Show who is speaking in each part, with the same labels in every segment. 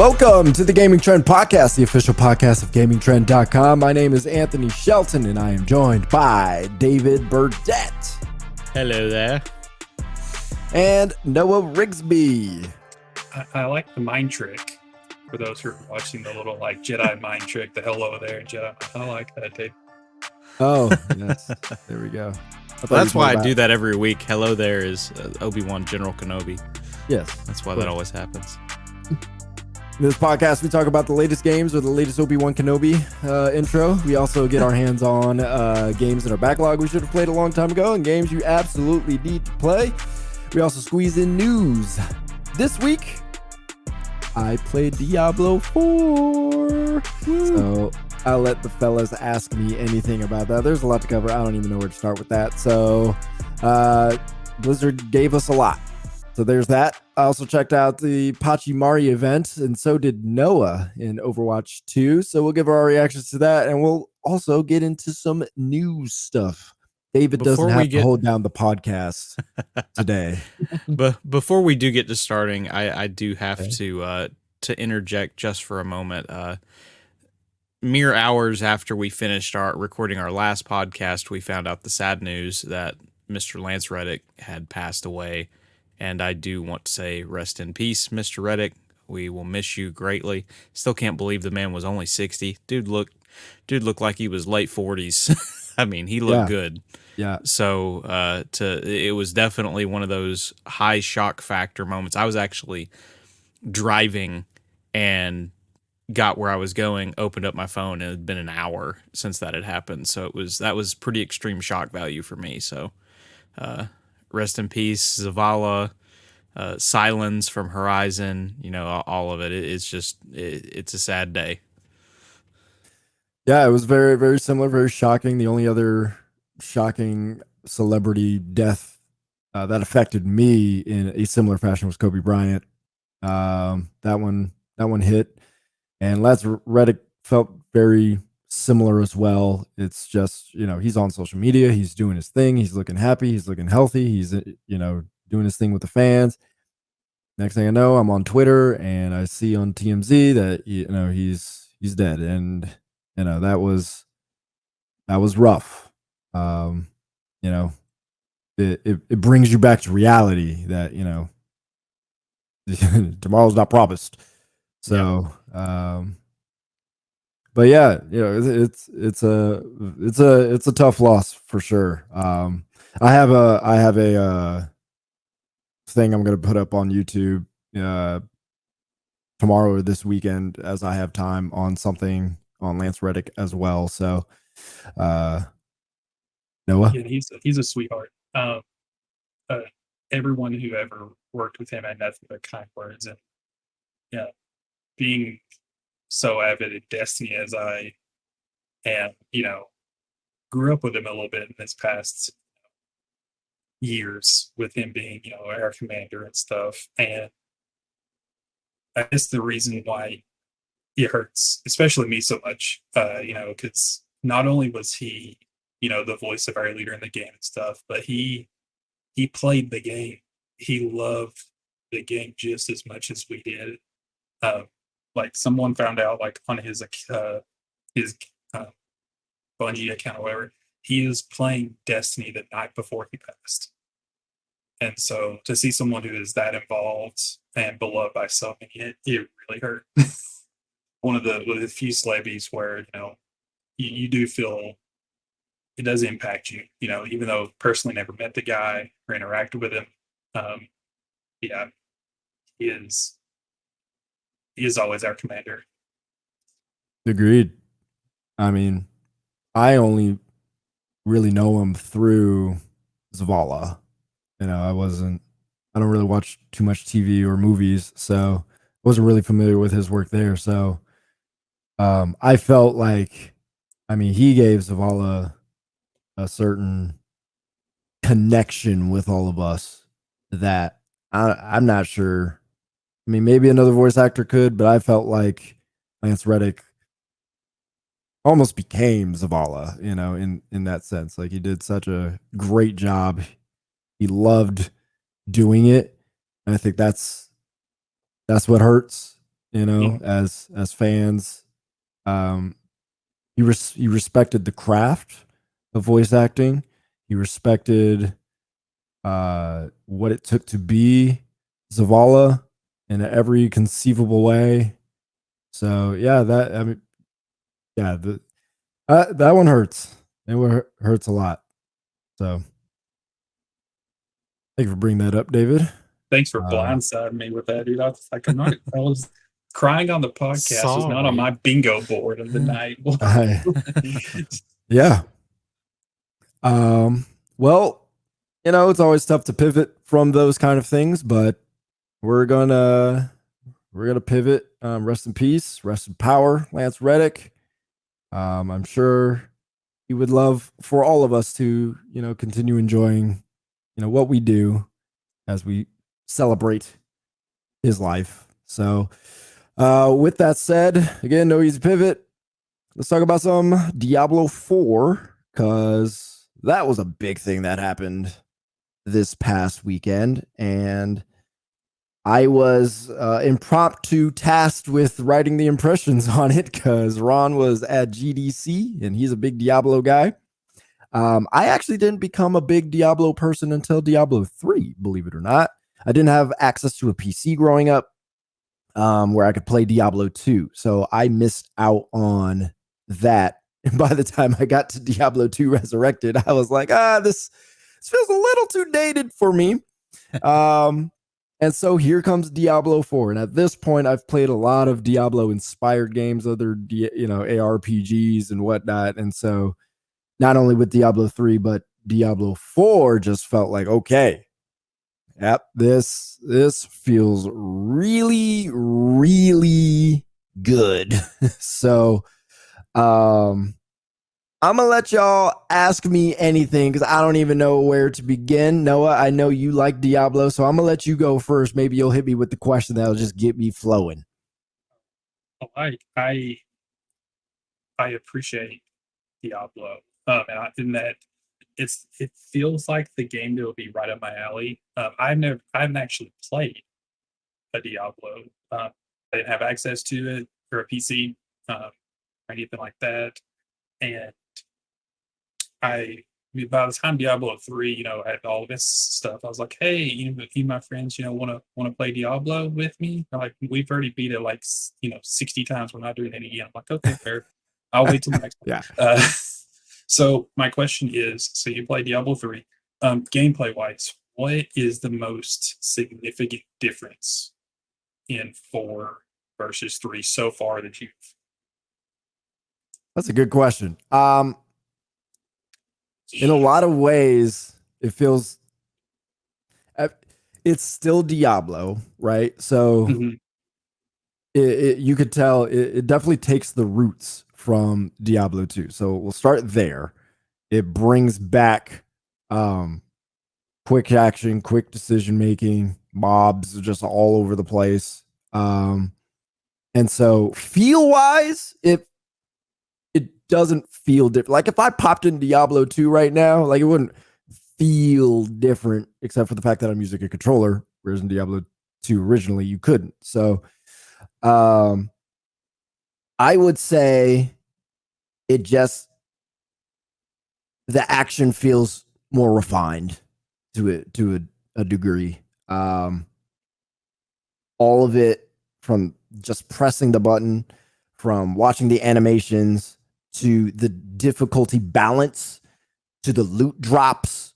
Speaker 1: Welcome to the Gaming Trend Podcast, the official podcast of GamingTrend.com. My name is Anthony Shelton, and I am joined by David Burdett.
Speaker 2: Hello there.
Speaker 1: And Noah Rigsby.
Speaker 3: I like the mind trick. For those who are watching the little Jedi mind trick, the hello there, Jedi. I like that, Dave.
Speaker 1: Oh, yes. There we go.
Speaker 2: That's why I do that every week. Hello there is Obi-Wan General Kenobi.
Speaker 1: Yes.
Speaker 2: That's why that always happens.
Speaker 1: In this podcast, we talk about the latest games or the latest Obi-Wan Kenobi intro. We also get our hands on games in our backlog we should have played a long time ago and games you absolutely need to play. We also squeeze in news. This week, I played Diablo 4. So I'll let the fellas ask me anything about that. There's a lot to cover. I don't even know where to start with that. So Blizzard gave us a lot. So there's that. I also checked out the Pachimari event, and so did Noah in Overwatch 2. So we'll give our reactions to that, and we'll also get into some news stuff. David doesn't have to hold down the podcast today.
Speaker 2: But before we do get to starting, I do have to interject just for a moment. Mere hours after we finished recording our last podcast, we found out the sad news that Mr. Lance Reddick had passed away. And I do want to say rest in peace, Mr. Reddick. We will miss you greatly. Still can't believe the man was only 60. Dude looked like he was late 40s. I mean, he looked good.
Speaker 1: Yeah.
Speaker 2: So it was definitely one of those high shock factor moments. I was actually driving and got where I was going, opened up my phone, and it had been an hour since that had happened. So that was pretty extreme shock value for me. So rest in peace, Zavala, Silence from Horizon, all of it. It's a sad day.
Speaker 1: Yeah, it was very, very similar, very shocking. The only other shocking celebrity death that affected me in a similar fashion was Kobe Bryant. That one hit, and Lance Reddick felt very similar as well. It's just, he's on social media, he's doing his thing, he's looking happy, he's looking healthy, he's doing his thing with the fans. Next thing I know, I'm on Twitter and I see on TMZ that he's dead, and that was rough. It brings you back to reality that tomorrow's not promised. So but yeah, it's a tough loss for sure. I have a thing I'm going to put up on YouTube tomorrow or this weekend as I have time on something on Lance Reddick as well. So Noah,
Speaker 3: yeah, he's a sweetheart. Everyone who ever worked with him had nothing but kind words, and being so avid at Destiny as I am, grew up with him a little bit in his past years with him being, air commander and stuff. And I guess the reason why it hurts, especially me so much, because not only was he, the voice of our leader in the game and stuff, but he played the game. He loved the game just as much as we did. Someone found out on his Bungie account or whatever, he was playing Destiny the night before he passed. And so to see someone who is that involved and beloved by so many, it really hurt. One of the few celebrities where, you do feel it does impact you, even though personally never met the guy or interacted with him. He is always our commander.
Speaker 1: Agreed. I mean, I only really know him through Zavala. I don't really watch too much TV or movies, so I wasn't really familiar with his work there. So I felt like, he gave Zavala a certain connection with all of us that I'm not sure. Maybe another voice actor could, but I felt like Lance Reddick almost became Zavala, in that sense. Like, he did such a great job. He loved doing it. And I think that's what hurts. you know, as fans. He respected the craft of voice acting. He respected what it took to be Zavala in every conceivable way. So yeah, that one hurts. It hurts a lot. So thank you for bringing that up, David.
Speaker 3: Thanks for blindsiding me with that, dude. I was like, I was crying on the podcast. Was not on my bingo board of the night.
Speaker 1: Yeah. Well, you know, it's always tough to pivot from those kind of things, but we're gonna pivot. Rest in peace, rest in power, Lance Reddick. I'm sure he would love for all of us to, you know, continue enjoying, you know, what we do as we celebrate his life. So, with that said, again, no easy pivot. Let's talk about some Diablo 4, because that was a big thing that happened this past weekend. And I was impromptu tasked with writing the impressions on it because Ron was at GDC and he's a big Diablo guy. I actually didn't become a big Diablo person until Diablo 3, believe it or not. I didn't have access to a PC growing up where I could play Diablo 2. So I missed out on that. And by the time I got to Diablo 2 Resurrected, I was like, this feels a little too dated for me. And so here comes Diablo 4. And at this point, I've played a lot of Diablo-inspired games, other, ARPGs and whatnot. And so not only with Diablo 3, but Diablo 4 just felt like, okay, yep, this feels really, really good. So I'm going to let y'all ask me anything because I don't even know where to begin. Noah, I know you like Diablo, so I'm going to let you go first. Maybe you'll hit me with the question that'll just get me flowing.
Speaker 3: I appreciate Diablo. In that it feels like the game that will be right up my alley. I haven't actually played a Diablo. I didn't have access to it or a PC or anything like that. And by the time Diablo 3, had all this stuff, I was like, hey, you my friends, want to play Diablo with me? They're like, we've already beat it like 60 times. We're not doing it again. I'm like, okay, fair. I'll wait till the next one.
Speaker 1: Yeah.
Speaker 3: So my question is, so you play Diablo 3, gameplay wise, what is the most significant difference in 4 versus 3 so far that you've?
Speaker 1: That's a good question. In a lot of ways, it feels it's still Diablo, right? So you could tell it definitely takes the roots from Diablo 2. So we'll start there. It brings back quick action, quick decision making, mobs just all over the place. And so feel wise, it doesn't feel different. Like if I popped in Diablo 2 right now, like it wouldn't feel different except for the fact that I'm using a controller, whereas in Diablo 2 originally you couldn't. So I would say it just the action feels more refined to a degree. All of it, from just pressing the button, from watching the animations, to the difficulty balance, to the loot drops,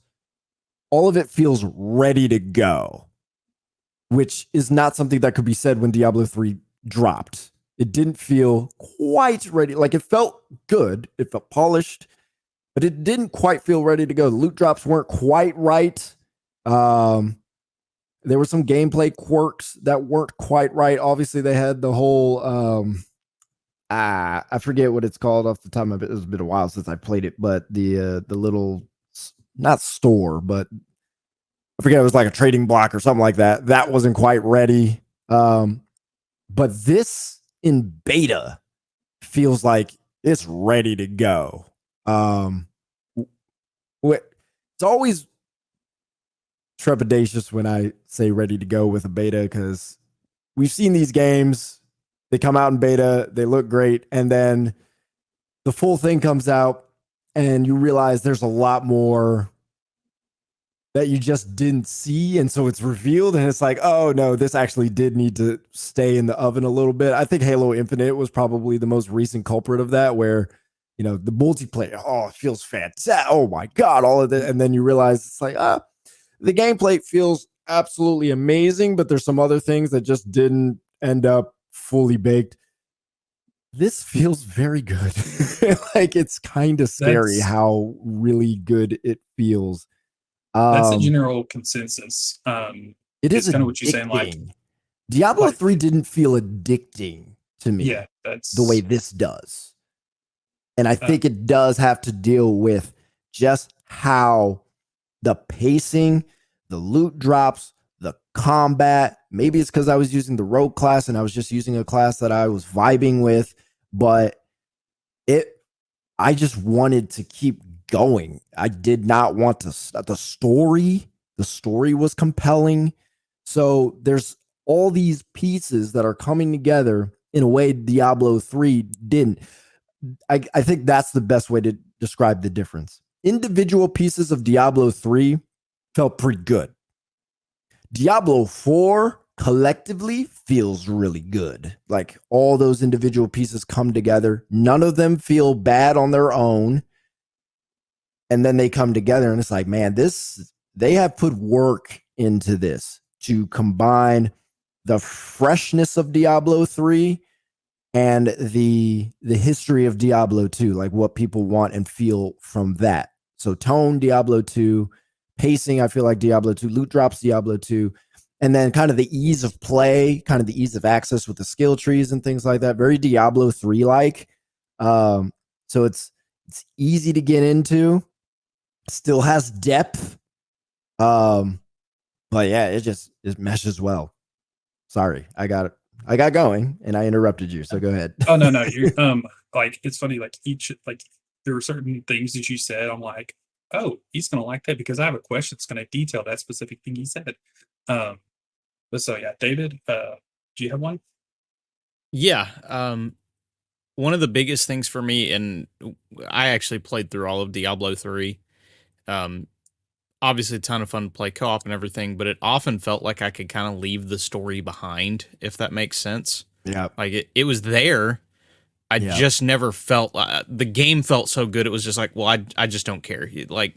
Speaker 1: all of it feels ready to go, which is not something that could be said when Diablo 3 dropped. It didn't feel quite ready. Like it felt good. It felt polished, but it didn't quite feel ready to go. The loot drops weren't quite right. There were some gameplay quirks that weren't quite right. Obviously, they had the whole I forget what it's called off the top of it. It's been a while since I played it, but the little, not store, but I forget, it was like a trading block or something like that. That wasn't quite ready. But this in beta feels like it's ready to go. It's always trepidatious when I say ready to go with a beta because we've seen these games They come out in beta, they look great, and then the full thing comes out, and you realize there's a lot more that you just didn't see, and so it's revealed, and it's like, oh no, this actually did need to stay in the oven a little bit. I think Halo Infinite was probably the most recent culprit of that, where the multiplayer, oh, it feels fantastic. Oh my god, all of that, and then you realize it's like, the gameplay feels absolutely amazing, but there's some other things that just didn't end up fully baked. This feels very good. Like, it's kind of scary how really good it feels.
Speaker 3: That's a general consensus.
Speaker 1: It is
Speaker 3: kind of what you're saying. Like
Speaker 1: Diablo 3 didn't feel addicting to me.
Speaker 3: Yeah, that's
Speaker 1: the way this does. And I think it does have to deal with just how the pacing, the loot drops, the combat. Maybe it's because I was using the rogue class and I was just using a class that I was vibing with, but I just wanted to keep going. I did not want to stop. The story was compelling. So there's all these pieces that are coming together in a way Diablo 3 didn't. I think that's the best way to describe the difference. Individual pieces of Diablo 3 felt pretty good. Diablo 4 collectively feels really good. Like, all those individual pieces come together. None of them feel bad on their own. And then they come together and it's like, man, they have put work into this to combine the freshness of Diablo 3 and the history of Diablo 2, like what people want and feel from that. So tone, Diablo 2, pacing, I feel like Diablo 2, loot drops, Diablo 2, and then kind of the ease of play, kind of the ease of access with the skill trees and things like that. Very Diablo 3-like. So it's easy to get into, still has depth. But yeah, it meshes well. Sorry, I got going and I interrupted you, so go ahead.
Speaker 3: Oh no, you're like, it's funny, like there were certain things that you said, I'm like, oh, he's gonna like that because I have a question that's gonna detail that specific thing he said. But so yeah, David, do you have one?
Speaker 2: Yeah. One of the biggest things for me, and I actually played through all of Diablo 3. Obviously a ton of fun to play co-op and everything, but it often felt like I could kind of leave the story behind, if that makes sense.
Speaker 1: Yeah.
Speaker 2: Like it was there. I just never felt the game felt so good. It was just like, well, I just don't care. Like,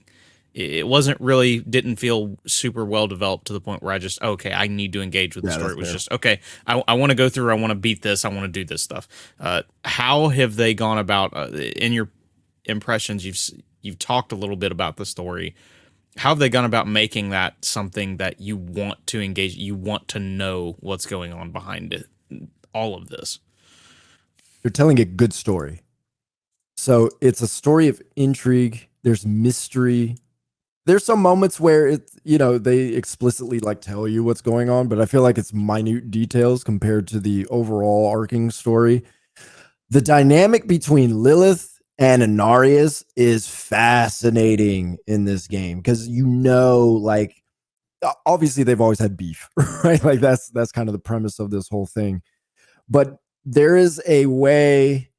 Speaker 2: it wasn't really, didn't feel super well developed to the point where I just, okay, I need to engage with the story. It was just, okay, I want to go through, I want to beat this, I want to do this stuff. How have they gone about, in your impressions, you've talked a little bit about the story. How have they gone about making that something that you want to engage, you want to know what's going on behind it, all of this?
Speaker 1: They're telling a good story. So it's a story of intrigue. There's mystery. There's some moments where they explicitly like tell you what's going on, but I feel like it's minute details compared to the overall arcing story. The dynamic between Lilith and Inarius is fascinating in this game because like, obviously they've always had beef, right? Like that's kind of the premise of this whole thing. But there is a way,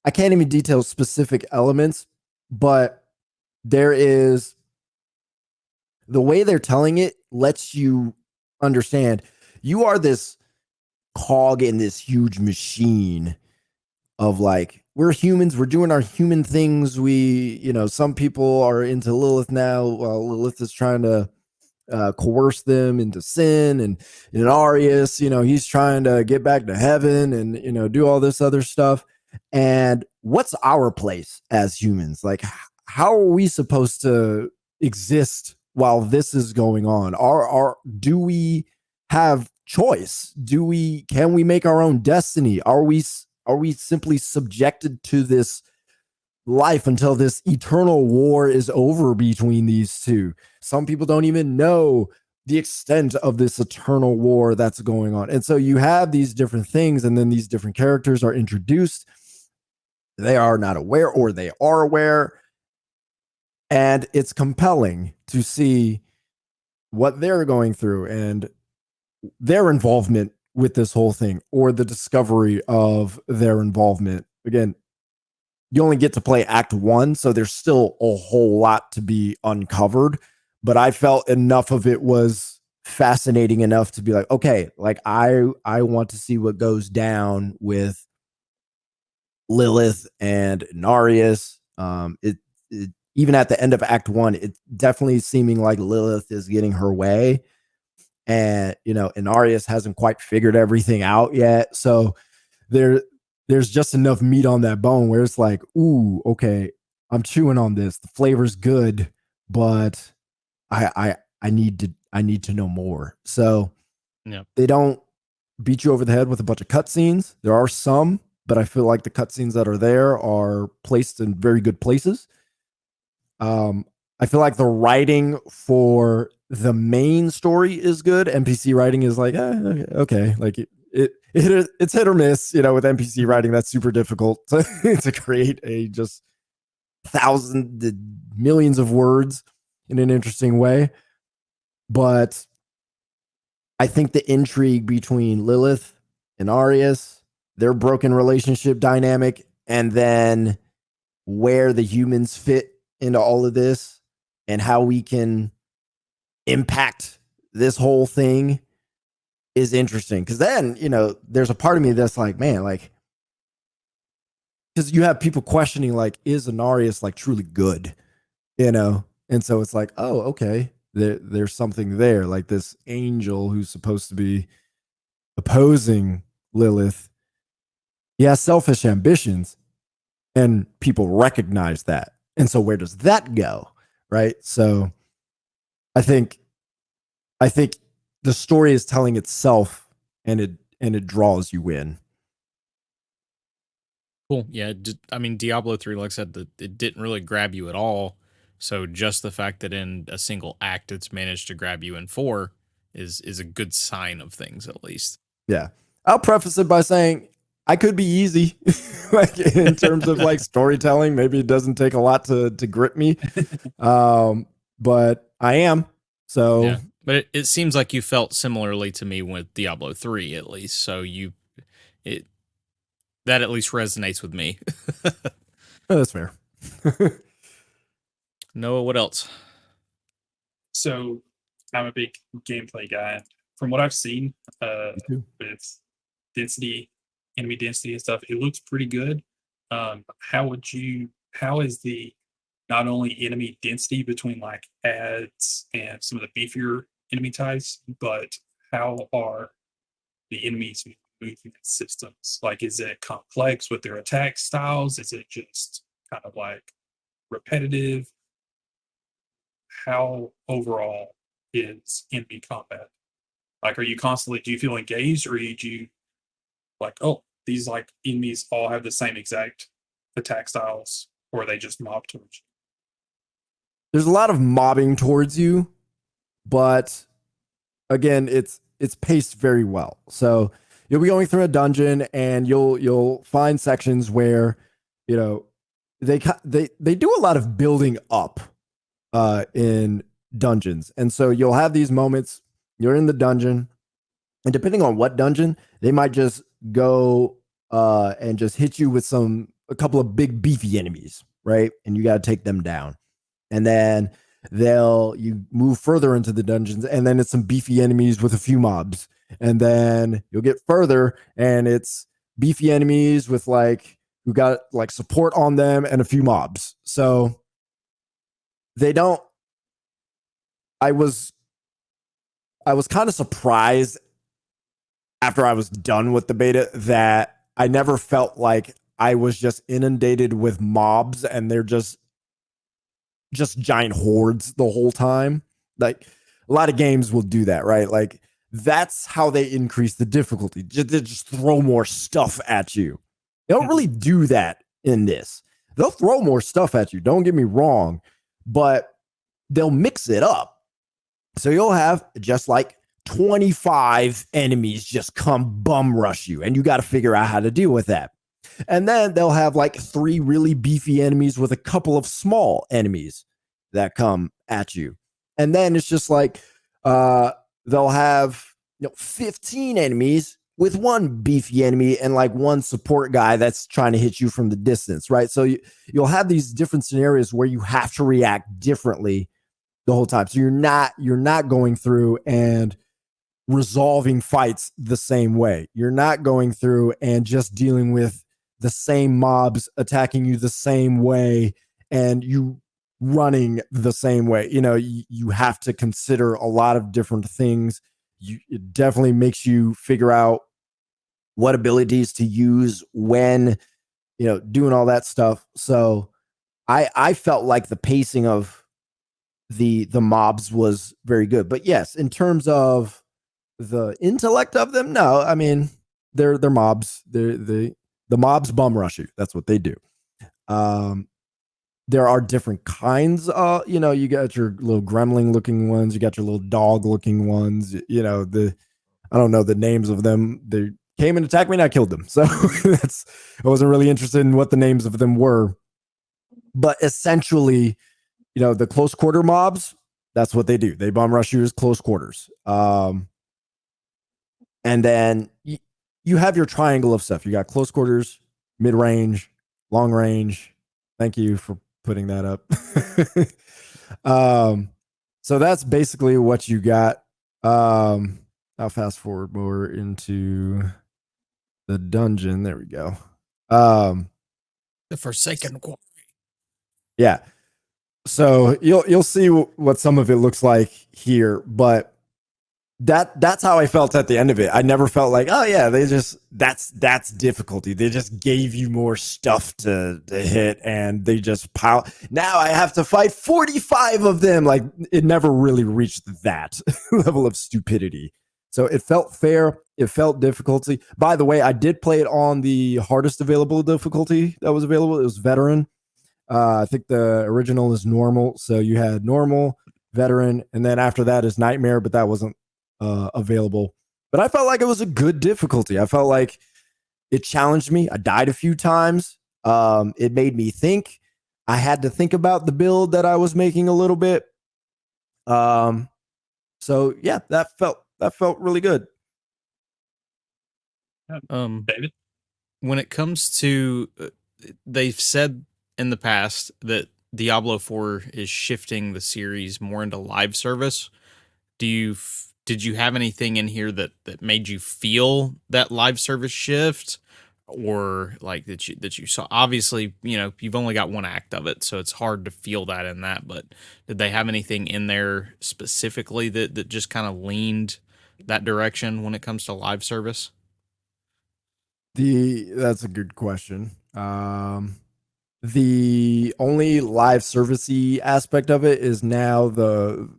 Speaker 1: I can't even detail specific elements, but there is, the way they're telling it lets you understand you are this cog in this huge machine of, like, we're humans, we're doing our human things. Some people are into Lilith now while Lilith is trying to coerce them into sin, and Arius, he's trying to get back to heaven and do all this other stuff. And what's our place as humans? Like, how are we supposed to exist while this is going on? Do we have choice? Can we make our own destiny? Are we simply subjected to this life until this eternal war is over between these two? Some people don't even know the extent of this eternal war that's going on. And so you have these different things, and then these different characters are introduced. They are not aware, or they are aware. And it's compelling to see what they're going through and their involvement with this whole thing or the discovery of their involvement. Again, you only get to play Act 1, so there's still a whole lot to be uncovered. But I felt enough of it was fascinating enough to be like, okay, like I want to see what goes down with Lilith and Narius. It even at the end of Act 1, it's definitely seeming like Lilith is getting her way. And Inarius hasn't quite figured everything out yet. So there's just enough meat on that bone where it's like, ooh, okay, I'm chewing on this. The flavor's good, but I need to know more. So
Speaker 2: Yeah.
Speaker 1: they don't beat you over the head with a bunch of cutscenes. There are some, but I feel like the cutscenes that are there are placed in very good places. I feel like the writing for the main story is good. NPC writing is like, okay. Like it's hit or miss, with NPC writing. That's super difficult to create a just millions of words in an interesting way. But I think the intrigue between Lilith and Arius, their broken relationship dynamic, and then where the humans fit into all of this and how we can impact this whole thing is interesting. Because then, there's a part of me that's like, man, like, because you have people questioning, like, is Anarius like truly good? And so it's like, oh, okay, there's something there, like this angel who's supposed to be opposing Lilith. He has selfish ambitions, and people recognize that. And so where does that go? Right. So I think the story is telling itself, and it draws you in.
Speaker 2: Cool. Yeah. I mean, Diablo 3, like I said, it didn't really grab you at all. So just the fact that in a single act it's managed to grab you in 4 is a good sign of things, at least.
Speaker 1: Yeah. I'll preface it by saying I could be easy, like in terms of like storytelling. Maybe it doesn't take a lot to grip me, but I am. So,
Speaker 2: yeah. But it seems like you felt similarly to me with Diablo 3, at least. So that at least resonates with me.
Speaker 1: That's fair.
Speaker 2: Noah, what else?
Speaker 3: So I'm a big gameplay guy. From what I've seen, with density, enemy density and stuff, it looks pretty good. How is the not only enemy density between like ads and some of the beefier enemy types, but how are the enemies movement systems? Like, is it complex with their attack styles? Is it just kind of like repetitive? How overall is enemy combat? Like, do you feel engaged, or do you like, oh, these like enemies all have the same exact attack styles, or are they just mob towards you?
Speaker 1: There's a lot of mobbing towards you, but again, it's paced very well. So you'll be going through a dungeon, and you'll find sections where they do a lot of building up in dungeons, and so you'll have these moments. You're in the dungeon, and depending on what dungeon, they might just go and just hit you with a couple of big beefy enemies, right? And you got to take them down. And then you move further into the dungeons, and then it's some beefy enemies with a few mobs. And then you'll get further, and it's beefy enemies with who got like support on them and a few mobs. So they don't. I was kind of surprised after I was done with the beta that I never felt like I was just inundated with mobs and they're just giant hordes the whole time. Like a lot of games will do that, right? Like that's how they increase the difficulty. They just throw more stuff at you. They don't really do that in this. They'll throw more stuff at you. Don't get me wrong, but they'll mix it up. So you'll have just like 25 enemies just come bum rush you, and you got to figure out how to deal with that. And then they'll have like 3 really beefy enemies with a couple of small enemies that come at you. And then it's just like they'll have 15 enemies with one beefy enemy and like one support guy that's trying to hit you from the distance, right? So you'll have these different scenarios where you have to react differently the whole time. So you're not going through and resolving fights the same way. You're not going through and just dealing with the same mobs attacking you the same way and you running the same way. You know, you have to consider a lot of different things. It definitely makes you figure out what abilities to use when, you know, doing all that stuff. So I felt like the pacing of the mobs was very good. But yes, in terms of the intellect of them, no, I mean they're mobs. The mobs bum rush you. That's what they do. There are different kinds. You know, you got your little gremlin looking ones. You got your little dog looking ones. You know, I don't know the names of them. They came and attacked me and I killed them. So I wasn't really interested in what the names of them were. But essentially, you know, the close quarter mobs, that's what they do. They bomb rush you as close quarters. And then you have your triangle of stuff. You got close quarters, mid range, long range. Thank you for putting that up. So that's basically what you got. I'll fast forward more into the dungeon. There we go.
Speaker 2: The Forsaken Quarry.
Speaker 1: Yeah. So you'll see what some of it looks like here, but that's how I felt at the end of it. I never felt like, oh yeah, that's difficulty. They just gave you more stuff to hit and they just pile. Now I have to fight 45 of them. Like it never really reached that level of stupidity. So it felt fair. It felt difficulty. By the way, I did play it on the hardest available difficulty that was available. It was veteran. I think the original is normal. So you had normal, veteran, and then after that is nightmare, but that wasn't available. But I felt like it was a good difficulty. I felt like it challenged me. I died a few times. It made me think. I had to think about the build that I was making a little bit. So yeah, that felt really good.
Speaker 3: David,
Speaker 2: when it comes to, they've said in the past that Diablo 4 is shifting the series more into live service. Did you have anything in here that made you feel that live service shift, or like that you saw? Obviously, you know, you've only got one act of it, so it's hard to feel that in that. But did they have anything in there specifically that just kind of leaned that direction when it comes to live service?
Speaker 1: That's a good question. The only live servicey aspect of it is now the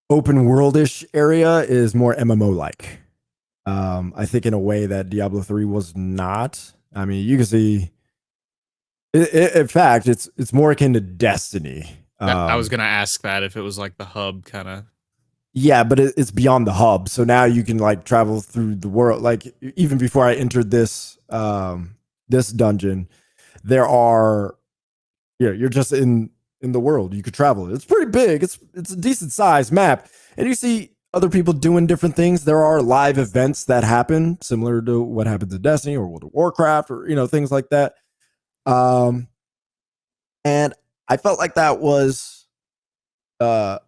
Speaker 1: open worldish area is more MMO like. I think in a way that Diablo 3 was not. I mean, you can see. In fact, it's more akin to Destiny.
Speaker 2: I was gonna ask that if it was like the hub kind of.
Speaker 1: Yeah, but it's beyond the hub. So now you can like travel through the world. Like even before I entered this this dungeon, there are you're just in the world. You could travel. It's pretty big. It's a decent sized map. And you see other people doing different things. There are live events that happen similar to what happens in Destiny or World of Warcraft or things like that. And I felt like that was an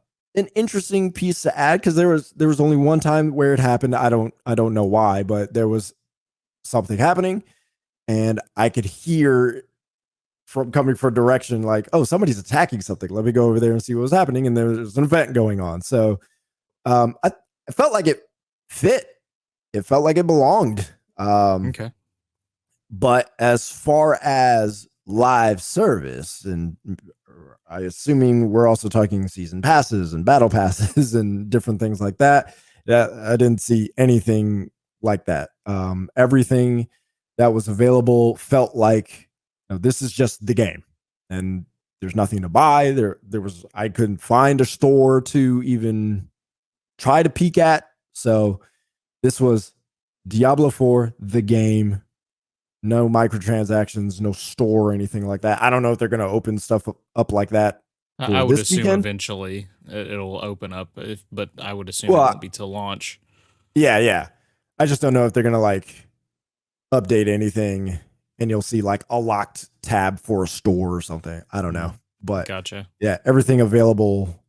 Speaker 1: interesting piece to add because there was only one time where it happened. I don't know why, but there was something happening and I could hear from coming from direction like, oh, somebody's attacking something. Let me go over there and see what was happening. And there's an event going on. So I felt like it fit. It felt like it belonged.
Speaker 2: Okay.
Speaker 1: But as far as live service, and I assuming we're also talking season passes and battle passes and different things like that, I didn't see anything like that. Everything that was available felt like this is just the game, and there's nothing to buy. I couldn't find a store to even try to peek at. So this was Diablo 4, the game. No microtransactions, no store or anything like that. I don't know if they're going to open stuff up like that.
Speaker 2: I would assume
Speaker 1: weekend.
Speaker 2: eventually it'll open up, but I would assume it
Speaker 1: Well,
Speaker 2: won't be till launch.
Speaker 1: Yeah. I just don't know if they're gonna like update anything and you'll see like a locked tab for a store or something. I don't know. But
Speaker 2: Gotcha.
Speaker 1: yeah, everything available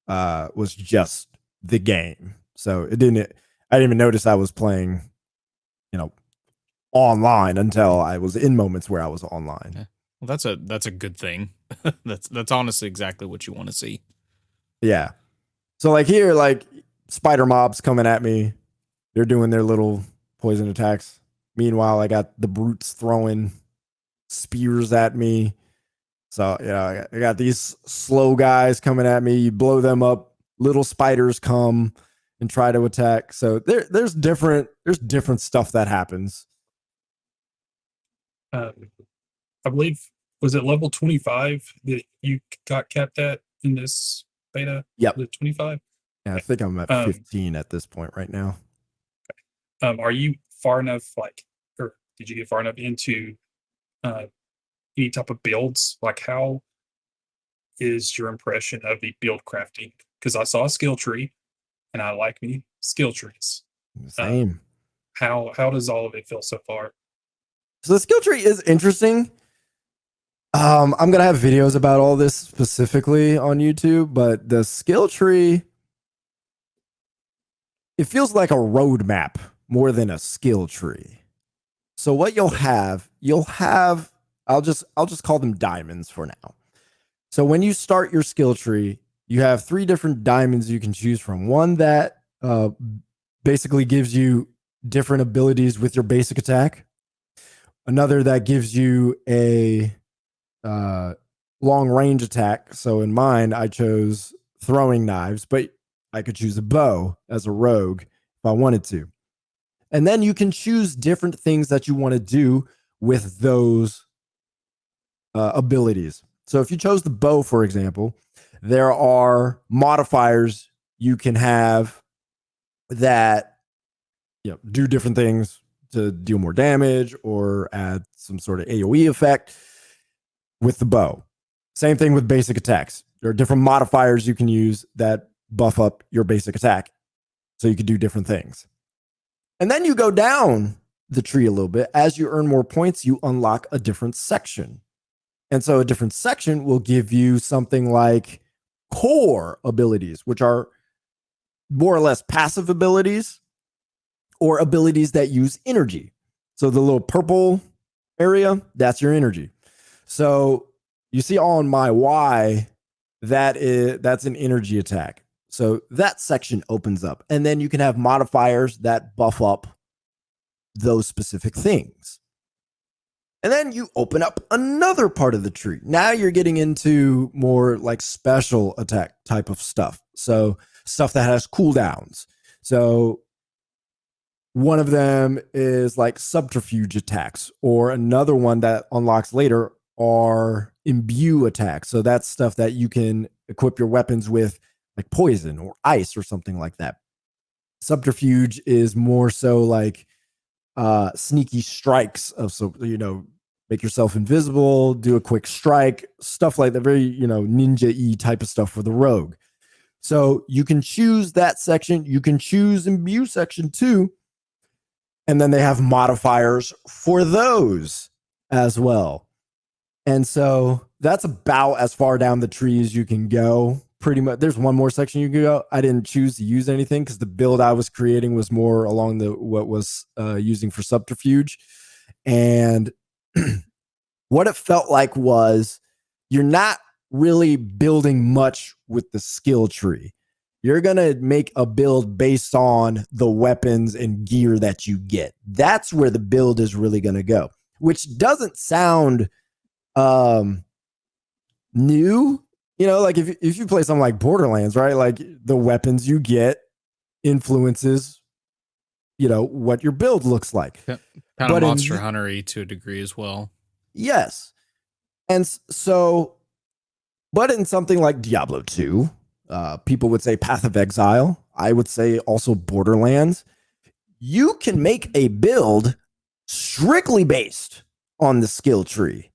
Speaker 1: was just the game. So I didn't even notice I was playing, online until I was in moments where I was online.
Speaker 2: Yeah. Well, that's a good thing. That's honestly exactly what you want to see.
Speaker 1: Yeah. So like here, like spider mobs coming at me. They're doing their little poison attacks. Meanwhile, I got the brutes throwing spears at me. So, I got these slow guys coming at me. You blow them up, little spiders come and try to attack. So there's different stuff that happens.
Speaker 3: I believe, was it level 25 that you got capped at in this beta?
Speaker 1: Yep.
Speaker 3: The 25?
Speaker 1: Yeah, I think I'm at 15 at this point right now.
Speaker 3: Are you far enough, like, or did you get far enough into any type of builds? Like, how is your impression of the build crafting? Because I saw a skill tree, and I like me skill trees.
Speaker 1: Same.
Speaker 3: How does all of it feel so far?
Speaker 1: So the skill tree is interesting. I'm gonna have videos about all this specifically on YouTube, but the skill tree, it feels like a roadmap more than a skill tree. So what you'll have, I'll just call them diamonds for now. So when you start your skill tree, you have 3 different diamonds you can choose from. One that basically gives you different abilities with your basic attack. Another that gives you a long range attack. So in mine, I chose throwing knives, but I could choose a bow as a rogue if I wanted to. And then you can choose different things that you want to do with those abilities. So if you chose the bow, for example, there are modifiers you can have that do different things to deal more damage or add some sort of AoE effect with the bow. Same thing with basic attacks. There are different modifiers you can use that buff up your basic attack so you can do different things. And then you go down the tree a little bit. As you earn more points, you unlock a different section. And so a different section will give you something like core abilities, which are more or less passive abilities or abilities that use energy. So the little purple area, that's your energy. So you see on my Y, that's an energy attack. So that section opens up, and then you can have modifiers that buff up those specific things. And then you open up another part of the tree. Now you're getting into more like special attack type of stuff. So stuff that has cooldowns. So one of them is like subterfuge attacks, or another one that unlocks later are imbue attacks. So that's stuff that you can equip your weapons with, like poison or ice or something like that. Subterfuge is more so like sneaky strikes of, so make yourself invisible, do a quick strike, stuff like that, very ninja-y type of stuff for the rogue. So you can choose that section. You can choose imbue section too. And then they have modifiers for those as well. And so that's about as far down the tree as you can go. Pretty much. There's one more section you can go. I didn't choose to use anything because the build I was creating was more along what was using for subterfuge. And what it felt like was you're not really building much with the skill tree. You're going to make a build based on the weapons and gear that you get. That's where the build is really going to go, which doesn't sound new. Like if you play something like Borderlands, right? Like the weapons you get influences, what your build looks like.
Speaker 2: Kind of Monster Hunter-y to a degree as well.
Speaker 1: Yes. And so, but in something like Diablo 2, people would say Path of Exile. I would say also Borderlands. You can make a build strictly based on the skill tree.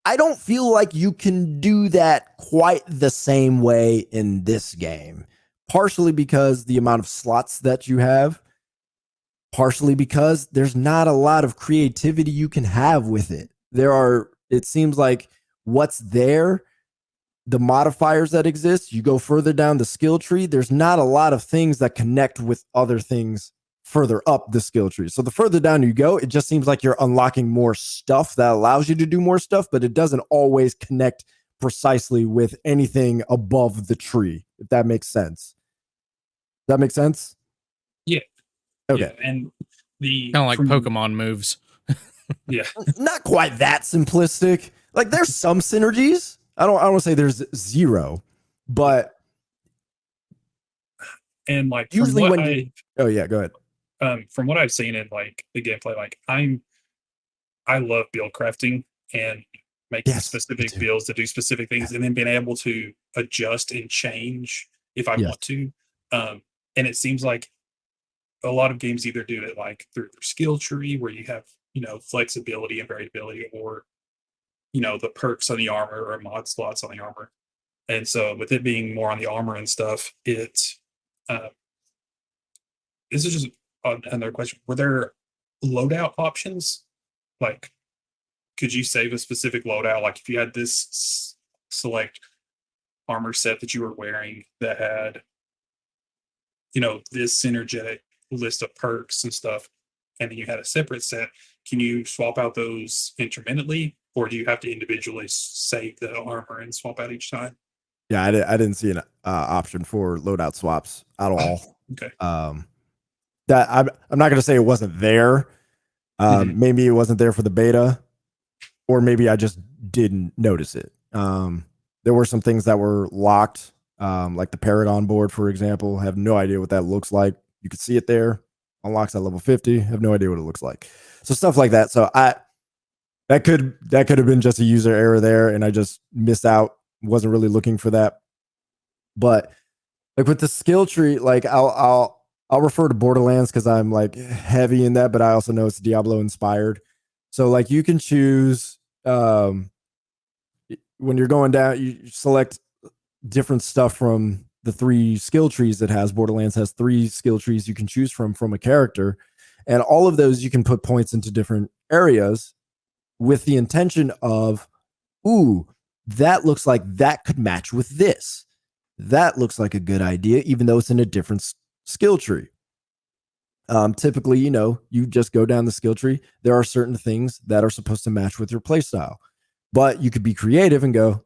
Speaker 1: I don't feel like you can do that quite the same way in this game. partially because the amount of slots that you have, partially because there's not a lot of creativity you can have with it. It seems like what's there, the modifiers that exist, you go further down the skill tree, there's not a lot of things that connect with other things further up the skill tree. So the further down you go, it just seems like you're unlocking more stuff that allows you to do more stuff, but it doesn't always connect precisely with anything above the tree, if that makes sense. Does that make sense?
Speaker 3: Yeah.
Speaker 1: Okay.
Speaker 3: Yeah. And the
Speaker 2: Kind of like Pokemon moves.
Speaker 3: Yeah.
Speaker 1: Not quite that simplistic. Like there's some synergies. I don't want to say there's zero, but
Speaker 3: and like
Speaker 1: usually when you, oh yeah, go ahead.
Speaker 3: From what I've seen in like the gameplay, like I love build crafting and making specific builds to do specific things, and then being able to adjust and change if I want to. And it seems like a lot of games either do it like through their skill tree, where you have, you know, flexibility and variability, or, you know, the perks on the armor or mod slots on the armor. And so with it being more on the armor and stuff, uh, this is just another question. Were there loadout options? Like, could you save a specific loadout? Like if you had this select armor set that you were wearing that had, you know, this synergetic list of perks and stuff, and then you had a separate set, can you swap out those intermittently, or do you have to individually save the armor and swap out each time?
Speaker 1: Yeah, I didn't see an option for loadout swaps at all.
Speaker 3: Okay.
Speaker 1: That I'm not going to say it wasn't there. Maybe it wasn't there for the beta, or maybe I just didn't notice it. There were some things that were locked, like the Paragon board, for example. Have no idea what that looks like. You could see it there, unlocks at level 50. Have no idea what it looks like. So stuff like that. So that could have been just a user error there, and I just missed out. Wasn't really looking for that. But like with the skill tree, like I'll refer to Borderlands because I'm like heavy in that, but I also know it's Diablo inspired. So like you can choose when you're going down, you select different stuff from the 3 skill trees that has. Borderlands has 3 skill trees you can choose from a character, and all of those you can put points into different areas with the intention of, ooh, that looks like that could match with this. That looks like a good idea, even though it's in a different skill tree. Typically, you know, you just go down the skill tree. There are certain things that are supposed to match with your playstyle, but you could be creative and go,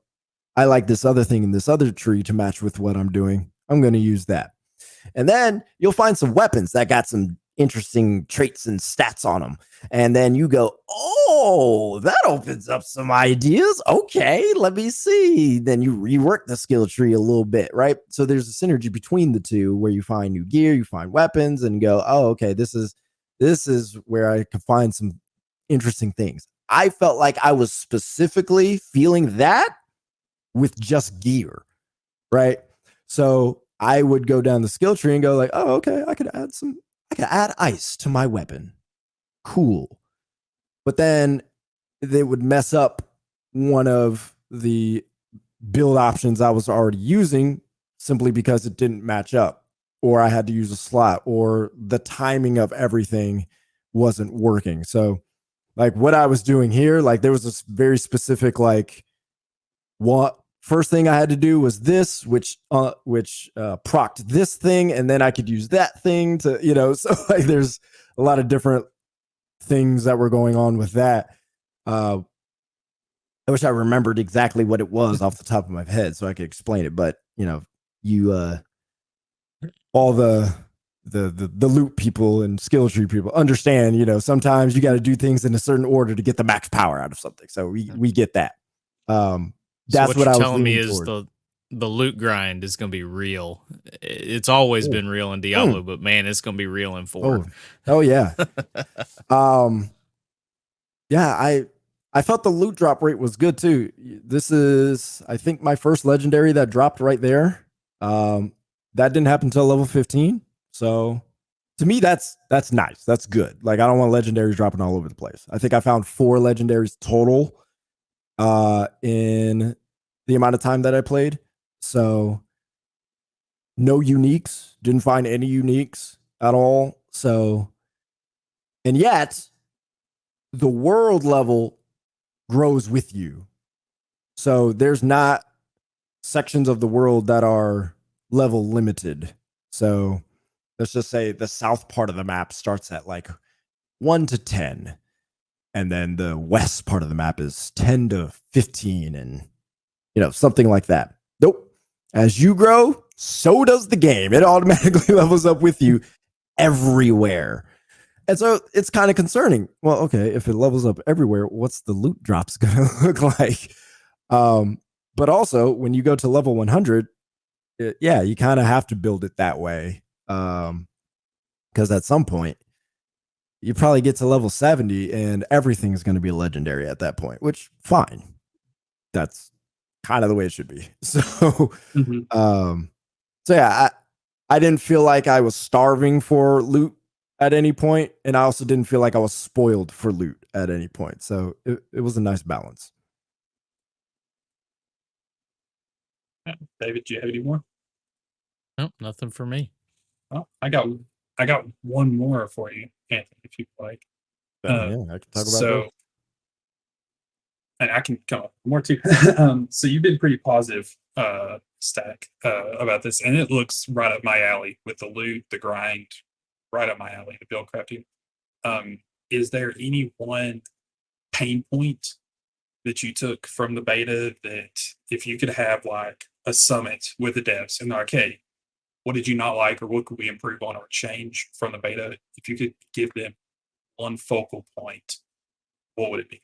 Speaker 1: I like this other thing in this other tree to match with what I'm doing. I'm going to use that. And then you'll find some weapons that got some interesting traits and stats on them. And then you go, oh, that opens up some ideas. Okay, let me see. Then you rework the skill tree a little bit, right? So there's a synergy between the two where you find new gear, you find weapons, and go, oh, okay, this is where I could find some interesting things. I felt like I was specifically feeling that with just gear, right? So I would go down the skill tree and go like, oh, okay, I could add ice to my weapon. Cool. But then they would mess up one of the build options I was already using simply because it didn't match up, or I had to use a slot, or the timing of everything wasn't working. So like what I was doing here, like there was this very specific, like, what first thing I had to do was this, which procced this thing, and then I could use that thing to, you know, so like there's a lot of different things that were going on with that. I wish I remembered exactly what it was off the top of my head so I could explain it, but you know, you all the loot people and skill tree people understand, you know, sometimes you got to do things in a certain order to get the max power out of something. So we get that. That's
Speaker 2: so
Speaker 1: what
Speaker 2: you're
Speaker 1: I was
Speaker 2: telling me is
Speaker 1: toward.
Speaker 2: the loot grind is going to be real. It's always been real in Diablo, but man, it's going to be real in 4.
Speaker 1: Oh yeah. Yeah, I felt the loot drop rate was good too. This is, I think, my first legendary that dropped right there. That didn't happen until level 15. So to me, that's nice. That's good. Like I don't want legendaries dropping all over the place. I think I found 4 legendaries total in the amount of time that I played. So no uniques, didn't find any uniques at all. So, and yet the world level grows with you. So there's not sections of the world that are level limited. So let's just say the south part of the map starts at like 1 to 10. And then the west part of the map is 10 to 15 and something like that. Nope. As you grow, so does the game. It automatically levels up with you everywhere. And so it's kind of concerning. Well, okay, if it levels up everywhere, what's the loot drops going to look like? But also, when you go to level 100, you kind of have to build it that way. Because at some point, you probably get to level 70 and everything's going to be legendary at that point, which fine. That's kind of the way it should be. So, I didn't feel like I was starving for loot at any point, and I also didn't feel like I was spoiled for loot at any point. So it was a nice balance.
Speaker 3: David, do you have any more?
Speaker 4: Nope, nothing for me.
Speaker 3: Oh, I got one more for you, Anthony, if you'd like.
Speaker 1: I can talk about those.
Speaker 3: And I can come up with more too. So you've been pretty positive, Stack, about this, and it looks right up my alley with the loot, the grind, right up my alley, the build crafting. Is there any one pain point that you took from the beta that if you could have like a summit with the devs and they're like, hey, what did you not like, or what could we improve on or change from the beta? If you could give them one focal point, what would it be?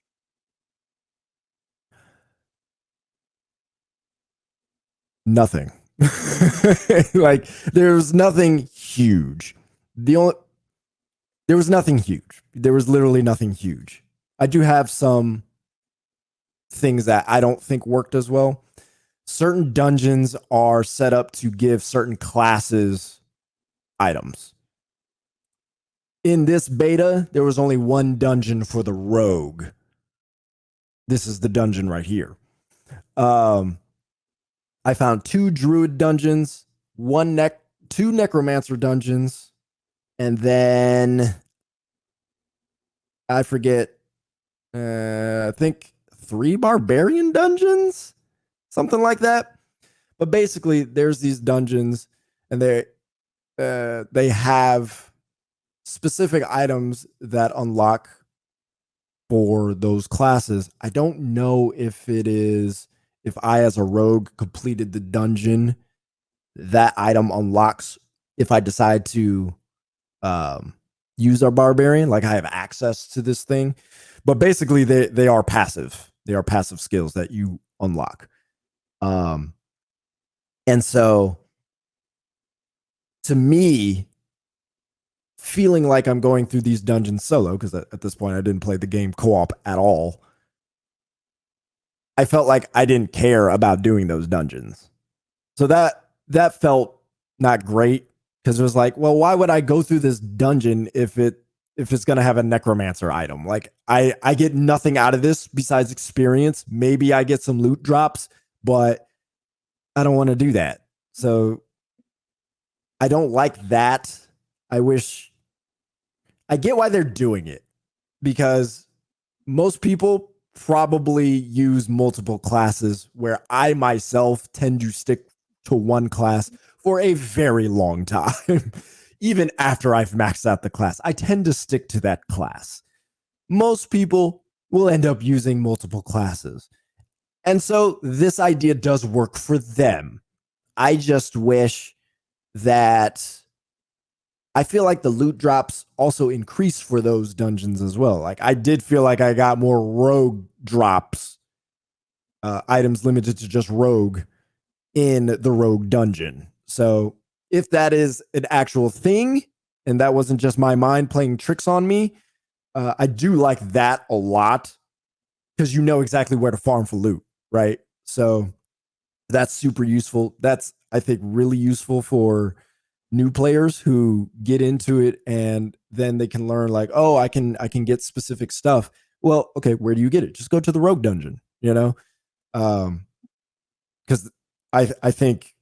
Speaker 1: Nothing. Like there's nothing huge. There was nothing huge. There was literally nothing huge. I do have some things that I don't think worked as well. Certain dungeons are set up to give certain classes items. In this beta, there was only one dungeon for the rogue. This is the dungeon right here. I found 2 druid dungeons, two necromancer dungeons, and then I forget. I think 3 barbarian dungeons, something like that. But basically, there's these dungeons, and they have specific items that unlock for those classes. I don't know if I, as a rogue, completed the dungeon, that item unlocks if I decide to use our barbarian, like I have access to this thing. But basically, they are passive. They are passive skills that you unlock. And so, to me, feeling like I'm going through these dungeons solo, because at this point I didn't play the game co-op at all, I felt like I didn't care about doing those dungeons. So that felt not great, because it was like, well, why would I go through this dungeon if it's going to have a necromancer item? Like I get nothing out of this besides experience. Maybe I get some loot drops, but I don't want to do that. So I don't like that. I get why they're doing it, because most people probably use multiple classes, where I myself tend to stick to one class for a very long time. Even after I've maxed out the class, I tend to stick to that class. Most people will end up using multiple classes. And so this idea does work for them. I just wish that I feel like the loot drops also increase for those dungeons as well. Like I did feel like I got more rogue drops, items limited to just rogue in the rogue dungeon. So if that is an actual thing, and that wasn't just my mind playing tricks on me, I do like that a lot, because you know exactly where to farm for loot, right? So that's super useful. That's, I think, really useful for new players who get into it, and then they can learn like, oh, I can get specific stuff. Well, okay, where do you get it? Just go to the rogue dungeon, because I think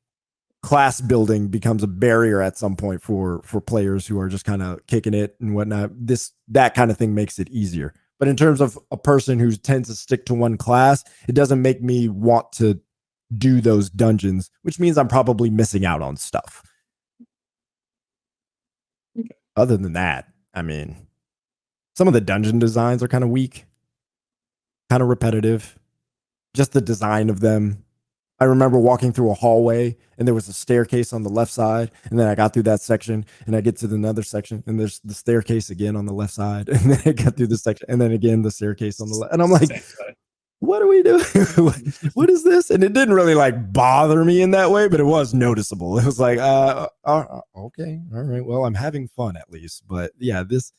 Speaker 1: class building becomes a barrier at some point for players who are just kind of kicking it and whatnot. That kind of thing makes it easier. But in terms of a person who tends to stick to one class, it doesn't make me want to do those dungeons, which means I'm probably missing out on stuff.
Speaker 3: Okay.
Speaker 1: Other than that, I mean, some of the dungeon designs are kind of weak, kind of repetitive. Just the design of them. I remember walking through a hallway and there was a staircase on the left side. And then I got through that section and I get to another section and there's the staircase again on the left side. And then I got through the section and then again the staircase on the left. And I'm like, what are we doing? What is this? And it didn't really like bother me in that way, but it was noticeable. It was like, okay, all right. Well, I'm having fun at least. But yeah, it's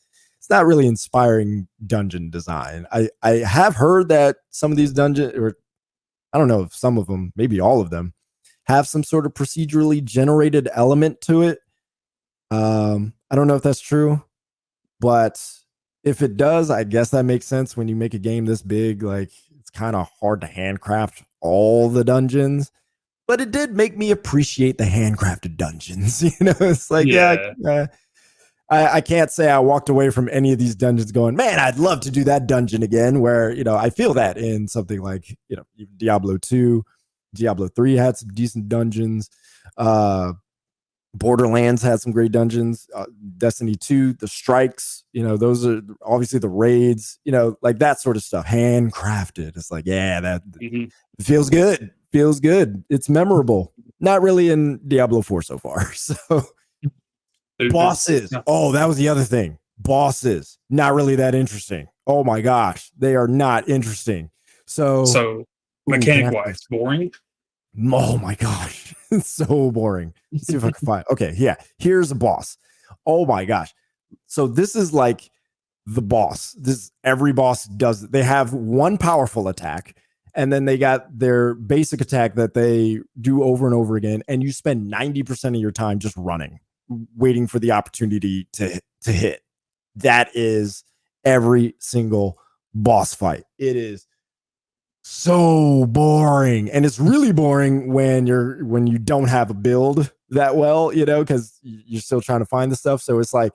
Speaker 1: not really inspiring dungeon design. I have heard that some of these dungeons, or I don't know if some of them, maybe all of them, have some sort of procedurally generated element to it. I don't know if that's true, but if it does, I guess that makes sense. When you make a game this big, like it's kind of hard to handcraft all the dungeons. But it did make me appreciate the handcrafted dungeons. It's like, I can't say I walked away from any of these dungeons going, man, I'd love to do that dungeon again, where, I feel that in something like, Diablo 2, Diablo 3 had some decent dungeons. Borderlands had some great dungeons. Destiny 2, the strikes, those are obviously the raids, like that sort of stuff. Handcrafted. It's like, yeah, that feels good. Feels good. It's memorable. Not really in Diablo 4 so far. So bosses. Oh, that was the other thing. Bosses. Not really that interesting. Oh my gosh. They are not interesting. So
Speaker 3: mechanic wise, boring.
Speaker 1: Oh my gosh. It's so boring. Let's see if I can find. Okay, yeah. Here's a boss. Oh my gosh. So this is like the boss. Every boss does. They have one powerful attack, and then they got their basic attack that they do over and over again, and you spend 90% of your time just running, waiting for the opportunity to hit. That is every single boss fight. It is so boring, and it's really boring when you don't have a build that well, because you're still trying to find the stuff. So it's like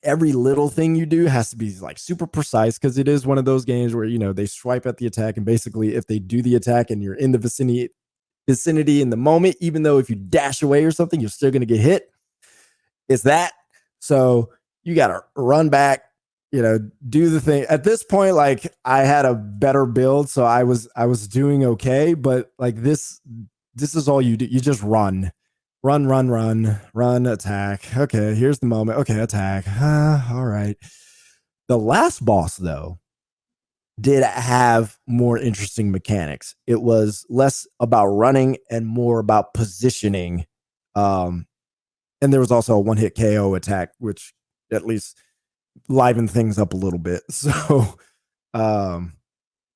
Speaker 1: every little thing you do has to be like super precise, because it is one of those games where they swipe at the attack, and basically if they do the attack and you're in the vicinity in the moment, even though if you dash away or something, you're still going to get hit. It's that. So you got to run back, do the thing. At this point, like I had a better build, so I was doing okay. But like this is all you do. You just run, attack. Okay, here's the moment. Okay, attack. All right. The last boss, though, did have more interesting mechanics. It was less about running and more about positioning. And there was also a one-hit KO attack, which at least livened things up a little bit. So, but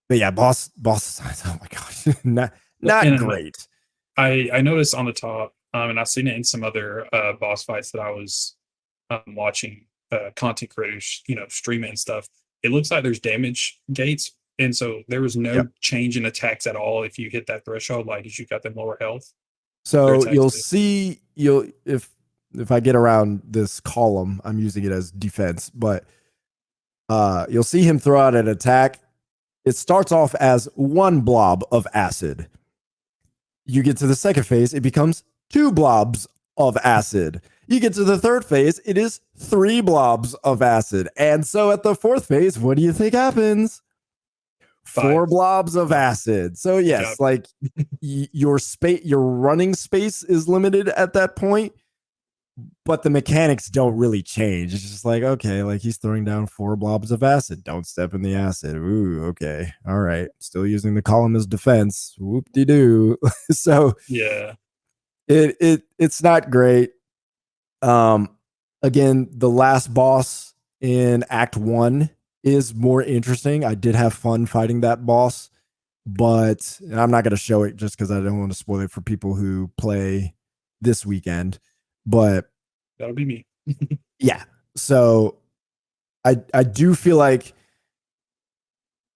Speaker 1: yeah, boss designs. Oh my gosh, not great.
Speaker 3: I noticed on the top, and I've seen it in some other boss fights that I was watching content creators, stream it and stuff. It looks like there's damage gates, and so there was no change in attacks at all if you hit that threshold, like if you got them lower health.
Speaker 1: So if I get around this column, I'm using it as defense, but you'll see him throw out an attack. It starts off as one blob of acid. You get to the second phase, it becomes 2 blobs of acid. You get to the third phase, it is 3 blobs of acid. And so at the fourth phase, what do you think happens? 4 blobs of acid. So yes, like your running space is limited at that point, but the mechanics don't really change. It's just like, okay, like he's throwing down 4 blobs of acid. Don't step in the acid. Ooh, okay. All right. Still using the column as defense. Whoop-de-doo. So
Speaker 3: yeah,
Speaker 1: it's not great. Again, the last boss in Act 1 is more interesting. I did have fun fighting that boss, but I'm not going to show it just because I don't want to spoil it for people who play this weekend. But
Speaker 3: that'll be me.
Speaker 1: Yeah. So I do feel like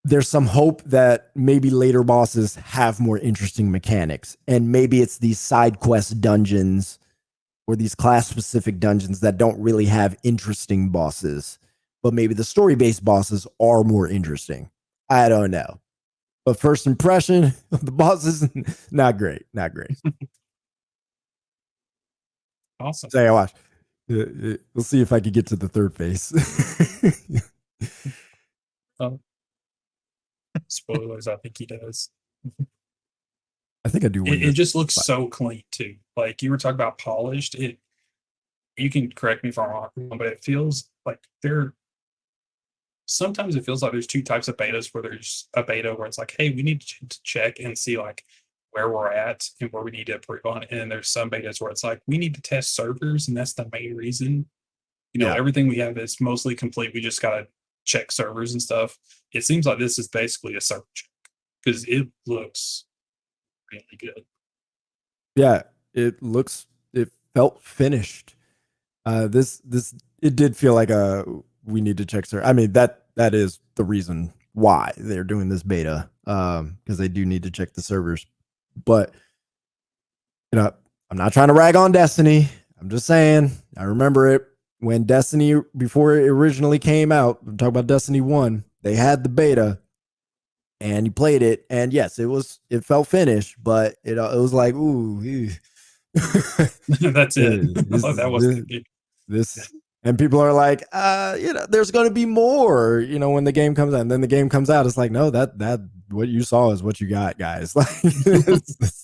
Speaker 1: there's some hope that maybe later bosses have more interesting mechanics, and maybe it's these side quest dungeons or these class specific dungeons that don't really have interesting bosses, but maybe the story based bosses are more interesting. I don't know. But first impression of the bosses, not great. Not great.
Speaker 3: Awesome.
Speaker 1: Say, watch. We'll see if I can get to the third phase.
Speaker 3: Spoilers, I think he does.
Speaker 1: I think I do.
Speaker 3: It just looks so clean too. Like you were talking about polished. You can correct me if I'm wrong, but it feels like sometimes it feels like there's two types of betas where there's a beta where it's like, hey, we need to check and see like where we're at and where we need to improve on. And then there's some betas where it's like, we need to test servers, and that's the main reason. Everything we have is mostly complete. We just got to check servers and stuff. It seems like this is basically a server check because it looks really good.
Speaker 1: Yeah, it felt finished. It did feel like we need to check server. I mean, that is the reason why they're doing this beta, because they do need to check the servers. But I'm not trying to rag on Destiny. I'm just saying, I remember it when Destiny, before it originally came out, I'm talking about Destiny 1, they had the beta and you played it, and yes, it felt finished, but it was like, ooh.
Speaker 3: That's it. That was
Speaker 1: this. And people are like, there's going to be more, when the game comes out. And then the game comes out, it's like, no, that what you saw is what you got, guys. Like,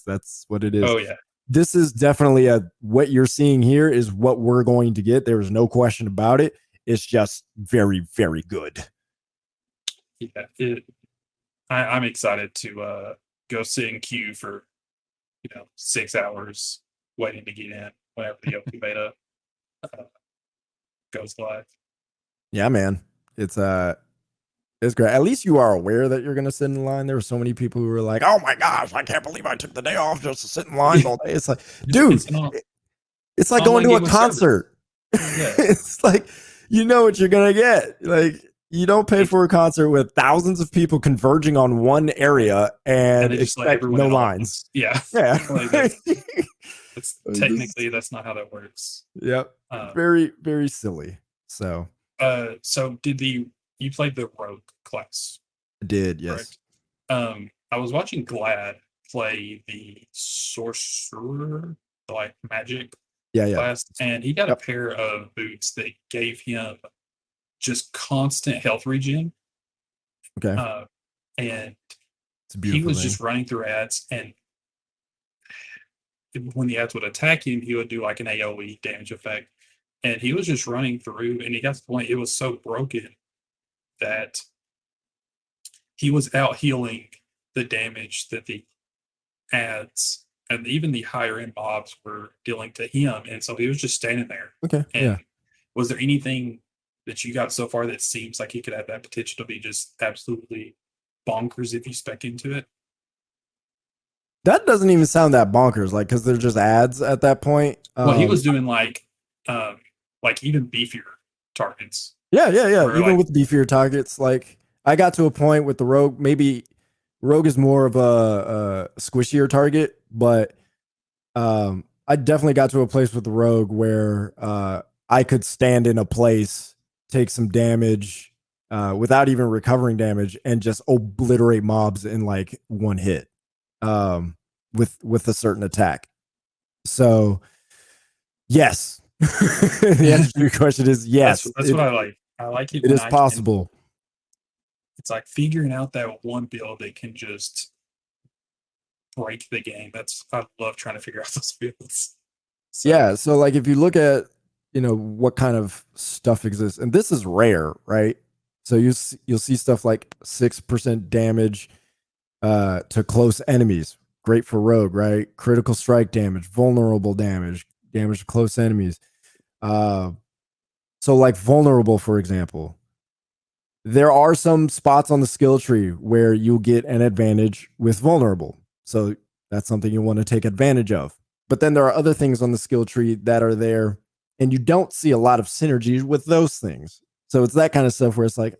Speaker 1: that's what it is.
Speaker 3: Oh yeah.
Speaker 1: This is definitely what you're seeing here is what we're going to get. There is no question about it. It's just very, very good.
Speaker 3: Yeah, I'm excited to go sit in queue for 6 hours waiting to get in whenever the open beta goes live.
Speaker 1: Yeah, man. It's great. At least you are aware that you're gonna sit in line. There were so many people who were like, "Oh my gosh, I can't believe I took the day off just to sit in line all day." It's like, dude, it's like going to a concert.
Speaker 3: Yeah.
Speaker 1: It's like you know what you're gonna get. Like you don't pay for a concert with thousands of people converging on one area and expect no lines.
Speaker 3: Yeah.
Speaker 1: Like
Speaker 3: that's technically that's not how that works.
Speaker 1: Yep. Very, very silly. So
Speaker 3: did you played the rogue class?
Speaker 1: I did, yes.
Speaker 3: Correct? I was watching Glad play the sorcerer, like magic class, and he got a pair of boots that gave him just constant health regen.
Speaker 1: Okay.
Speaker 3: And he was just running through ads, and when the ads would attack him, he would do like an AoE damage effect. And he was just running through, and he got to the point it was so broken that he was out healing the damage that the ads and even the higher end mobs were dealing to him. And so he was just standing there.
Speaker 1: Okay.
Speaker 3: And was there anything that you got so far that seems like he could have that potential to be just absolutely bonkers if you spec into it?
Speaker 1: That doesn't even sound that bonkers, like, because they're just ads at that point.
Speaker 3: Well, he was doing like even beefier targets.
Speaker 1: Yeah. Even with beefier targets, like I got to a point with the rogue. Maybe rogue is more of a squishier target, but I definitely got to a place with the rogue where I could stand in a place, take some damage without even recovering damage, and just obliterate mobs in like one hit with a certain attack. So yes. The answer to your question is yes.
Speaker 3: That's what I like. I like it.
Speaker 1: It is possible.
Speaker 3: It's like figuring out that one build that can just break the game. I love trying to figure out those builds.
Speaker 1: So. Yeah. So like if you look at what kind of stuff exists, and this is rare, right? So you'll see stuff like 6% damage to close enemies. Great for rogue, right? Critical strike damage, vulnerable damage to close enemies. So like vulnerable, for example, there are some spots on the skill tree where you'll get an advantage with vulnerable. So that's something you want to take advantage of. But then there are other things on the skill tree that are there, and you don't see a lot of synergy with those things. So it's that kind of stuff where it's like,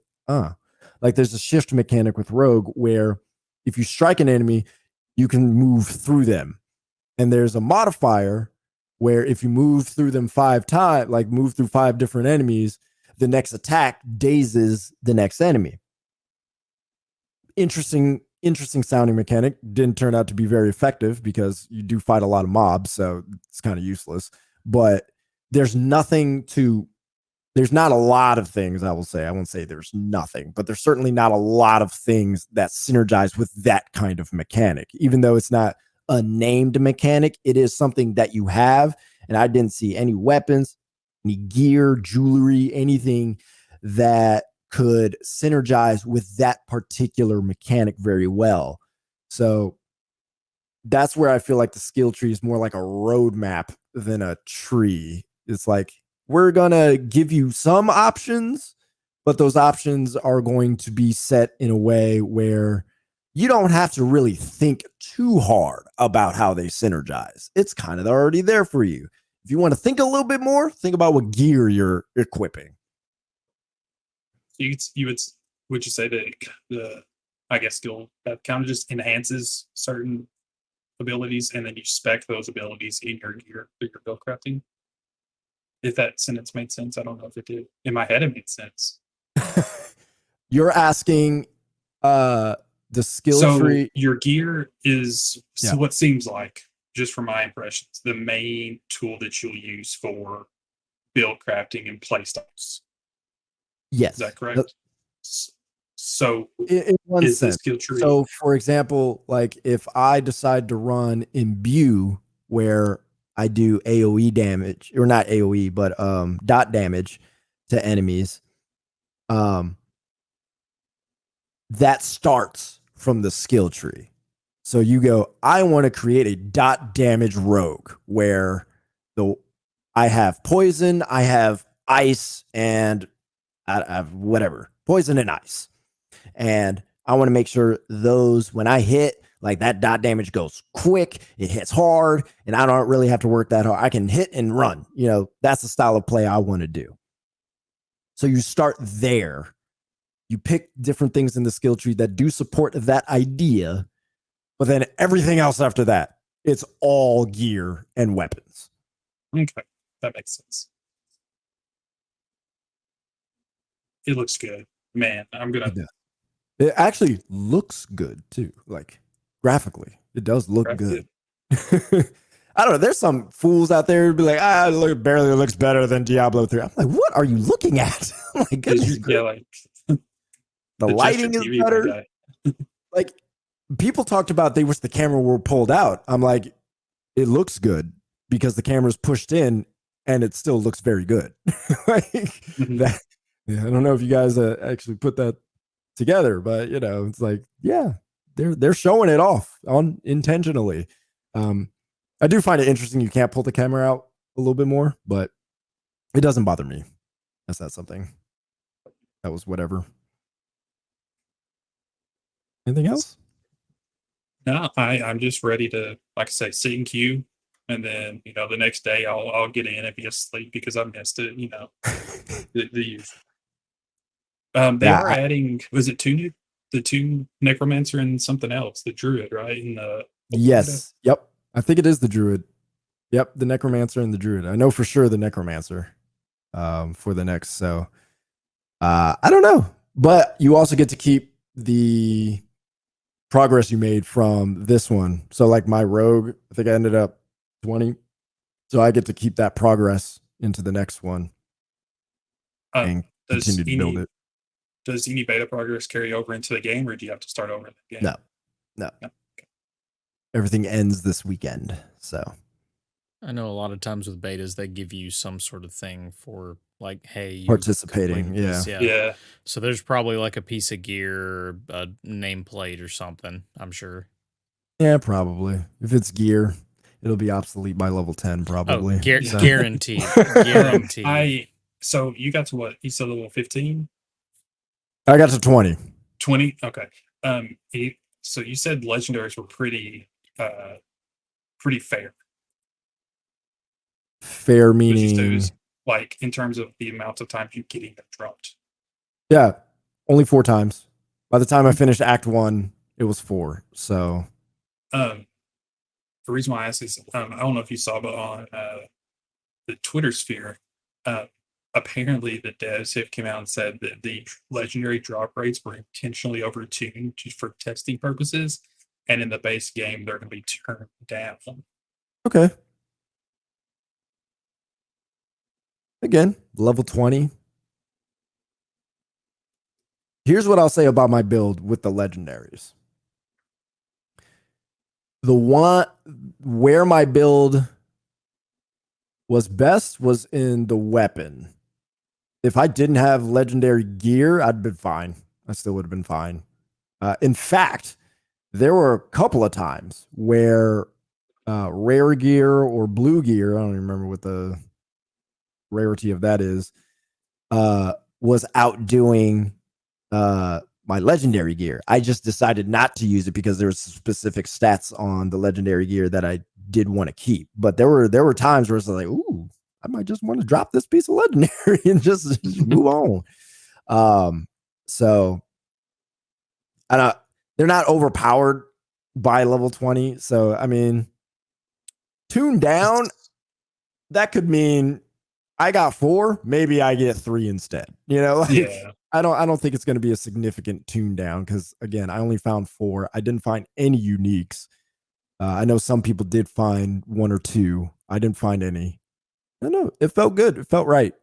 Speaker 1: Like there's a shift mechanic with Rogue where if you strike an enemy, you can move through them. And there's a modifier where if you move through them 5 times, like move through 5 different enemies, the next attack dazes the next enemy. Interesting sounding mechanic. Didn't turn out to be very effective because you do fight a lot of mobs, so it's kind of useless. But there's not a lot of things, I will say. I won't say there's nothing, but there's certainly not a lot of things that synergize with that kind of mechanic. Even though it's not a named mechanic, it is something that you have. And I didn't see any weapons, any gear, jewelry, anything that could synergize with that particular mechanic very well. So that's where I feel like the skill tree is more like a roadmap than a tree. It's like, we're going to give you some options, but those options are going to be set in a way where you don't have to really think too hard about how they synergize. It's kind of already there for you. If you want to think a little bit more, think about what gear you're equipping.
Speaker 3: Would you say that the, I guess, skill that kind of just enhances certain abilities, and then you spec those abilities in your gear through your build crafting? If that sentence made sense, I don't know if it did. In my head, it made sense.
Speaker 1: You're asking the skill tree.
Speaker 3: Your gear is what seems like, just from my impressions, the main tool that you'll use for build crafting and playstyles.
Speaker 1: Yes.
Speaker 3: Is that correct? So
Speaker 1: in one
Speaker 3: is
Speaker 1: sense.
Speaker 3: the skill tree.
Speaker 1: So for example, like if I decide to run imbue where I do AoE damage, or not AoE, but dot damage to enemies, that starts from the skill tree. So you go, I want to create a dot damage rogue where I have poison, I have ice, and I have whatever, poison and ice. And I want to make sure those, when I hit, like that dot damage goes quick, it hits hard, and I don't really have to work that hard. I can hit and run. You know, that's the style of play I want to do. So you start there. You pick different things in the skill tree that do support that idea, but then everything else after that, it's all gear and weapons.
Speaker 3: Okay, that makes sense. It looks good. Man, I'm gonna.
Speaker 1: It actually looks good too. Like graphically, it does look good. I don't know. There's some fools out there who'd be like, it barely looks better than Diablo 3. I'm like, what are you looking at? Oh my goodness.
Speaker 3: Yeah, like
Speaker 1: the lighting is better. Like people talked about they wish the camera were pulled out. I'm like, it looks good because the camera's pushed in and it still looks very good. Like that. Yeah, I don't know if you guys actually put that together, but you know, it's like, yeah, they're showing it off intentionally. I do find it interesting you can't pull the camera out a little bit more, but it doesn't bother me. That's not something. That was whatever. Anything else?
Speaker 3: No, I'm just ready to, like I say, sit in queue, and then the next day I'll get in and be asleep because I missed it. The usual. They are adding. Was it the two necromancer and something else? The druid, right? In the
Speaker 1: yes, yep. I think it is the druid. Yep, the necromancer and the druid. I know for sure the necromancer for the next. So I don't know, but you also get to keep the progress you made from this one. So like my rogue, I think I ended up 20. So I get to keep that progress into the next one and continue to build it.
Speaker 3: Does any beta progress carry over into the game, or do you have to start over in the game?
Speaker 1: No. Okay. Everything ends this weekend. So
Speaker 4: I know a lot of times with betas, they give you some sort of thing for like, hey, you
Speaker 1: participating.
Speaker 3: Yeah.
Speaker 4: So there's probably like a piece of gear, or a nameplate or something, I'm sure.
Speaker 1: Yeah, probably. If it's gear, it'll be obsolete by level 10, probably.
Speaker 4: Guaranteed. Guaranteed.
Speaker 3: So you got to what? You said level 15?
Speaker 1: I got to 20.
Speaker 3: 20? Okay. So you said legendaries were pretty fair.
Speaker 1: Fair meaning
Speaker 3: like in terms of the amount of times you getting them dropped.
Speaker 1: Yeah, only 4 times. By the time I finished Act 1, it was 4. So,
Speaker 3: The reason why I asked is I don't know if you saw, but on the Twitter sphere, apparently the devs have come out and said that the legendary drop rates were intentionally overtuned just for testing purposes, and in the base game they're going to be turned down.
Speaker 1: okay. Again, level 20. Here's what I'll say about my build with the legendaries. The one where my build was best was in the weapon. If I didn't have legendary gear, I'd been fine. I still would have been fine. In fact, there were a couple of times where rare gear or blue gear, I don't even remember what the rarity of that is, was outdoing my legendary gear. I just decided not to use it because there was specific stats on the legendary gear that I did want to keep. But there were times where it's like, ooh, I might just want to drop this piece of legendary and just move on. So I don't, they're not overpowered by level 20. So I mean, tune down, that could mean I got 4, maybe I get 3 instead.
Speaker 3: Yeah.
Speaker 1: I don't think it's going to be a significant tune down because again, I only found 4. I didn't find any uniques. I know some people did find 1 or 2. I didn't find any. I don't know. It felt good. It felt right.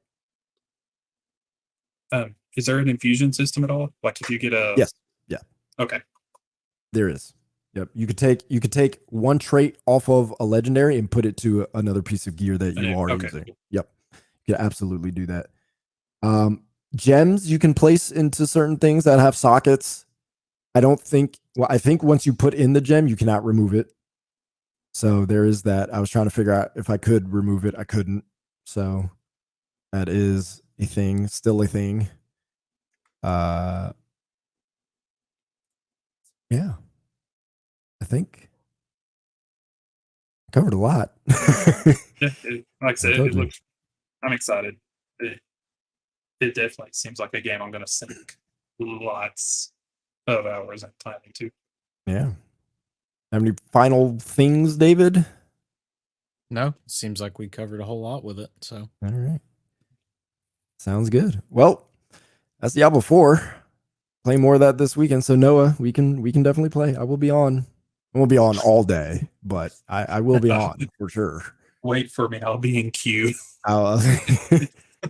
Speaker 3: Is there an infusion system at all? Like if you get a
Speaker 1: Yes. Yeah.
Speaker 3: Okay.
Speaker 1: There is. Yep. You could take one trait off of a legendary and put it to another piece of gear that you are using. Yep. You can absolutely do that. Gems you can place into certain things that have sockets. I think once you put in the gem, you cannot remove it. So there is that. I was trying to figure out if I could remove it. I couldn't. So that is a thing, still a thing. Yeah. I think I covered a lot.
Speaker 3: Yeah, like I said, it looks. I'm excited. It definitely seems like a game I'm going to sink lots of hours and time into.
Speaker 1: Yeah. Have any final things, David?
Speaker 4: No, it seems like we covered a whole lot with it. So
Speaker 1: all right. Sounds good. Well, that's Diablo 4. Play more of that this weekend. So Noah, we can definitely play. I will be on. I won't be on all day, but I will be on for sure.
Speaker 3: Wait for me. I'll be in queue.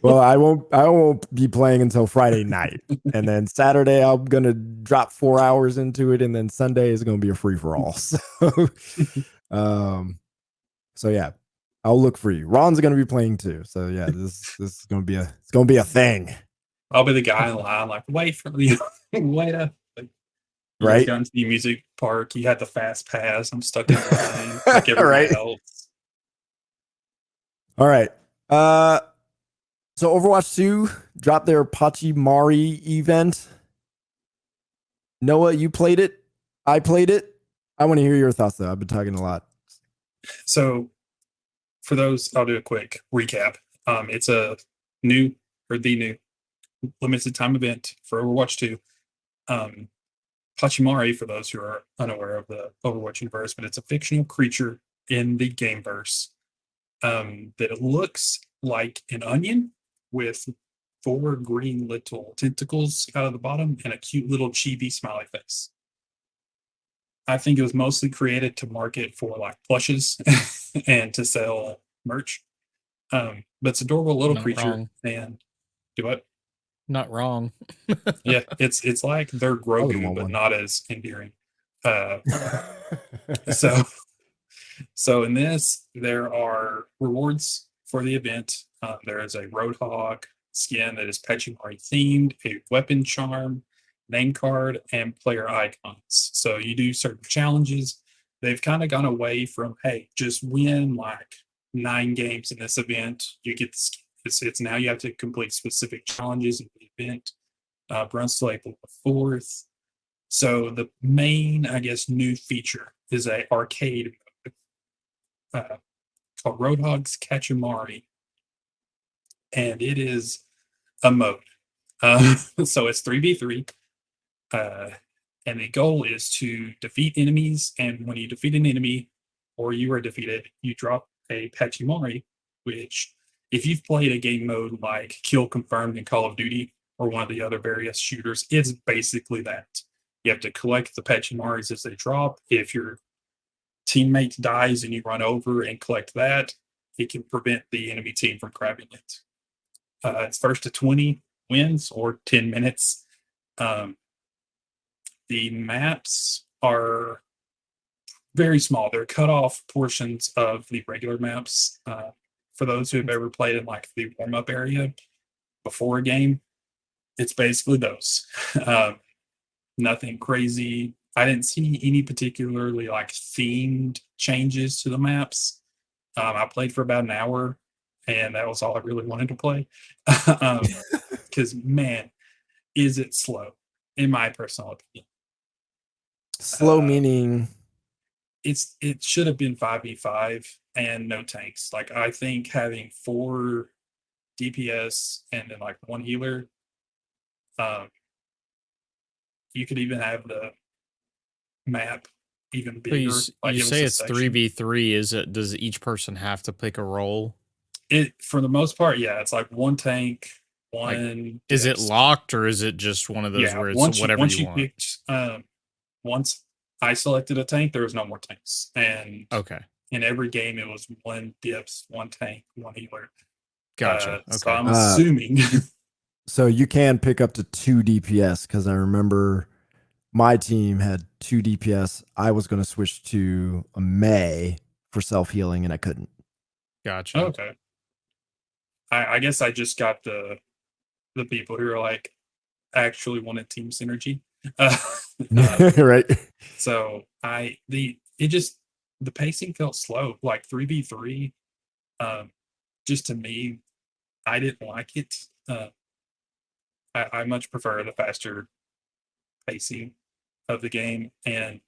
Speaker 1: Well, I won't be playing until Friday night, and then Saturday I'm gonna drop 4 hours into it, and then Sunday is gonna be a free for all. So yeah, I'll look for you. Ron's gonna be playing too. So yeah, this is gonna be a thing.
Speaker 3: I'll be the guy in line, like wait for me, wait up. Like, you
Speaker 1: right?
Speaker 3: guys got into the music park. You had the fast pass. I'm stuck in line like everybody else.
Speaker 1: All right. So Overwatch 2 dropped their Pachimari event. Noah, you played it. I played it. I want to hear your thoughts though. I've been talking a lot.
Speaker 3: So for those, I'll do a quick recap. It's the new limited time event for Overwatch 2. Pachimari, for those who are unaware of the Overwatch universe, but it's a fictional creature in the gameverse that looks like an onion with 4 green little tentacles out of the bottom and a cute little chibi smiley face. I think it was mostly created to market for like plushes and to sell merch. But it's adorable little creature.
Speaker 4: Wrong.
Speaker 3: And do what?
Speaker 4: Not wrong.
Speaker 3: Yeah, it's like they're Grogu, but not as endearing. So in this, there are rewards for the event. There is a Roadhog skin that is Pachimari themed, a weapon charm, name card, and player icons. So you do certain challenges. They've kind of gone away from, hey, just win like 9 games in this event. You get the skin. It's now you have to complete specific challenges in the event. Runs till April 4th. So the main, I guess, new feature is a arcade mode called Roadhog's Kachimari, and it is a mode. So it's 3v3. And the goal is to defeat enemies. And when you defeat an enemy or you are defeated, you drop a Pachimari, which, if you've played a game mode like Kill Confirmed in Call of Duty or one of the other various shooters, it's basically that. You have to collect the Pachimaris as they drop. If your teammate dies and you run over and collect that, it can prevent the enemy team from grabbing it. It's first to 20 wins or 10 minutes. The maps are very small. They're cut off portions of the regular maps. For those who have ever played in like the warm up area before a game, it's basically those. Nothing crazy. I didn't see any particularly like themed changes to the maps. I played for about an hour, and that was all I really wanted to play. Because man, is it slow, in my personal opinion.
Speaker 1: Slow meaning
Speaker 3: it should have been 5v5 and no tanks. Like, I think having 4 DPS and then like 1 healer, you could even have the map even bigger.
Speaker 4: You say it's 3v3. Is it? Does each person have to pick a role?
Speaker 3: It, for the most part, yeah. It's like 1 tank, 1.
Speaker 4: Like, is it locked, or is it just one of those where it's whatever you want?
Speaker 3: Picked, once I selected a tank, there was no more tanks, and
Speaker 4: okay.
Speaker 3: In every game, it was 1 dips, 1 tank, 1 healer.
Speaker 4: Gotcha. Okay.
Speaker 3: So I'm assuming.
Speaker 1: So you can pick up to 2 DPS, because I remember my team had 2 DPS. I was going to switch to a May for self-healing, and I couldn't.
Speaker 4: Gotcha.
Speaker 3: Okay. I guess I just got the people who are like actually wanted team synergy.
Speaker 1: Right.
Speaker 3: So the pacing felt slow, like 3v3. Just to me, I didn't like it. I much prefer the faster pacing of the game, and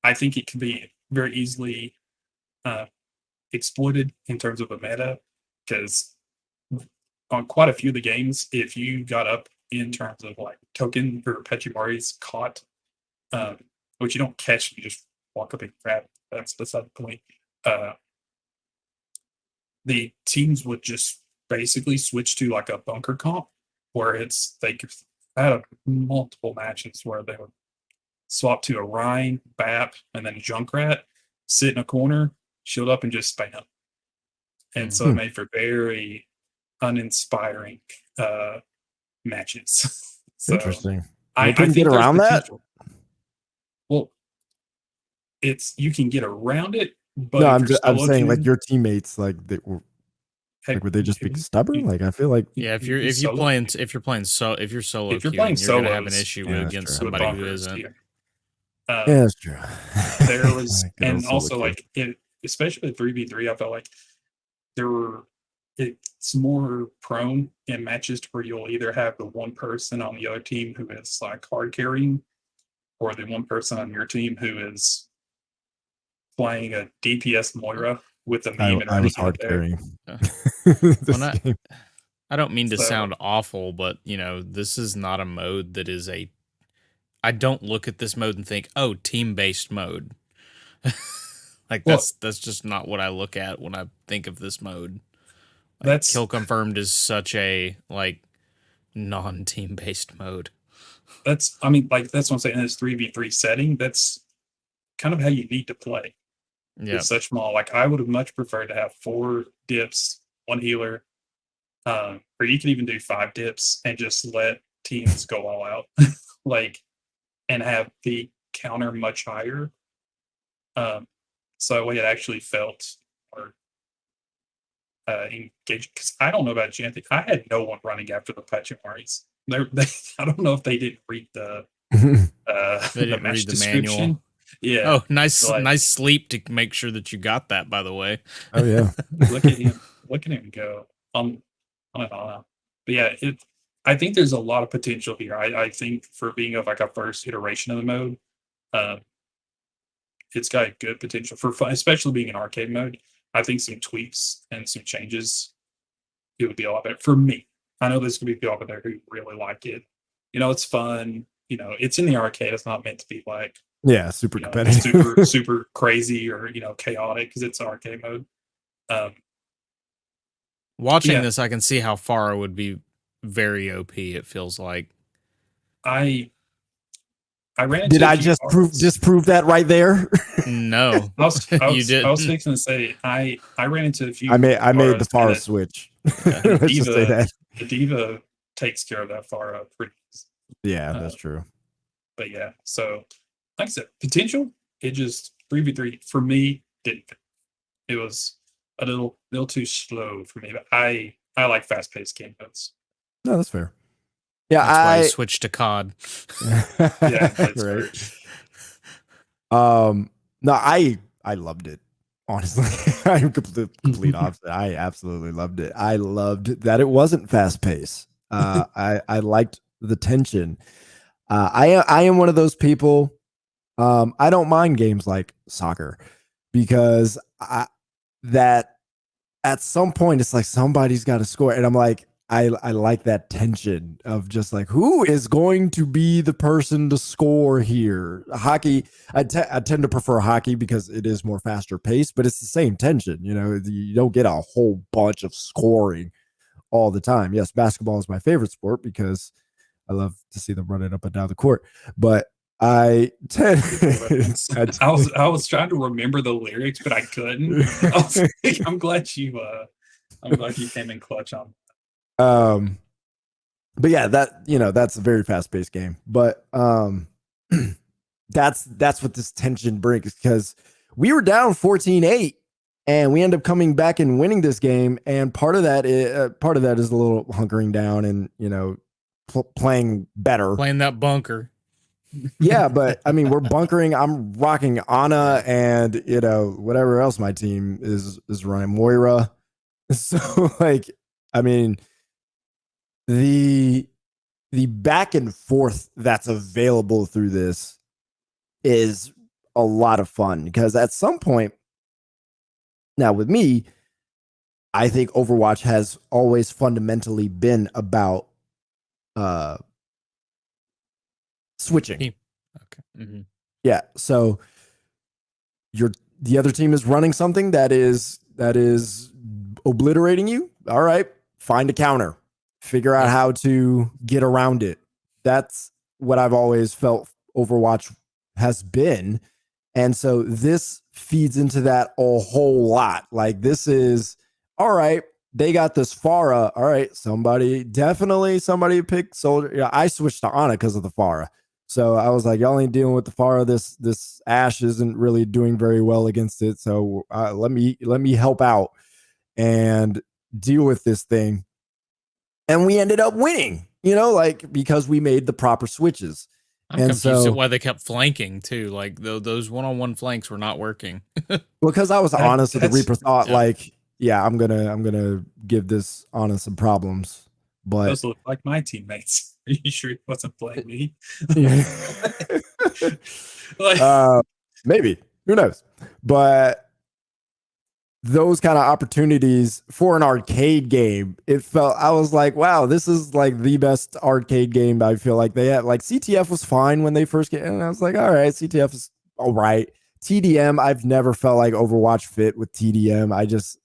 Speaker 3: I think it can be very easily exploited in terms of a meta, because on quite a few of the games, if you got up in terms of like token or Pachimari's caught, which you don't catch, you just walk up and grab. That's beside the point. The teams would just basically switch to like a bunker comp, where it's they had multiple matches where they would swap to a Rhine, BAP, and then Junkrat, sit in a corner, shield up, and just spam. And so it made for very uninspiring matches. So
Speaker 1: interesting.
Speaker 3: I
Speaker 1: couldn't
Speaker 3: think
Speaker 1: get around that.
Speaker 3: Well, you can get around it, but
Speaker 1: No, I'm saying like your teammates, like they were.
Speaker 3: Like,
Speaker 1: would they just be stubborn? Like, I feel like
Speaker 4: if you're playing solo queuing, you're gonna have an issue against somebody who isn't.
Speaker 1: Yeah, that's true.
Speaker 3: There was, and also like especially 3v3, I felt like it's more prone in matches to where you'll either have the one person on the other team who is like hard carrying, or the one person on your team who is playing a DPS Moira with a meme.
Speaker 1: I was hard carrying.
Speaker 4: I don't mean to sound awful, but this is not a mode that is I don't look at this mode and think, oh, team-based mode. Like, that's just not what I look at when I think of this mode. Like, Kill Confirmed is such a like non-team based mode.
Speaker 3: That's what I'm saying. In this 3v3 setting, that's kind of how you need to play. Yeah, it's such small. Like, I would have much preferred to have 4 dips, 1 healer, or you can even do 5 dips and just let teams go all out, like, and have the counter much higher. So it actually felt more engaging. Because I don't know about Janthi, I had no one running after the Pachimaris. I don't know if they didn't read the match description. Manual. Yeah.
Speaker 4: Oh, nice sleep to make sure that you got that. By the way.
Speaker 1: Oh yeah.
Speaker 3: Look at him go on and on. But yeah, I think there's a lot of potential here. I think for being like a first iteration of the mode, it's got good potential for fun, especially being in arcade mode. I think some tweaks and some changes, it would be a lot better for me. I know there's gonna be people out there who really like it. It's fun. it's in the arcade. It's not meant to be like
Speaker 1: Yeah, super competitive.
Speaker 3: super crazy or chaotic because it's arcade mode.
Speaker 4: Watching this, I can see how Pharah would be very OP. It feels like
Speaker 3: I ran into
Speaker 1: Did I just disprove that right there?
Speaker 4: no,
Speaker 3: you
Speaker 4: didn't.
Speaker 3: I was fixing to say I ran into a few.
Speaker 1: I made the Pharah switch. Let's just say that
Speaker 3: the Diva takes care of that Pharah pretty.
Speaker 1: Yeah, that's true.
Speaker 3: But yeah, so like I said, potential. It just 3v3 for me didn't fit. It was a little too slow for me. But I like fast paced game modes.
Speaker 1: No, that's fair. Yeah,
Speaker 4: that's why you switched to COD.
Speaker 3: Yeah, that's
Speaker 1: right. No, I loved it. Honestly, I'm complete opposite. I absolutely loved it. I loved that it wasn't fast paced. I liked the tension. I am one of those people. I don't mind games like soccer because that at some point it's like somebody's got to score, and I'm like, I like that tension of just like, who is going to be the person to score here? Hockey, I tend to prefer hockey because it is more faster paced, but it's the same tension. You don't get a whole bunch of scoring all the time. Yes, basketball is my favorite sport because I love to see them running up and down the court. But I
Speaker 3: was trying to remember the lyrics, but I couldn't. I'm glad you came in clutch on.
Speaker 1: But yeah, that's a very fast-paced game. But that's what this tension brings, because we were down 14-8 and we end up coming back and winning this game. And part of that is a little hunkering down and playing better,
Speaker 4: playing that bunker.
Speaker 1: Yeah, but I mean, we're bunkering. I'm rocking Ana and whatever else my team is running, Moira. So like, I mean, the back and forth that's available through this is a lot of fun, because at some point now with me, I think Overwatch has always fundamentally been about switching.
Speaker 4: Okay. Mm-hmm.
Speaker 1: Yeah. So the other team is running something that is obliterating you. All right, find a counter. Figure out how to get around it. That's what I've always felt Overwatch has been. And so this feeds into that a whole lot. Like, this is, all right, they got this Pharah. All right, somebody picked Soldier. Yeah, I switched to Ana because of the Pharah. So I was like, y'all ain't dealing with the Pharah. This Ashe isn't really doing very well against it. So let me help out and deal with this thing. And we ended up winning, because we made the proper switches.
Speaker 4: I'm confused at why they kept flanking too. Like those one-on-one flanks were not working.
Speaker 1: Because I was honest with the Reaper thought, I'm gonna give this Ana some problems. But
Speaker 3: those look like my teammates. Are you sure he wasn't playing me?
Speaker 1: Maybe. Who knows? But those kind of opportunities for an arcade game, I was like, wow, this is like the best arcade game I feel like they had. Like, CTF was fine when they first came, and I was like, all right, CTF is all right. TDM, I've never felt like Overwatch fit with TDM.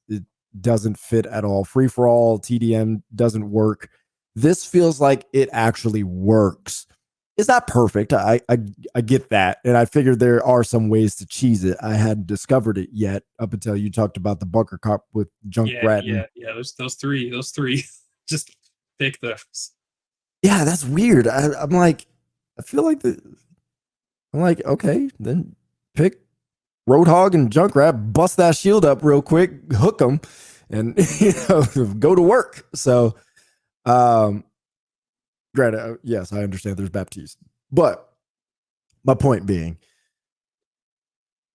Speaker 1: It doesn't fit at all. Free for all, TDM doesn't work. This feels like it actually works. It's not perfect. I get that. And I figured there are some ways to cheese it. I hadn't discovered it yet up until you talked about the bunker cop with Junkrat.
Speaker 3: Yeah. Those three. Just pick those.
Speaker 1: Yeah, that's weird. I'm like, I feel like I'm like, okay, then pick Roadhog and Junkrat, bust that shield up real quick, hook them, and go to work. So granted, yes, I understand there's Baptiste, but my point being,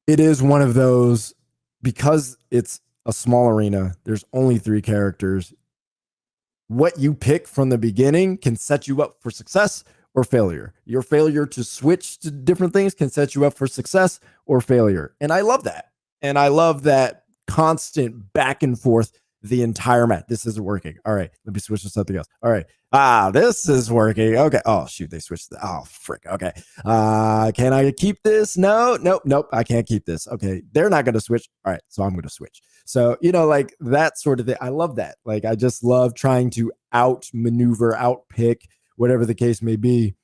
Speaker 1: it is one of those, because it's a small arena, there's only 3 characters. What you pick from the beginning can set you up for success or failure. Your failure to switch to different things can set you up for success or failure. And I love that. And I love that constant back and forth the entire map. This isn't working. All right, let me switch to something else. All right. This is working. Okay. Oh shoot, they switched. Oh frick. Okay. Can I keep this? No, nope. I can't keep this. Okay, they're not gonna switch. All right, so I'm gonna switch. So like that sort of thing. I love that. Like I just love trying to outmaneuver, outpick, whatever the case may be,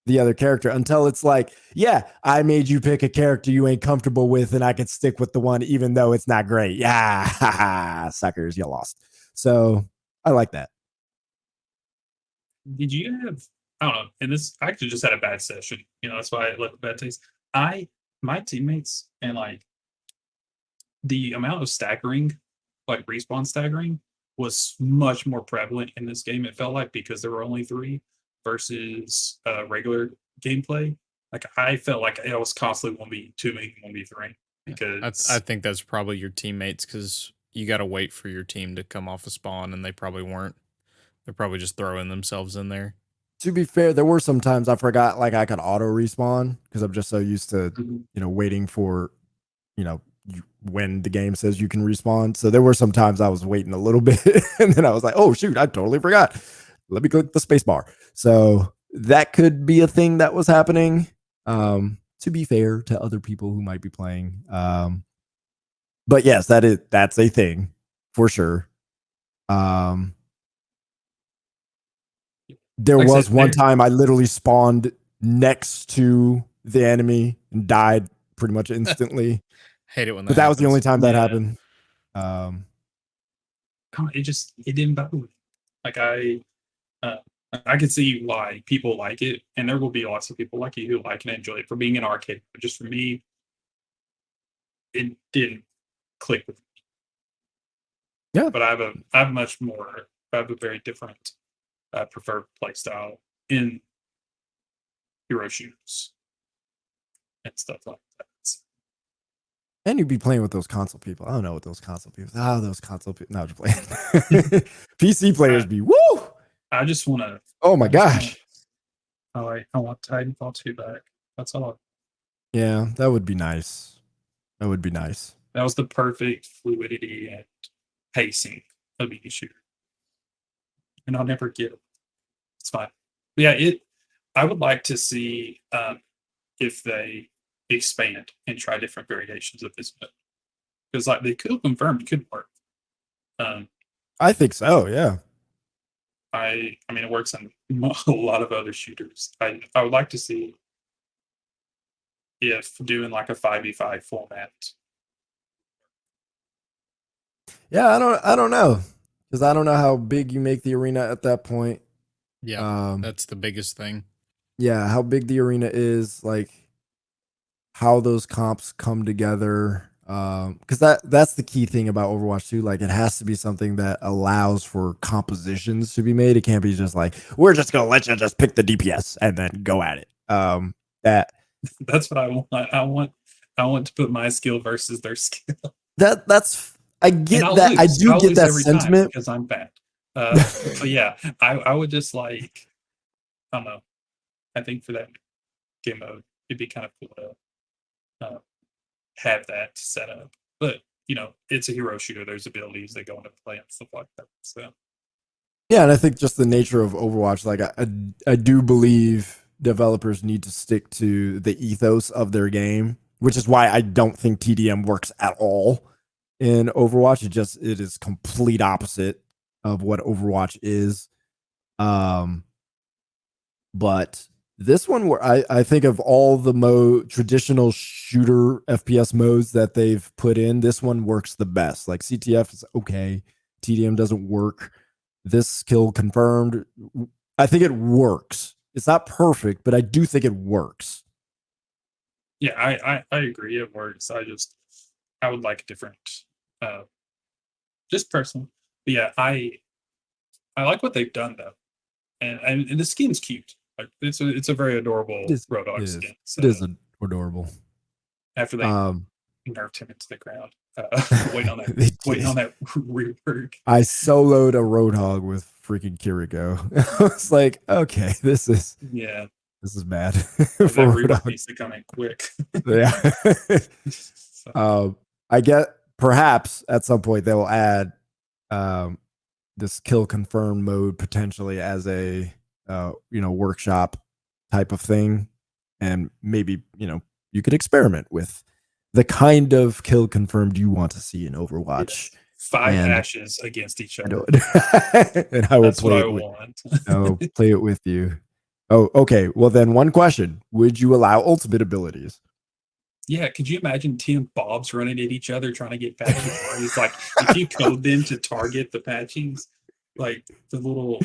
Speaker 1: the other character until it's like, yeah, I made you pick a character you ain't comfortable with, and I can stick with the one even though it's not great. Yeah, suckers, you lost. So I like that.
Speaker 3: Did you have? I don't know. And this, I actually just had a bad session. That's why I left a bad taste. My teammates and like the amount of staggering, like respawn staggering, was much more prevalent in this game. It felt like because there were only 3 versus regular gameplay. Like I felt like I was constantly 1v2 and 1v3 because
Speaker 4: I think that's probably your teammates because you got to wait for your team to come off a spawn, and they probably weren't. They're probably just throwing themselves in there.
Speaker 1: To be fair, there were some times I forgot like I could auto respawn because I'm just so used to waiting for when the game says you can respawn. So there were some times I was waiting a little bit and then I was like, oh shoot, I totally forgot. Let me click the space bar. So that could be a thing that was happening. To be fair to other people who might be playing. But yes, that's a thing for sure. There
Speaker 3: Like
Speaker 1: was
Speaker 3: said,
Speaker 1: one time I literally spawned next to the enemy and died pretty much instantly.
Speaker 4: Hate it when
Speaker 1: But that was the only time that
Speaker 3: Yeah.
Speaker 1: happened.
Speaker 3: It didn't bother me. Like I could see why people like it, and there will be lots of people like you who like and enjoy it for being an arcade. But just for me, it didn't click with me.
Speaker 1: Yeah.
Speaker 3: But I have a very different preferred play style in hero shooters and stuff like that.
Speaker 1: And you'd be playing with those console people. I don't know what those console people. Those console people. No, I'm just playing. PC players be woo.
Speaker 3: I just want to.
Speaker 1: Oh my gosh.
Speaker 3: I want Titanfall 2 back. That's all.
Speaker 1: Yeah, that would be nice. That would be nice.
Speaker 3: That was the perfect fluidity and pacing of a shooter. And I'll never get it. It's fine. But yeah, I would like to see if they expand and try different variations of this mode. Because like they could confirm it could work.
Speaker 1: I think so, yeah.
Speaker 3: I mean it works on a lot of other shooters. I would like to see if doing like a 5v5 format.
Speaker 1: Yeah, I don't know. Because I don't know how big you make the arena at that point.
Speaker 4: Yeah, that's the biggest thing.
Speaker 1: Yeah, how big the arena is, like how those comps come together. Because that's the key thing about Overwatch 2. Like it has to be something that allows for compositions to be made. It can't be just like, we're just gonna let you just pick the DPS and then go at it.
Speaker 3: That's what I want. I want to put my skill versus their skill.
Speaker 1: That's I get that.
Speaker 3: Lose.
Speaker 1: I do
Speaker 3: I'll
Speaker 1: get that
Speaker 3: every time
Speaker 1: sentiment
Speaker 3: because I'm bad. But yeah, I would just like, I don't know. I think for that game mode, it'd be kind of cool to have that set up. But it's a hero shooter. There's abilities that go into play and stuff like that. So
Speaker 1: yeah, and I think just the nature of Overwatch, like I do believe developers need to stick to the ethos of their game, which is why I don't think TDM works at all in Overwatch. It is complete opposite of what Overwatch is. But this one, where I think of all the traditional shooter FPS modes that they've put in, this one works the best. Like CTF is okay, TDM doesn't work. This kill confirmed. I think it works. It's not perfect, but I do think it works.
Speaker 3: yeah, I agree. It works. I would like a different, just personal. But yeah, I like what they've done though, and the skin's cute. Like it's a very adorable Road Dogg skin. So
Speaker 1: it is adorable.
Speaker 3: After they nerfed him into the ground, waiting on that rework.
Speaker 1: I soloed a Roadhog with freaking Kiriko. I was like, okay, this is bad.
Speaker 3: For that rework needs to come in quick.
Speaker 1: Yeah. I get perhaps at some point they will add this kill confirm mode potentially as a workshop type of thing, and maybe you could experiment with the kind of kill confirmed you want to see in Overwatch.
Speaker 3: Yes. 5
Speaker 1: and
Speaker 3: ashes against each other.
Speaker 1: and I will
Speaker 3: That's what
Speaker 1: play
Speaker 3: I
Speaker 1: it with,
Speaker 3: want.
Speaker 1: I'll play it with you. Oh, okay. Well, then one question: would you allow ultimate abilities?
Speaker 3: Yeah, could you imagine Tim Bobs running at each other trying to get patchy parties? Like, if you code them to target the patchies, like the little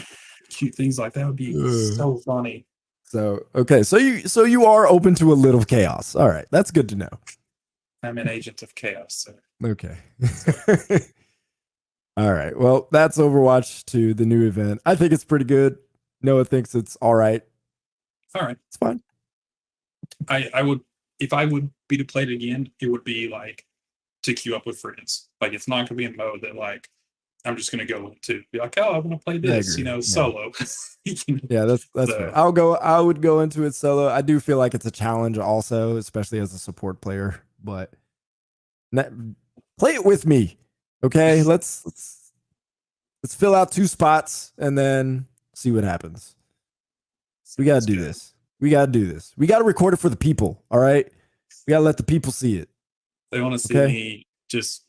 Speaker 3: cute things like that would be so funny.
Speaker 1: So okay, so you are open to a little chaos. All right, that's good to know.
Speaker 3: I'm an agent of chaos. So.
Speaker 1: Okay. All right. Well, that's Overwatch 2, the new event. I think it's pretty good. Noah thinks it's all right.
Speaker 3: All right.
Speaker 1: It's fine.
Speaker 3: I would, if I would be to play it again, it would be like to queue up with friends. Like, it's not going to be a mode that like I'm just going to go to be like, oh, I want to play this, solo.
Speaker 1: Yeah, that's so fair. I would go into it solo. I do feel like it's a challenge also, especially as a support player, but play it with me. Okay, let's fill out 2 spots and then see what happens. We got to do this. We got to do this. We got to record it for the people. All right, we got to let the people see it.
Speaker 3: They want to see me just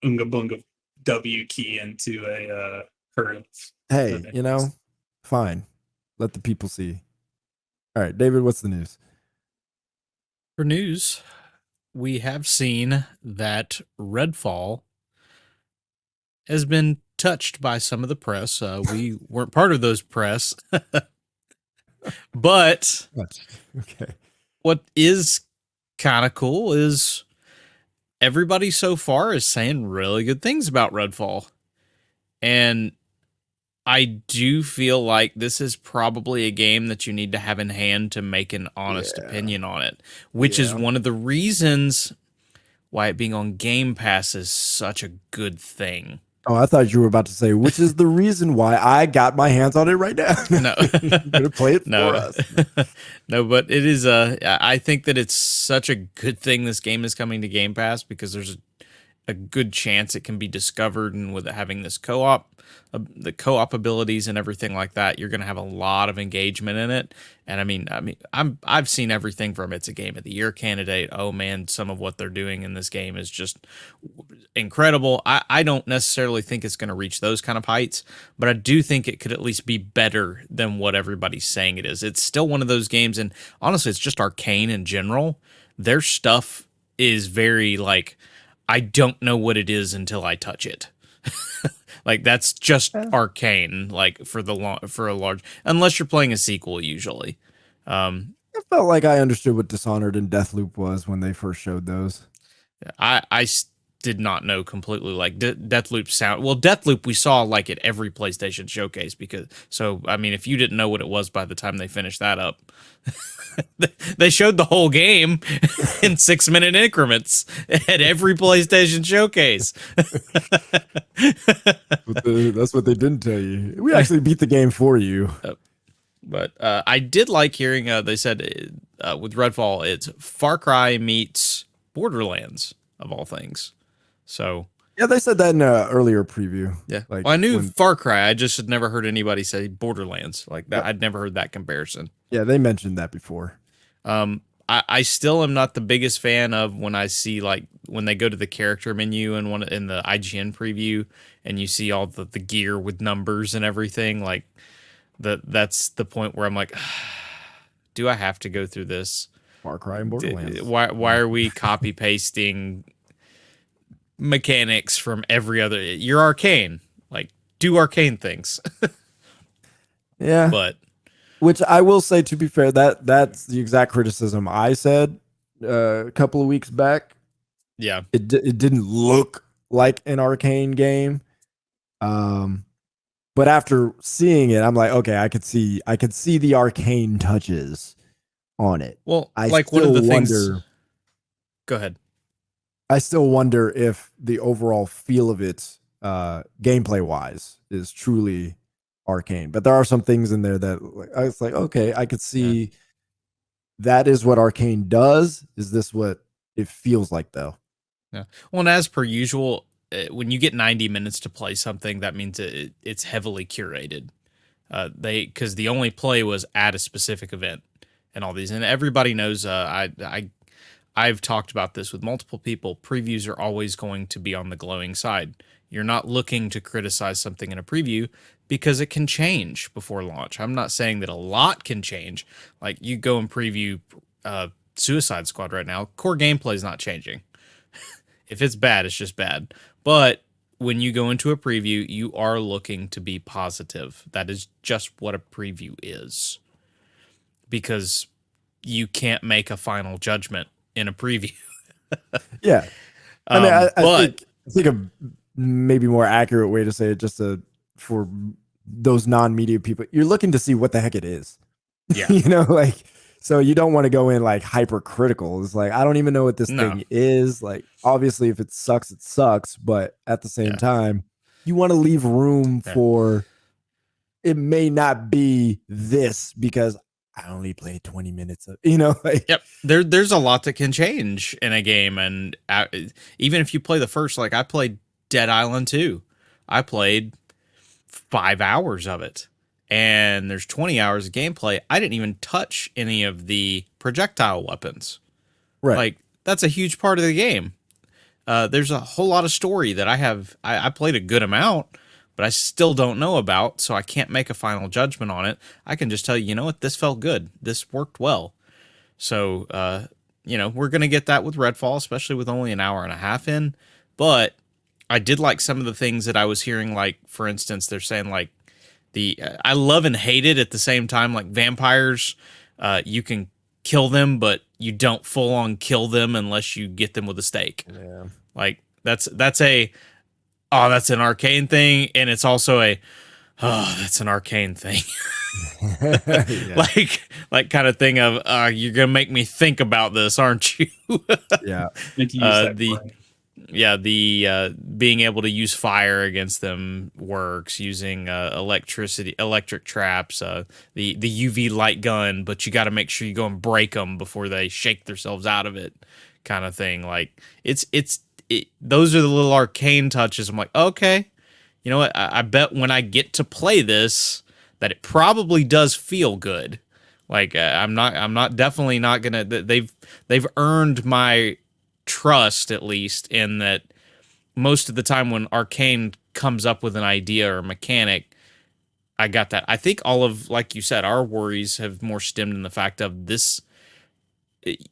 Speaker 3: unga bunga W key into a hurdle.
Speaker 1: Hey, fine. Let the people see. All right, David, what's the news?
Speaker 4: For news, we have seen that Redfall has been touched by some of the press. We weren't part of those press. But
Speaker 1: okay,
Speaker 4: what is kind of cool is everybody so far is saying really good things about Redfall. And I do feel like this is probably a game that you need to have in hand to make an honest opinion on it, which is one of the reasons why it being on Game Pass is such a good thing.
Speaker 1: Oh, I thought you were about to say, which is the reason why I got my hands on it right now.
Speaker 4: No,
Speaker 1: I'm gonna play it for us.
Speaker 4: No, but it is I think that it's such a good thing this game is coming to Game Pass because there's a good chance it can be discovered, and with it having this co-op, the co-op abilities and everything like that, you're going to have a lot of engagement in it. And I mean, I've seen everything from it's a game of the year candidate. Oh man, some of what they're doing in this game is just incredible. I don't necessarily think it's going to reach those kind of heights, but I do think it could at least be better than what everybody's saying it is. It's still one of those games, and honestly, it's just Arcane in general. Their stuff is very like, I don't know what it is until I touch it. Like that's just Arcane. Like for a large, unless you're playing a sequel, usually.
Speaker 1: I felt like I understood what Dishonored and Deathloop was when they first showed those.
Speaker 4: I did not know completely. Like Deathloop sound. Well, Deathloop we saw like at every PlayStation showcase I mean, if you didn't know what it was by the time they finished that up. They showed the whole game in 6-minute increments at every PlayStation showcase.
Speaker 1: That's what they didn't tell you. We actually beat the game for you.
Speaker 4: But I did like hearing they said with Redfall, it's Far Cry meets Borderlands, of all things. So
Speaker 1: yeah, they said that in an earlier preview.
Speaker 4: Yeah,
Speaker 1: like
Speaker 4: I knew Far Cry. I just had never heard anybody say Borderlands like that. I'd never heard that comparison.
Speaker 1: Yeah, they mentioned that before.
Speaker 4: I still am not the biggest fan of when I see like when they go to the character menu and in the IGN preview and you see all the gear with numbers and everything. Like that's the point where I'm like, do I have to go through this?
Speaker 1: Far Cry and Borderlands.
Speaker 4: Why are we copy pasting mechanics from every other? You're Arcane. Like do Arcane things.
Speaker 1: Yeah,
Speaker 4: but.
Speaker 1: Which I will say, to be fair, that's the exact criticism I said a couple of weeks back.
Speaker 4: Yeah,
Speaker 1: it didn't look like an Arcane game, but after seeing it, I'm like, okay, I could see the Arcane touches on it.
Speaker 4: Well, like one of the things. Go ahead.
Speaker 1: I still wonder if the overall feel of it, gameplay wise, is truly Arcane, but there are some things in there that I was like, okay, I could see that is what Arcane does. Is this what it feels like though?
Speaker 4: Yeah. Well, and as per usual,
Speaker 2: when you get 90 minutes to play something, that means it's heavily curated. Because the only play was at a specific event and all these, and everybody knows. I've talked about this with multiple people. Previews are always going to be on the glowing side. You're not looking to criticize something in a preview because it can change before launch. I'm not saying that a lot can change. Like, you go and preview Suicide Squad right now, core gameplay is not changing. If it's bad, it's just bad. But when you go into a preview, you are looking to be positive. That is just what a preview is. Because you can't make a final judgment in a preview.
Speaker 1: Yeah. I mean, I think a maybe more accurate way to say it, just for those non-media people, you're looking to see what the heck it is.
Speaker 2: Yeah.
Speaker 1: You know, like, so you don't want to go in like hypercritical. It's like, I don't even know what this thing is. Like, obviously, if it sucks. But at the same time, you want to leave room for it may not be this because I only played 20 minutes of, you know, like.
Speaker 2: Yep. There's a lot that can change in a game. And even if you play the first, like, I played Dead Island 2. I played 5 hours of it. And there's 20 hours of gameplay. I didn't even touch any of the projectile weapons.
Speaker 1: Right.
Speaker 2: Like, that's a huge part of the game. There's a whole lot of story that I played a good amount, but I still don't know about, so I can't make a final judgment on it. I can just tell you, you know what, this felt good. This worked well. So, we're going to get that with Redfall, especially with only an hour and a half in. But I did like some of the things that I was hearing, like, for instance, they're saying, like, I love and hate it at the same time, like vampires, you can kill them, but you don't full on kill them unless you get them with a stake.
Speaker 1: Yeah.
Speaker 2: Like, that's an arcane thing, and it's also that's an arcane thing.
Speaker 1: Yeah.
Speaker 2: like kind of thing of you're gonna make me think about this, aren't you?
Speaker 1: Yeah.
Speaker 2: Being able to use fire against them works, using electric traps, the UV light gun, but you got to make sure you go and break them before they shake themselves out of it, kind of thing. Like, those are the little arcane touches. I'm like, okay, you know what? I bet when I get to play this, that it probably does feel good. Like, I'm definitely not gonna. They've earned my trust, at least, in that most of the time when Arcane comes up with an idea or mechanic, I got that. I think all of, like you said, our worries have more stemmed in the fact of this.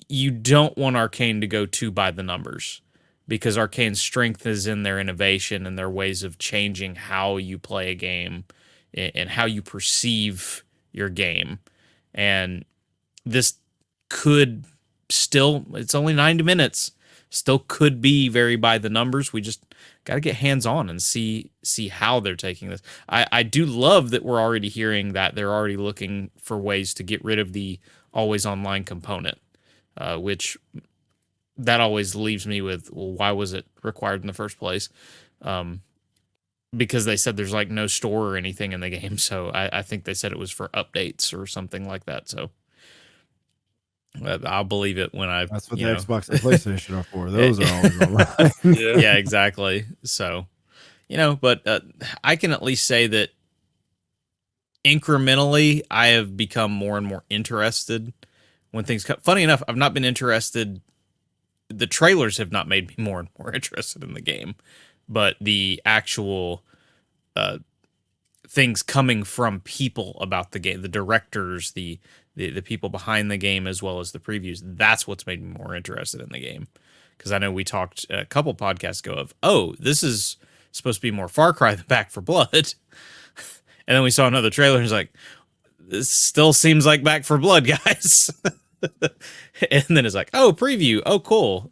Speaker 2: You don't want Arcane to go too by the numbers, because Arcane's strength is in their innovation and their ways of changing how you play a game and how you perceive your game. And this could still, it's only 90 minutes, still could be very by the numbers. We just got to get hands on and see how they're taking this. I do love that we're already hearing that they're already looking for ways to get rid of the always online component, which that always leaves me with, well, why was it required in the first place? Because they said there's like no store or anything in the game. So I think they said it was for updates or something like that. So I'll believe it when
Speaker 1: that's what the Xbox and PlayStation are for. Those are always online.
Speaker 2: Yeah, exactly. So, but I can at least say that incrementally, I have become more and more interested when things come. Funny enough, I've not been interested. The trailers have not made me more and more interested in the game, but the actual things coming from people about the game, the directors, the people behind the game, as well as the previews, that's what's made me more interested in the game. Because I know we talked a couple podcasts ago of, this is supposed to be more Far Cry than Back 4 Blood. And then we saw another trailer and it's like, this still seems like Back 4 Blood, guys. And then it's like, preview. Oh, cool.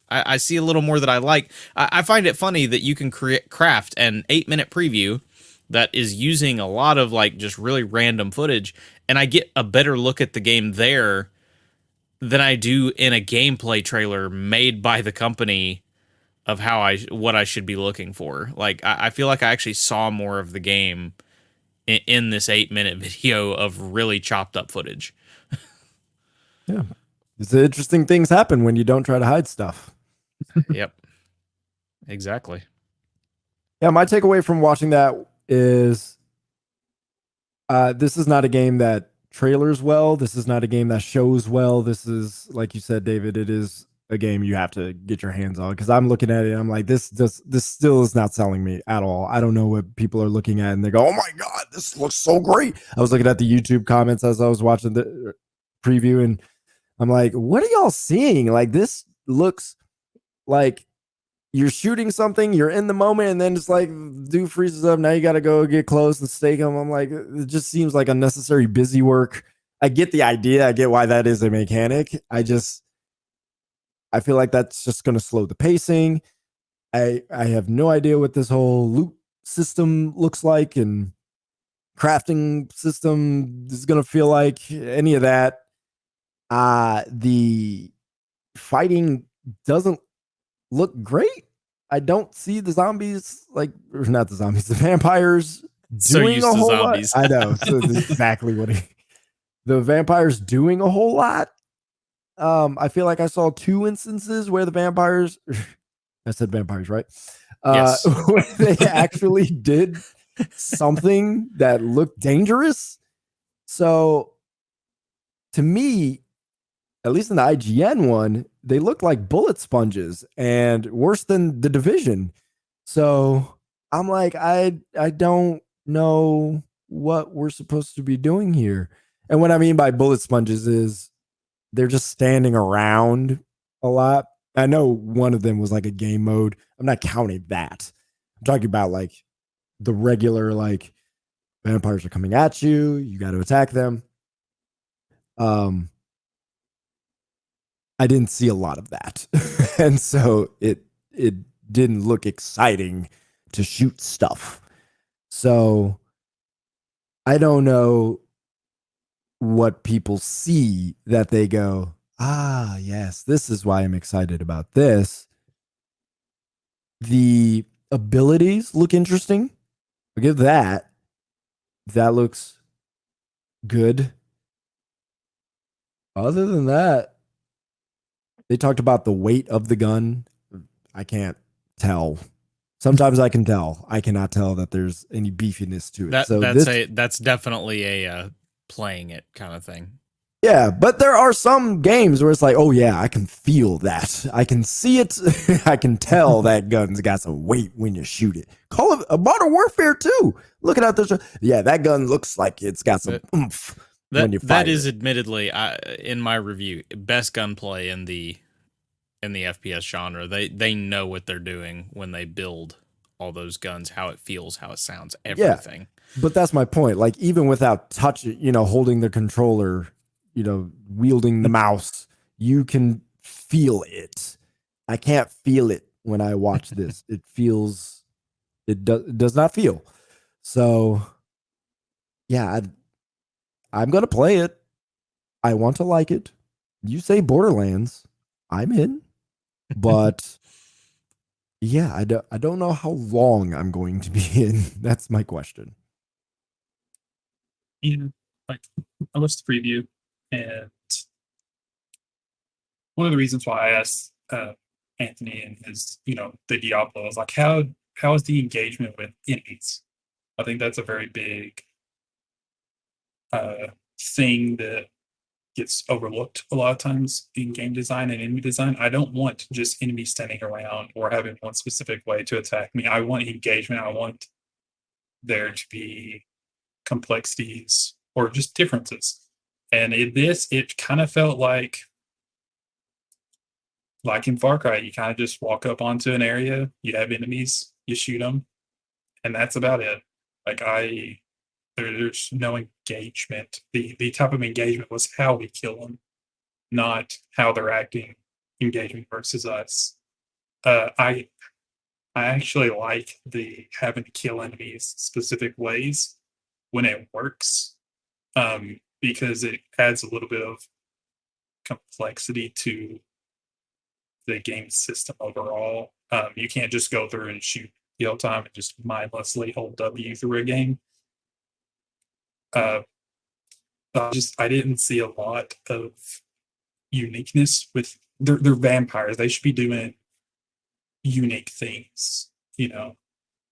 Speaker 2: I see a little more that I like. I find it funny that you can craft an 8-minute preview that is using a lot of like just really random footage, and I get a better look at the game there than I do in a gameplay trailer made by the company of what I should be looking for. Like, I feel like I actually saw more of the game in this 8-minute video of really chopped up footage.
Speaker 1: Yeah. It's interesting things happen when you don't try to hide stuff.
Speaker 2: Yep.
Speaker 4: exactly.
Speaker 1: Yeah, my takeaway from watching that is this is not a game that trailers well. This is not a game that shows well. This is, like you said, David, it is a game you have to get your hands on, because I'm looking at it and I'm like, this still is not selling me at all. I don't know what people are looking at and they go, oh my God, this looks so great. I was looking at the YouTube comments as I was watching the preview and I'm like, what are y'all seeing? Like, this looks like you're shooting something, you're in the moment, and then it's like dude freezes up. Now you got to go get close and stake him. I'm like, it just seems like unnecessary busy work. I get the idea. I get why that is a mechanic. I feel like that's just going to slow the pacing. I have no idea what this whole loot system looks like and crafting system is going to feel like, any of that. The fighting doesn't look great. I don't see the zombies, like, or not the zombies, the vampires
Speaker 4: So
Speaker 1: doing
Speaker 4: used
Speaker 1: a
Speaker 4: to
Speaker 1: whole
Speaker 4: zombies.
Speaker 1: lot. I know. So that's exactly what the vampires doing a whole lot. I feel like I saw 2 instances where the vampires, I said vampires, right?
Speaker 4: Yes.
Speaker 1: Where they actually did something that looked dangerous. So to me, at least in the IGN one, they look like bullet sponges and worse than the Division. So I'm like, I don't know what we're supposed to be doing here. And what I mean by bullet sponges is they're just standing around a lot. I know one of them was like a game mode. I'm not counting that. I'm talking about like the regular, like, vampires are coming at you, you got to attack them. I didn't see a lot of that. And so it didn't look exciting to shoot stuff. So I don't know what people see that they go, ah, yes, this is why I'm excited about this. The abilities look interesting. I'll give that. That looks good. Other than that, they talked about the weight of the gun. I can't tell. Sometimes I can tell. I cannot tell that there's any beefiness to it. So
Speaker 4: That's definitely a playing it kind of thing.
Speaker 1: yeah, but there are some games where it's like, oh yeah, I can feel that. I can see it. I can tell that gun's got some weight when you shoot it. Call it a Modern Warfare 2. Looking at this, yeah, that gun looks like it's got some oomph when you fire
Speaker 4: That is
Speaker 1: it.
Speaker 4: admittedly, in my review, best gunplay in the FPS genre. They know what they're doing when they build all those guns, how it feels, how it sounds, everything.
Speaker 1: Yeah, but that's my point. Like, even without touching, holding the controller, wielding the mouse, you can feel it. I can't feel it when I watch this. It does not feel. So yeah, I'm gonna play it. I want to like it. You say Borderlands, I'm in. But yeah, I don't know how long I'm going to be in. That's my question.
Speaker 3: Like, I watched the preview, and one of the reasons why I asked Anthony and his, the Diablo, is like, how is the engagement with enemies? I think that's a very big thing that gets overlooked a lot of times in game design and enemy design. I don't want just enemies standing around or having one specific way to attack me. I want engagement. I want there to be complexities or just differences. And it kind of felt like in Far Cry, you kind of just walk up onto an area, you have enemies, you shoot them, and that's about it. Like, there's no engagement. The type of engagement was how we kill them, not how they're acting. Engagement versus us. I actually like the having to kill enemies specific ways when it works, because it adds a little bit of complexity to the game system overall. You can't just go through and shoot the whole time and just mindlessly hold W through a game. I didn't see a lot of uniqueness with they're vampires. They should be doing unique things.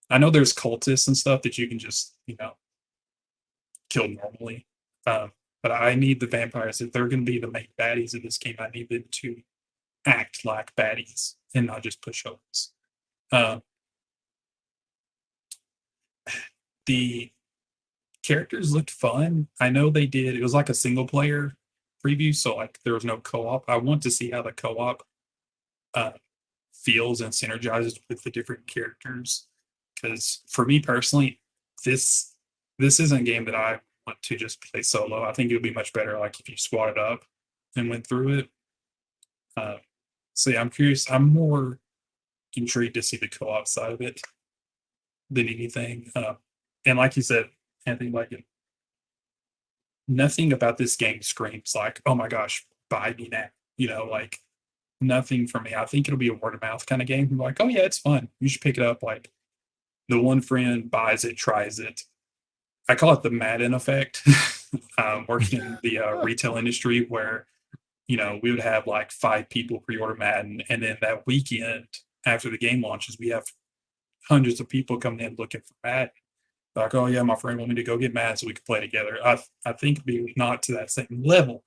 Speaker 3: I know there's cultists and stuff that you can just kill normally, but I need the vampires. If they're going to be the main baddies in this game, I need them to act like baddies and not just pushovers. The characters looked fun. I know they did. It was like a single player preview, so like there was no co-op. I want to see how the co-op feels and synergizes with the different characters. Because for me personally, this isn't a game that I want to just play solo. I think it would be much better like if you squatted up and went through it. So yeah, I'm curious. I'm more intrigued to see the co-op side of it than anything. And like you said, Anthony, like nothing about this game screams like, "Oh my gosh, buy me now." Like nothing for me. I think it'll be a word of mouth kind of game. I'm like, "Oh yeah, it's fun. You should pick it up." Like the one friend buys it, tries it. I call it the Madden effect. Working in the retail industry, where we would have like 5 people pre-order Madden, and then that weekend after the game launches, we have hundreds of people coming in looking for Madden. Like, oh yeah, my friend wanted me to go get Madden so we could play together. I think it'd be not to that same level,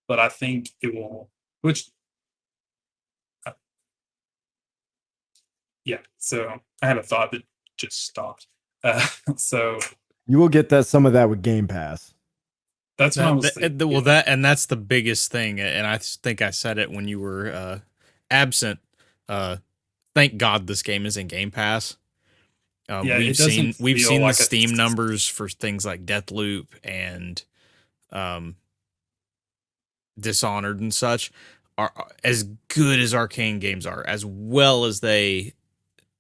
Speaker 3: but I think it will. Which, yeah. So I had a thought that just stopped. So
Speaker 1: You will get some of that with Game Pass.
Speaker 3: that's what I was thinking.
Speaker 4: Well, that's the biggest thing, and I think I said it when you were absent. Thank God this game is in Game Pass. We've seen the Steam numbers for things like Deathloop and Dishonored and such are as good as Arcane games are, as well as they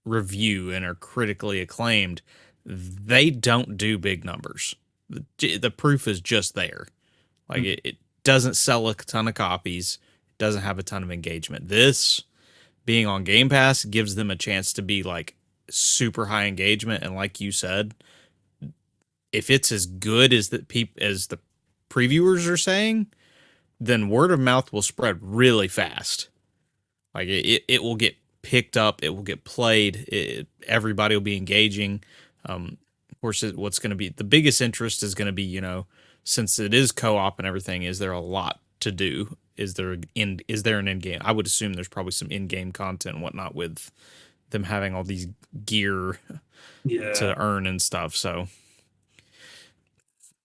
Speaker 4: review and are critically acclaimed. They don't do big numbers. The proof is just there. Like it doesn't sell a ton of copies. It doesn't have a ton of engagement. This being on Game Pass gives them a chance to be like super high engagement. And like you said, if it's as good as the previewers are saying, then word of mouth will spread really fast. Like it will get picked up. It will get played. Everybody will be engaging. Of course, what's going to be the biggest interest is going to be, since it is co-op and everything, is there a lot to do? Is there an in-game? I would assume there's probably some in-game content and whatnot with them having all these gear to earn and stuff. So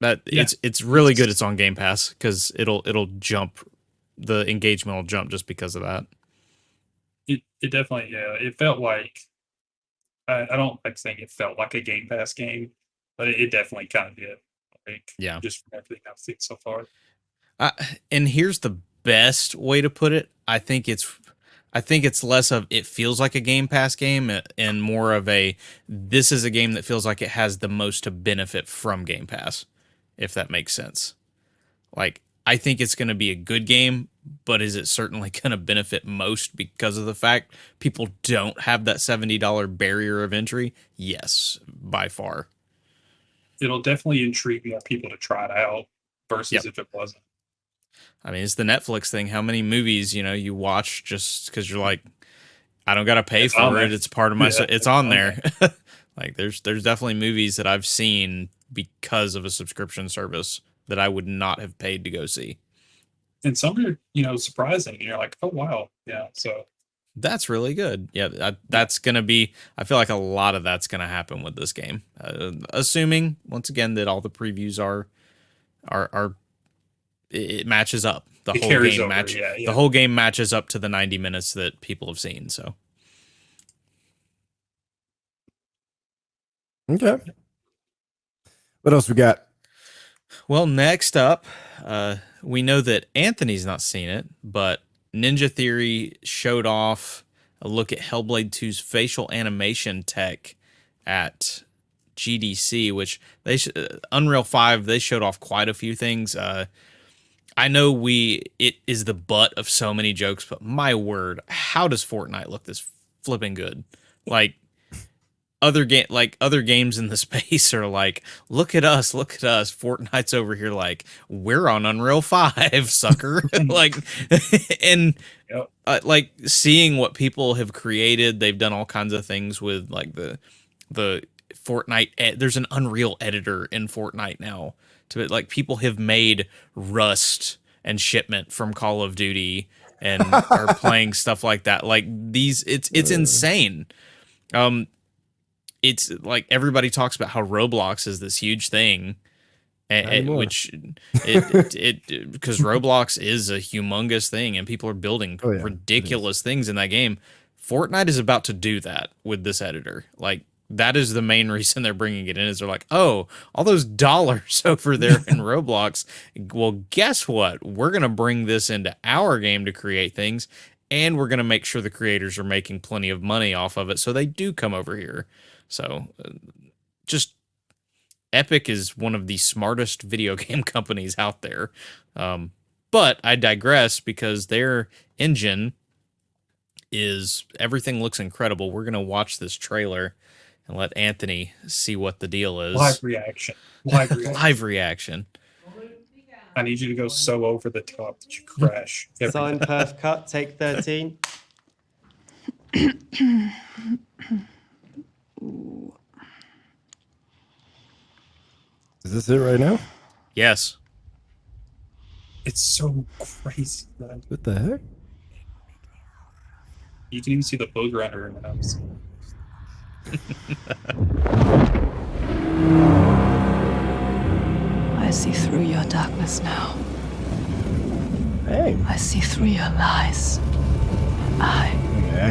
Speaker 4: it's really good. It's on Game Pass because it'll jump. The engagement will jump just because of that.
Speaker 3: It definitely, it felt like, I don't like saying it felt like a Game Pass game, but it definitely kind of did. Like, just from everything I've seen so far.
Speaker 4: And here's the best way to put it. I think it's less of it feels like a Game Pass game and more of this is a game that feels like it has the most to benefit from Game Pass, if that makes sense. Like, I think it's going to be a good game, but is it certainly going to benefit most because of the fact people don't have that $70 barrier of entry? Yes, by far.
Speaker 3: It'll definitely intrigue more people to try it out versus if it wasn't.
Speaker 4: I mean, it's the Netflix thing. How many movies, you watch just because you're like, I don't got to pay for it. It's part of my, it's on there. Like there's definitely movies that I've seen because of a subscription service that I would not have paid to go see.
Speaker 3: And some are, surprising. You're like, oh, wow. Yeah. So
Speaker 4: that's really good. Yeah. That's going to be, I feel like a lot of that's going to happen with this game. Assuming once again, that all the previews are it matches up. The whole game matches up to the 90 minutes that people have seen. So.
Speaker 1: Okay. What else we got?
Speaker 4: Well, next up, we know that Anthony's not seen it, but Ninja Theory showed off a look at Hellblade 2's facial animation tech at GDC, which Unreal 5, they showed off quite a few things. I know it is the butt of so many jokes, but my word, how does Fortnite look this flipping good? Like,
Speaker 2: other games in the space are like, look at us. Fortnite's over here like, we're on Unreal 5, sucker. Like, and
Speaker 3: Yep.
Speaker 2: like seeing what people have created, they've done all kinds of things with like the Fortnite. There's an Unreal editor in Fortnite now. To like, people have made Rust and Shipment from Call of Duty and are playing stuff like that. Like these, it's insane. It's like everybody talks about how Roblox is this huge thing, which because Roblox is a humongous thing and people are building ridiculous things in that game. Fortnite is about to do that with this editor. Like, that is the main reason they're bringing it in, is they're like, oh, all those dollars over there in Roblox. Well, guess what? We're going to bring this into our game to create things, and we're going to make sure the creators are making plenty of money off of it, so they do come over here. So just Epic is one of the smartest video game companies out there. But I digress, because their engine is, everything looks incredible. We're going to watch this trailer and let Anthony see what the deal is.
Speaker 3: Live reaction.
Speaker 2: Live reaction.
Speaker 3: I need you to go so over the top that you crash.
Speaker 5: Sign perf cut, take 13.
Speaker 1: Is this it right now?
Speaker 2: Yes.
Speaker 3: It's so crazy, man.
Speaker 1: What the heck?
Speaker 3: You can even see the booger under her nose.
Speaker 6: I see through your darkness now.
Speaker 1: Hey.
Speaker 6: I see through your lies. I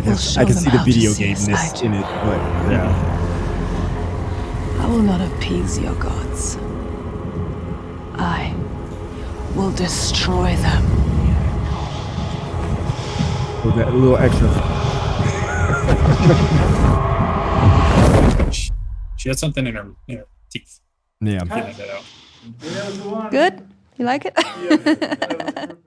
Speaker 1: can see the video game-ness in it, but yeah.
Speaker 6: I will not appease your gods. I will destroy them.
Speaker 1: With that little extra.
Speaker 3: She had something in her teeth.
Speaker 1: Yeah.
Speaker 3: Getting that out.
Speaker 6: Good? You like it?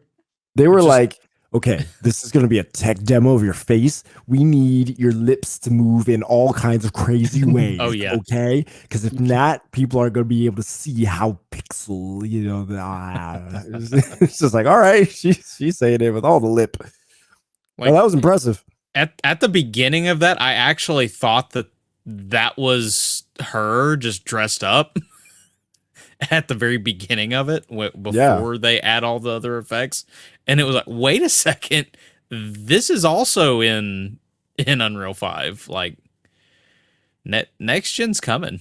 Speaker 1: They were like, okay, this is going to be a tech demo of your face. We need your lips to move in all kinds of crazy ways.
Speaker 2: Oh, yeah.
Speaker 1: Okay? Because if not, people are going to be able to see how pixel, it's just like, all right, she's saying it with all the lip.
Speaker 2: Like,
Speaker 1: well, that was impressive.
Speaker 2: At the beginning of that, I actually thought that was her just dressed up. At the very beginning of it, before they add all the other effects, and it was like, wait a second, this is also in Unreal 5. Like, next gen's coming.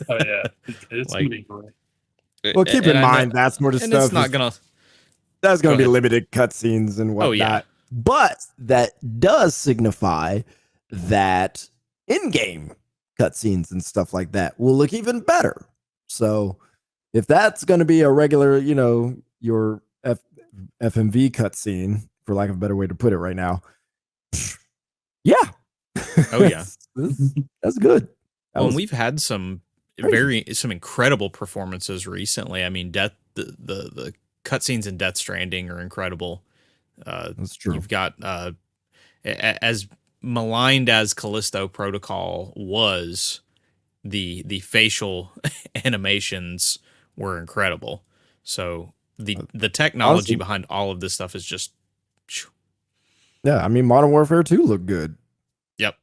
Speaker 3: Oh yeah, it's
Speaker 2: like,
Speaker 3: gonna be great.
Speaker 1: Well, keep in mind that sort of stuff.
Speaker 2: It's not gonna.
Speaker 1: That's gonna be limited cutscenes and whatnot.
Speaker 2: Oh yeah,
Speaker 1: but that does signify that in-game cutscenes and stuff like that will look even better. So, if that's going to be a regular, your FMV cutscene, for lack of a better way to put it right now, yeah.
Speaker 2: Oh yeah,
Speaker 1: that's good.
Speaker 2: And we've had some incredible performances recently. I mean, the cutscenes in Death Stranding are incredible.
Speaker 1: That's true.
Speaker 2: You've got as maligned as Callisto Protocol was, the facial animations were incredible. So the technology behind all of this stuff is just,
Speaker 1: yeah. I mean, Modern Warfare 2 looked good.
Speaker 2: Yep.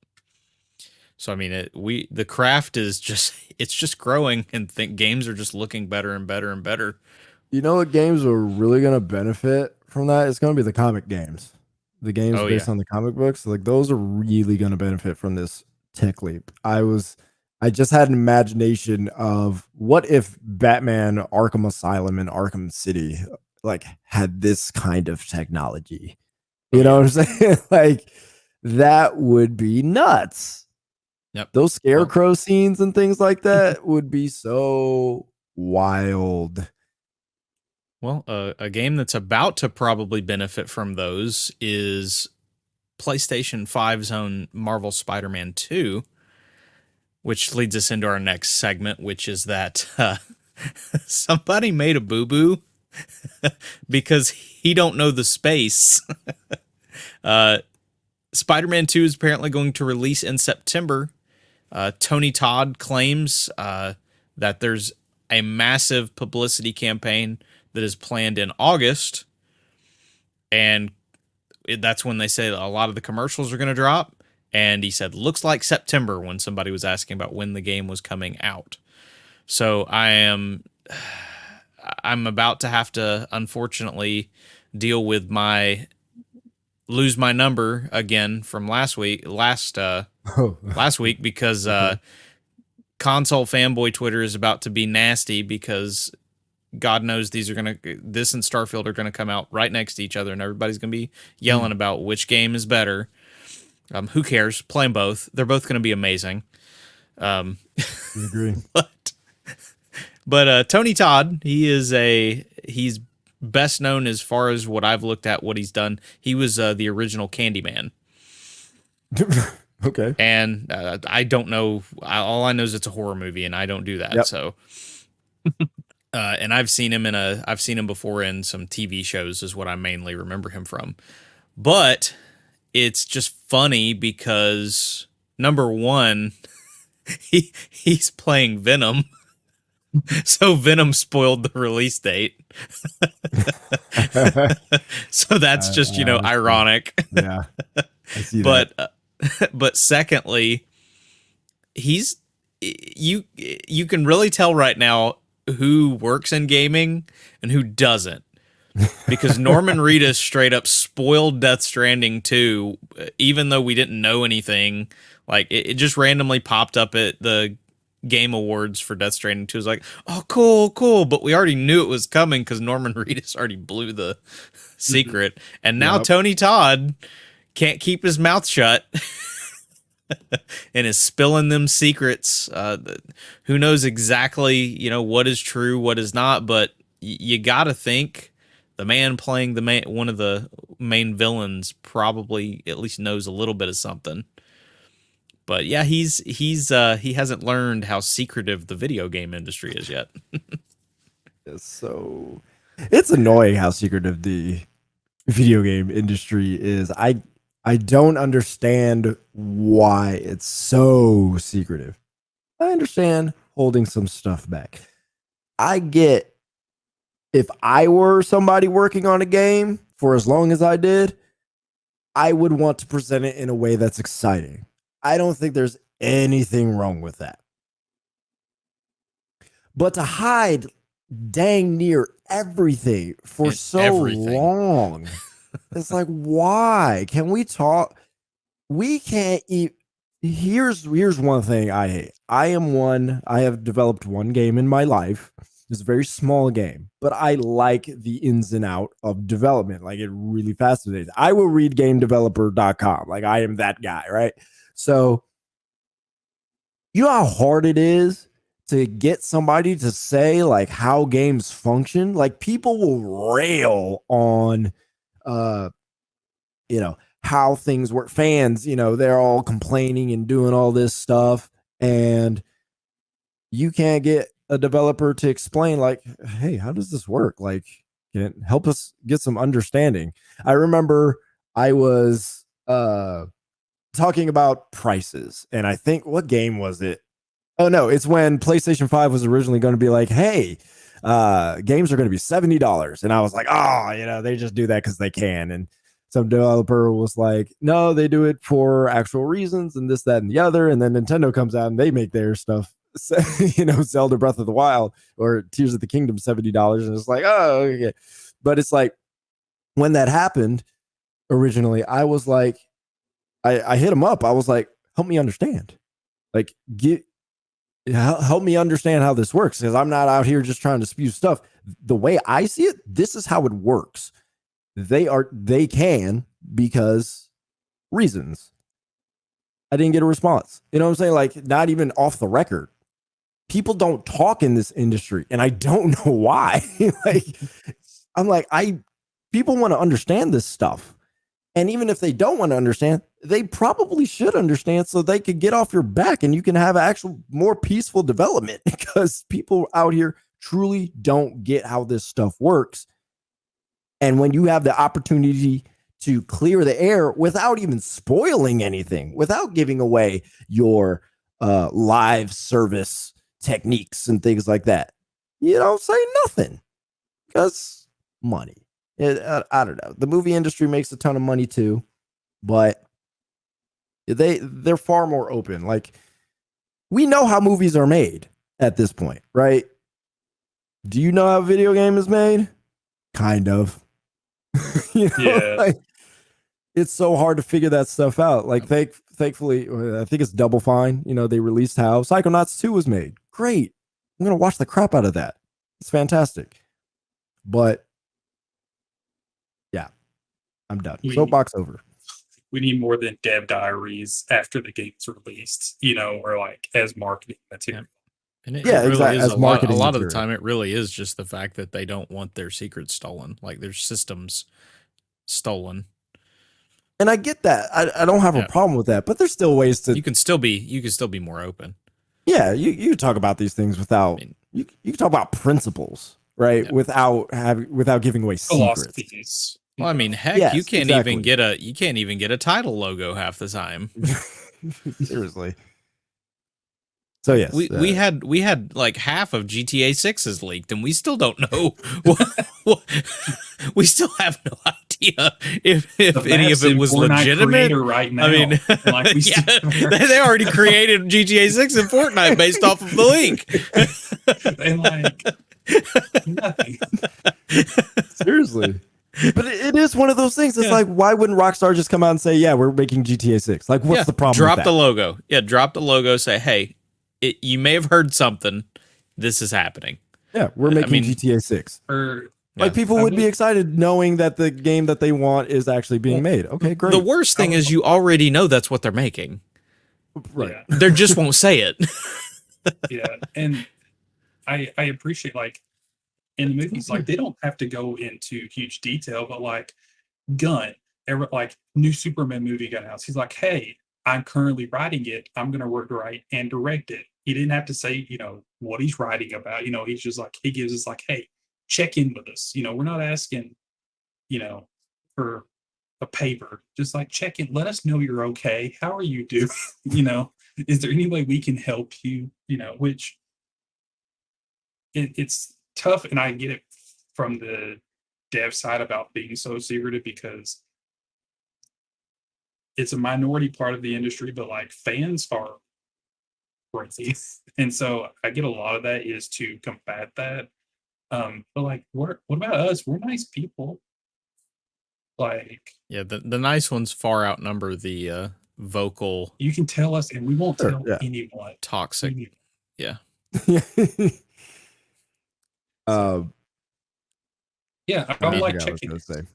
Speaker 2: So I mean, the craft is just growing, and games are just looking better and better and better.
Speaker 1: You know what games are really going to benefit from that? It's going to be the comic games. The games based on the comic books, like those are really going to benefit from this tech leap. I just had an imagination of what if Batman Arkham Asylum and Arkham City like had this kind of technology. You know what I'm saying? Like, that would be nuts.
Speaker 2: Yep.
Speaker 1: Those scarecrow scenes and things like that would be so wild.
Speaker 2: Well, a game that's about to probably benefit from those is PlayStation 5's own Marvel Spider-Man 2, which leads us into our next segment, which is that somebody made a boo-boo because he don't know the space. Spider-Man 2 is apparently going to release in September. Tony Todd claims that there's a massive publicity campaign that is planned in August, and that's when they say a lot of the commercials are going to drop. And he said, looks like September, when somebody was asking about when the game was coming out. So I'm about to have to, unfortunately, deal with lose my number again from last week because console fanboy Twitter is about to be nasty, because God knows this and Starfield are gonna come out right next to each other, and everybody's gonna be yelling about which game is better. Who cares? Play them both. They're both gonna be amazing.
Speaker 1: We agree.
Speaker 2: But Tony Todd, he's best known, as far as what I've looked at, what he's done. He was the original Candyman.
Speaker 1: Okay.
Speaker 2: And I don't know. All I know is it's a horror movie, and I don't do that. Yep. So, and I've seen him before in some TV shows, is what I mainly remember him from. But it's just funny because, number one, he's playing Venom. So Venom spoiled the release date. So that's just, ironic.
Speaker 1: Yeah. I see that.
Speaker 2: But secondly, you can really tell right now who works in gaming and who doesn't. Because Norman Reedus straight up spoiled Death Stranding 2, even though we didn't know anything. Like, it just randomly popped up at the Game Awards for Death Stranding 2. It was like, oh, cool. But we already knew it was coming because Norman Reedus already blew the secret. And now Tony Todd can't keep his mouth shut and is spilling them secrets. Who knows exactly, what is true, what is not. But you got to think the man playing one of the main villains probably at least knows a little bit of something. But yeah, he hasn't learned how secretive the video game industry is yet.
Speaker 1: So it's annoying how secretive the video game industry is. I don't understand why it's so secretive. I understand holding some stuff back. I get, if I were somebody working on a game for as long as I did, I would want to present it in a way that's exciting. I don't think there's anything wrong with that. But to hide dang near everything for long, it's like, why? Can we talk? We can't eat. Here's one thing I hate. I have developed one game in my life. It's a very small game, but I like the ins and out of development. Like, it really fascinates. I will read GameDeveloper.com. Like, I am that guy, right? So, you know how hard it is to get somebody to say, like, how games function? Like, people will rail on, how things work. Fans, they're all complaining and doing all this stuff. And you can't get a developer to explain, like, hey, how does this work? Like, can it help us get some understanding? I remember I was, talking about prices, and I think, what game was it? Oh no, it's when PlayStation 5 was originally going to be like, hey, games are going to be $70, and I was like, they just do that because they can. And some developer was like, no, they do it for actual reasons, and this, that, and the other. And then Nintendo comes out and they make their stuff, Zelda Breath of the Wild or Tears of the Kingdom $70, and it's like, oh, okay. But it's like, when that happened originally, I was like, I hit him up. I was like, help me understand. Like, help me understand how this works, because I'm not out here just trying to spew stuff. The way I see it, this is how it works. They can, because reasons. I didn't get a response. You know what I'm saying? Like, not even off the record. People don't talk in this industry, and I don't know why. People want to understand this stuff. And even if they don't want to understand, they probably should understand, so they could get off your back and you can have actual more peaceful development, because people out here truly don't get how this stuff works. And when you have the opportunity to clear the air without even spoiling anything, without giving away your live service techniques and things like that. You don't say nothing because money. I don't know. The movie industry makes a ton of money too, but they're far more open. Like, we know how movies are made at this point, right? Do you know how a video game is made? Kind of.
Speaker 3: Yeah.
Speaker 1: Like, it's so hard to figure that stuff out. Like, thankfully, I think it's Double Fine. They released how Psychonauts 2 was made. Great. I'm gonna watch the crap out of that. It's fantastic. But yeah, I'm done. Soapbox over.
Speaker 3: We need more than dev diaries after the game's released, or like as marketing material.
Speaker 4: And it
Speaker 1: Yeah,
Speaker 4: really
Speaker 1: exactly,
Speaker 4: is
Speaker 1: as
Speaker 4: a lot
Speaker 1: marketing
Speaker 4: of the
Speaker 1: material.
Speaker 4: time. It really is just the fact that they don't want their secrets stolen, like their systems stolen.
Speaker 1: And I get that. I don't have a problem with that, but there's still ways to.
Speaker 4: You can still be more open.
Speaker 1: Yeah, you talk about these things without. You can talk about principles, right?
Speaker 4: Yeah.
Speaker 1: Without giving away secrets.
Speaker 3: Philosophies.
Speaker 4: Well, I mean, heck,
Speaker 1: Yes,
Speaker 4: you can't
Speaker 1: exactly.
Speaker 4: even get a title logo half the time.
Speaker 1: Seriously. So yes,
Speaker 4: we had like half of GTA 6's leaked, and we still don't know. We still have no idea if any of it was legitimate.
Speaker 3: Right now.
Speaker 4: I mean,
Speaker 3: like
Speaker 4: they already created GTA 6 and Fortnite based off of the leak.
Speaker 3: And like nothing.
Speaker 1: Seriously. But it is one of those things. It's like, why wouldn't Rockstar just come out and say, "Yeah, we're making GTA 6"? Like, what's the problem?
Speaker 4: Drop
Speaker 1: with
Speaker 4: the
Speaker 1: that?
Speaker 4: logo. Yeah, drop the logo. Say, hey, you may have heard something. This is happening.
Speaker 1: Yeah, we're making GTA 6. Like, people would be excited knowing that the game that they want is actually being made. Okay, great.
Speaker 4: The worst thing is you already know that's what they're making.
Speaker 1: Right.
Speaker 3: Yeah.
Speaker 4: They just won't say it.
Speaker 3: Yeah, and I appreciate, like, in the movies, like, they don't have to go into huge detail, but like Gunn, like, new Superman movie got announced. He's like, hey, I'm currently writing it. I'm gonna write and direct it. He didn't have to say, what he's writing about. He's just like, he gives us like, hey, check in with us. We're not asking, for a paper. Just like, check in, let us know you're okay. How are you doing? Is there any way we can help you? Which it's tough, and I get it from the dev side about being so secretive because it's a minority part of the industry, but like fans are crazy. And so I get a lot of that is to combat that. But like, what about us? We're nice people. Like,
Speaker 4: Yeah, the nice ones far outnumber the vocal.
Speaker 3: You can tell us, and we won't tell anyone.
Speaker 4: Toxic. Yeah.
Speaker 3: Yeah, I don't like checking.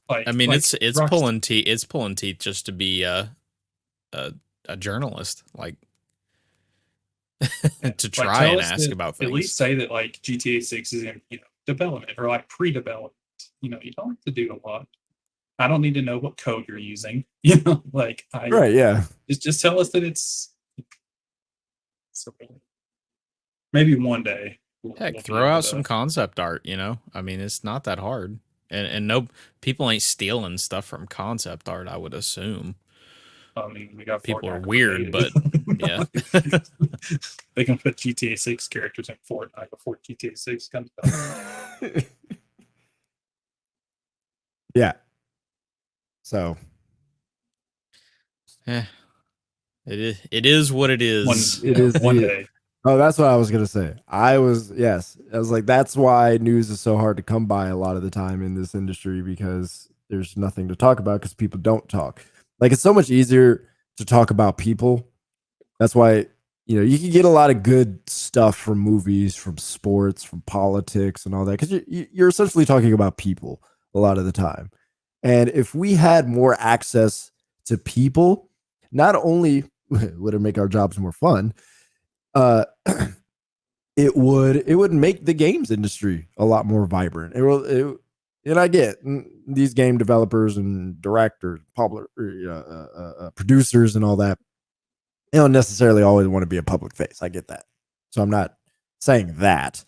Speaker 4: Like, I mean, it's pulling teeth. It's pulling teeth just to be a journalist, like to try and ask about things.
Speaker 3: At least say that like GTA 6 is in development or like pre-development. You don't have to do a lot. I don't need to know what code you're using. Like
Speaker 1: right, yeah.
Speaker 3: Just tell us that it's maybe one day.
Speaker 4: Heck, throw out some concept art, I mean, it's not that hard. And no, people ain't stealing stuff from concept art, I would assume.
Speaker 3: I mean, we got
Speaker 4: people are weird, but yeah.
Speaker 3: They can put GTA 6 characters in Fortnite before GTA 6 comes out.
Speaker 1: Yeah. So
Speaker 4: it is what it is.
Speaker 1: It is
Speaker 3: one day.
Speaker 1: Oh, that's what I was gonna say. I was like, that's why news is so hard to come by a lot of the time in this industry, because there's nothing to talk about because people don't talk. Like, it's so much easier to talk about people. That's why, you can get a lot of good stuff from movies, from sports, from politics and all that, because you're essentially talking about people a lot of the time. And if we had more access to people, not only would it make our jobs more fun, it would make the games industry a lot more vibrant. And I get these game developers and directors, producers and all that, they don't necessarily always want to be a public face. I get that. So I'm not saying that.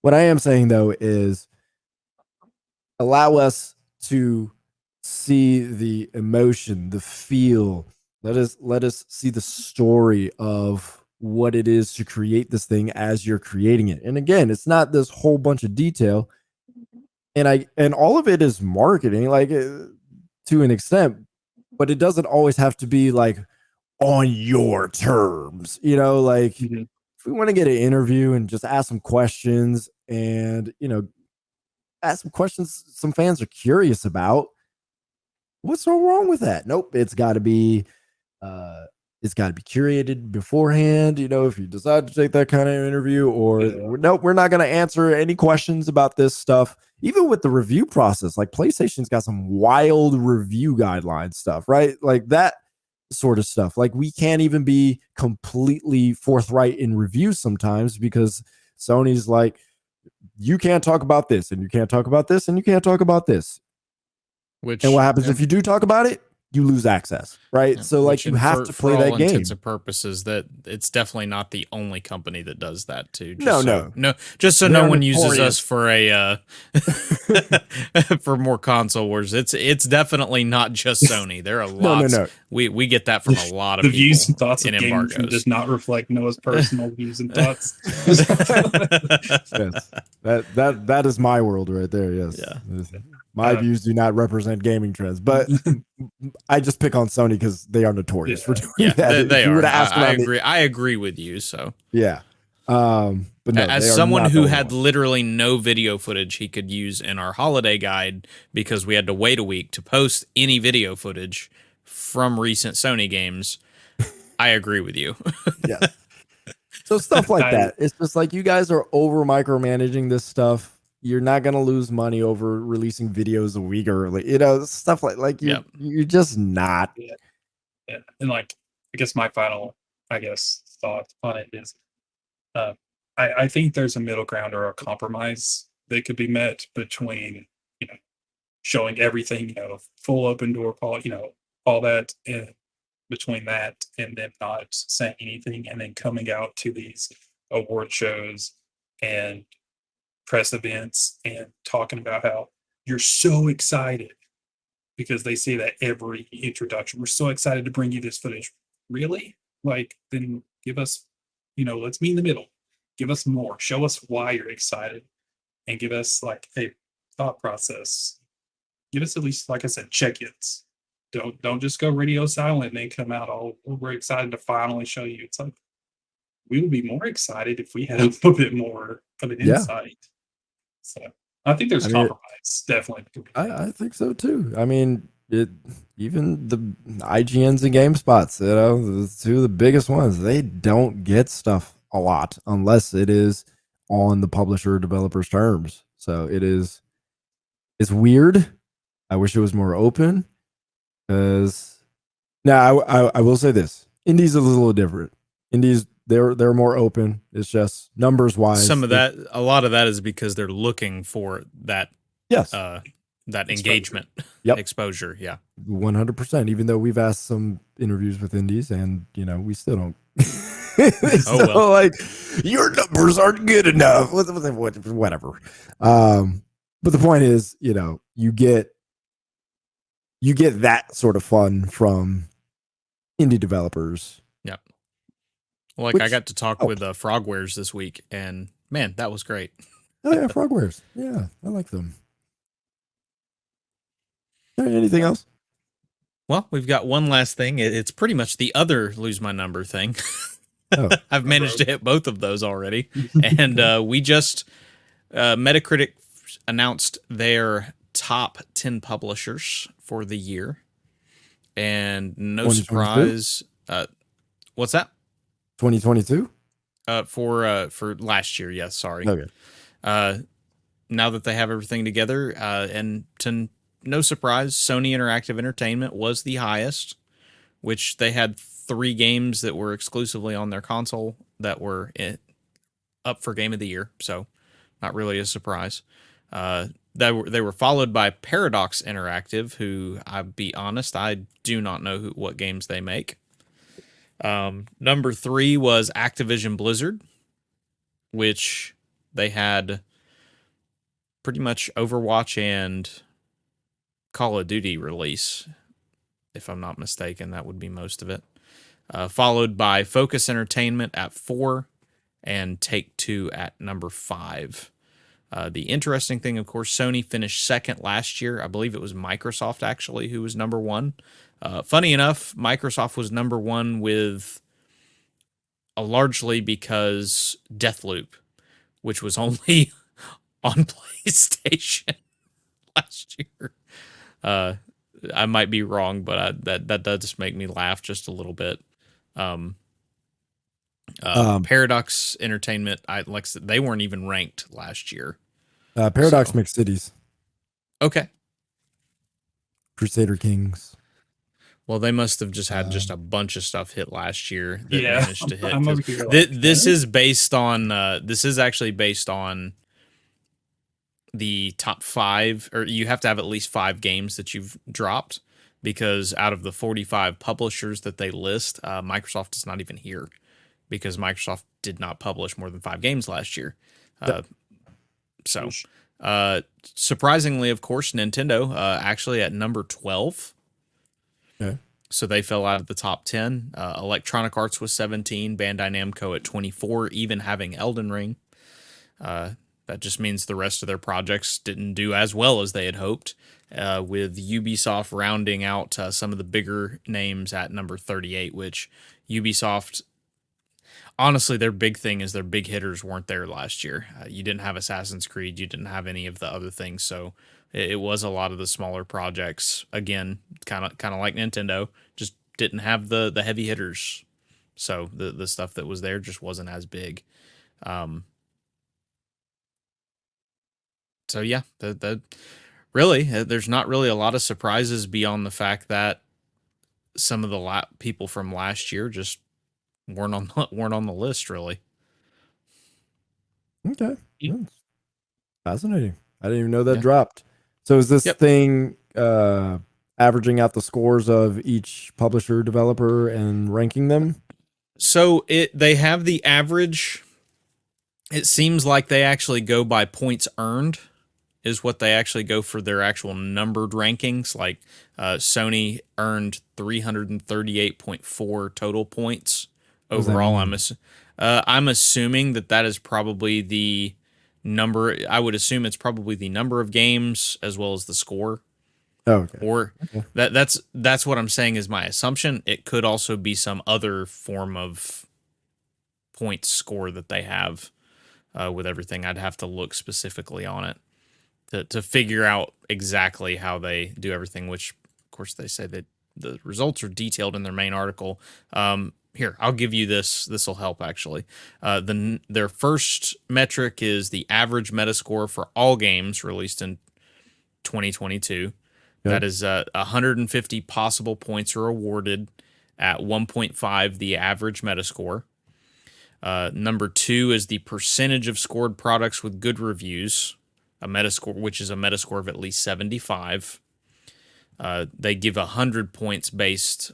Speaker 1: What I am saying, though, is allow us to see the emotion, the feel. Let us see the story of what it is to create this thing as you're creating it. And again, it's not this whole bunch of detail. And all of it is marketing, like to an extent, but it doesn't always have to be like on your terms, like
Speaker 3: Mhm.
Speaker 1: if we want to get an interview and just ask some questions and, ask some questions some fans are curious about, what's so wrong with that? Nope. Uh, it's got to be curated beforehand. If you decide to take that kind of interview, or nope, we're not going to answer any questions about this stuff. Even with the review process, like PlayStation's got some wild review guideline stuff, right? Like that sort of stuff. Like we can't even be completely forthright in reviews sometimes because Sony's like, you can't talk about this, and you can't talk about this, and you can't talk about this.
Speaker 2: Which,
Speaker 1: and what happens if you do talk about it? You lose access, right? So like you have to play that game.
Speaker 2: Intents and purposes, that it's definitely not the only company that does that too.
Speaker 1: No.
Speaker 2: Just so
Speaker 1: They're
Speaker 2: no one uses
Speaker 1: notorious.
Speaker 2: us for a for more console wars. It's definitely not just Sony. There are lots.
Speaker 1: No.
Speaker 2: We get that from a lot of
Speaker 3: The
Speaker 2: people.
Speaker 3: views and thoughts of
Speaker 2: in
Speaker 3: gamers
Speaker 2: embargoes.
Speaker 3: does not reflect Noah's personal views and thoughts.
Speaker 1: Yes, that is my world right there. Yes,
Speaker 2: Yeah.
Speaker 1: My views do not represent gaming trends, but I just pick on Sony because they are notorious for doing that.
Speaker 2: They
Speaker 1: If you
Speaker 2: are.
Speaker 1: were to ask
Speaker 2: I
Speaker 1: around
Speaker 2: agree. I agree with you. So
Speaker 1: yeah, but no,
Speaker 2: as
Speaker 1: they are
Speaker 2: someone
Speaker 1: not
Speaker 2: who
Speaker 1: the
Speaker 2: had
Speaker 1: only one.
Speaker 2: literally no video footage he could use in our holiday guide because we had to wait a week to post any video footage from recent Sony games, I agree with you.
Speaker 1: Yes. So stuff like that. It's just like you guys are over micromanaging this stuff. You're not gonna lose money over releasing videos a week early. Stuff like you're just not.
Speaker 3: Yeah. And like, I guess my final, thought on it is, I think there's a middle ground or a compromise that could be met between, showing everything, full open door, all that, and between that and them not saying anything, and then coming out to these award shows and press events and talking about how you're so excited because they say that every introduction. We're so excited to bring you this footage. Really? Like, then give us, let's meet in the middle. Give us more. Show us why you're excited, and give us like a thought process. Give us at least, like I said, check-ins. Don't just go radio silent and then come out all, we're excited to finally show you. It's like, we would be more excited if we had a little bit more of an insight. So I think there's compromise, definitely.
Speaker 1: I think so too. I mean, even the IGNs and GameSpots, the two of the biggest ones, they don't get stuff a lot unless it is on the publisher developer's terms. So it's weird. I wish it was more open. Because now I will say this: indies is a little different. Indies they're more open. It's just numbers wise.
Speaker 2: A lot of that is because they're looking for that.
Speaker 1: Yes.
Speaker 2: That engagement, exposure. Yeah.
Speaker 1: 100%. Even though we've asked some interviews with indies, and we still don't. Like your numbers aren't good enough. Whatever. But the point is, you get that sort of fun from indie developers.
Speaker 2: Yeah. Like I got to talk with Frogwares this week, and man, that was great.
Speaker 1: Oh yeah, Frogwares. Yeah, I like them. Anything else?
Speaker 2: Well, we've got one last thing. It's pretty much the other lose my number thing. I've managed to hit both of those already. And we just, Metacritic announced their top 10 publishers for the year. And no surprise. What's that?
Speaker 1: 2022?
Speaker 2: For last year, yes, sorry.
Speaker 1: Okay.
Speaker 2: Now that they have everything together, and to no surprise, Sony Interactive Entertainment was the highest, which they had 3 games that were exclusively on their console that were up for Game of the Year, so not really a surprise. They were followed by Paradox Interactive, who, I'll be honest, I do not know what games they make. Number 3 was Activision Blizzard, which they had pretty much Overwatch and Call of Duty release, if I'm not mistaken. That would be most of it. followed by Focus Entertainment at 4, and Take-Two at number 5. The interesting thing, of course, Sony finished second last year. I believe it was Microsoft, actually, who was number 1. Funny enough, Microsoft was number 1 with largely because Deathloop, which was only on PlayStation last year. I might be wrong, but that does just make me laugh just a little bit. Paradox Entertainment, like I said, they weren't even ranked last year.
Speaker 1: Paradox Mixed Cities.
Speaker 2: Okay.
Speaker 1: Crusader Kings.
Speaker 2: Well, they must have just had just a bunch of stuff hit last year that
Speaker 3: Yeah,
Speaker 2: managed to hit.
Speaker 3: I'm over here like,
Speaker 2: This is based on. This is actually based on the top 5, or you have to have at least 5 games that you've dropped, because out of the 45 publishers that they list, Microsoft is not even here, because Microsoft did not publish more than 5 games last year. So, surprisingly, of course, Nintendo actually at number 12.
Speaker 1: Okay.
Speaker 2: So they fell out of the top 10. Electronic Arts was 17, Bandai Namco at 24, even having Elden Ring. That just means the rest of their projects didn't do as well as they had hoped, with Ubisoft rounding out some of the bigger names at number 38, which Ubisoft, honestly, their big thing is their big hitters weren't there last year. You didn't have Assassin's Creed. You didn't have any of the other things. So it was a lot of the smaller projects. Again, kind of like Nintendo, just didn't have the heavy hitters. So the stuff that was there just wasn't as big. So yeah, really, there's not really a lot of surprises beyond the fact that some of the people from last year just weren't on the list, really.
Speaker 1: Okay.
Speaker 3: Yeah.
Speaker 1: That's fascinating. I didn't even know that
Speaker 2: Yeah.
Speaker 1: dropped. So is this
Speaker 2: Yep.
Speaker 1: thing averaging out the scores of each publisher, developer, and ranking them?
Speaker 2: So they have the average. It seems like they actually go by points earned, is what they actually go for their actual numbered rankings. Like Sony earned 338.4 total points
Speaker 1: What does that
Speaker 2: overall.
Speaker 1: mean?
Speaker 2: I'm assuming that is probably the number. I would assume it's probably the number of games as well as the score.
Speaker 1: Oh, okay.
Speaker 2: Or
Speaker 1: Okay.
Speaker 2: that's what I'm saying is my assumption. It could also be some other form of points score that they have with everything. I'd have to look specifically on it to figure out exactly how they do everything, which, of course, they say that the results are detailed in their main article. Here, I'll give you this. This will help, actually. Their first metric is the average Metascore for all games released in 2022.
Speaker 1: Okay.
Speaker 2: That is 150 possible points are awarded at 1.5, the average Metascore. Number 2 is the percentage of scored products with good reviews, which is a Metascore of at least 75. They give 100 points based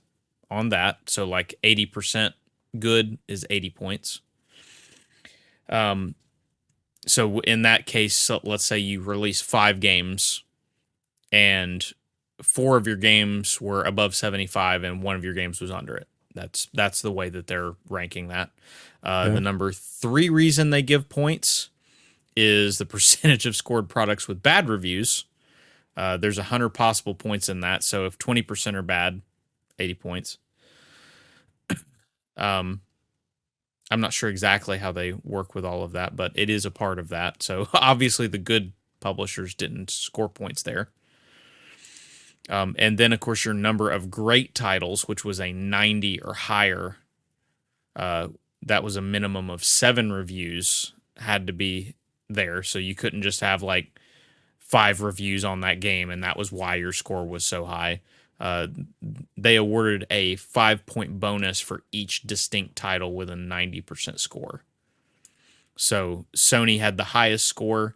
Speaker 2: on that. So like 80% good is 80 points. So in that case, let's say you release 5 games and 4 of your games were above 75 and 1 of your games was under it. That's the way that they're ranking that. The number 3 reason they give points is the percentage of scored products with bad reviews. There's 100 possible points in that. So if 20% are bad, 80 points. I'm not sure exactly how they work with all of that, but it is a part of that. So obviously the good publishers didn't score points there. And then, of course, your number of great titles, which was a 90 or higher, that was a minimum of 7 reviews, had to be there. So you couldn't just have like 5 reviews on that game, and that was why your score was so high. They awarded a 5-point bonus for each distinct title with a 90% score. So Sony had the highest score.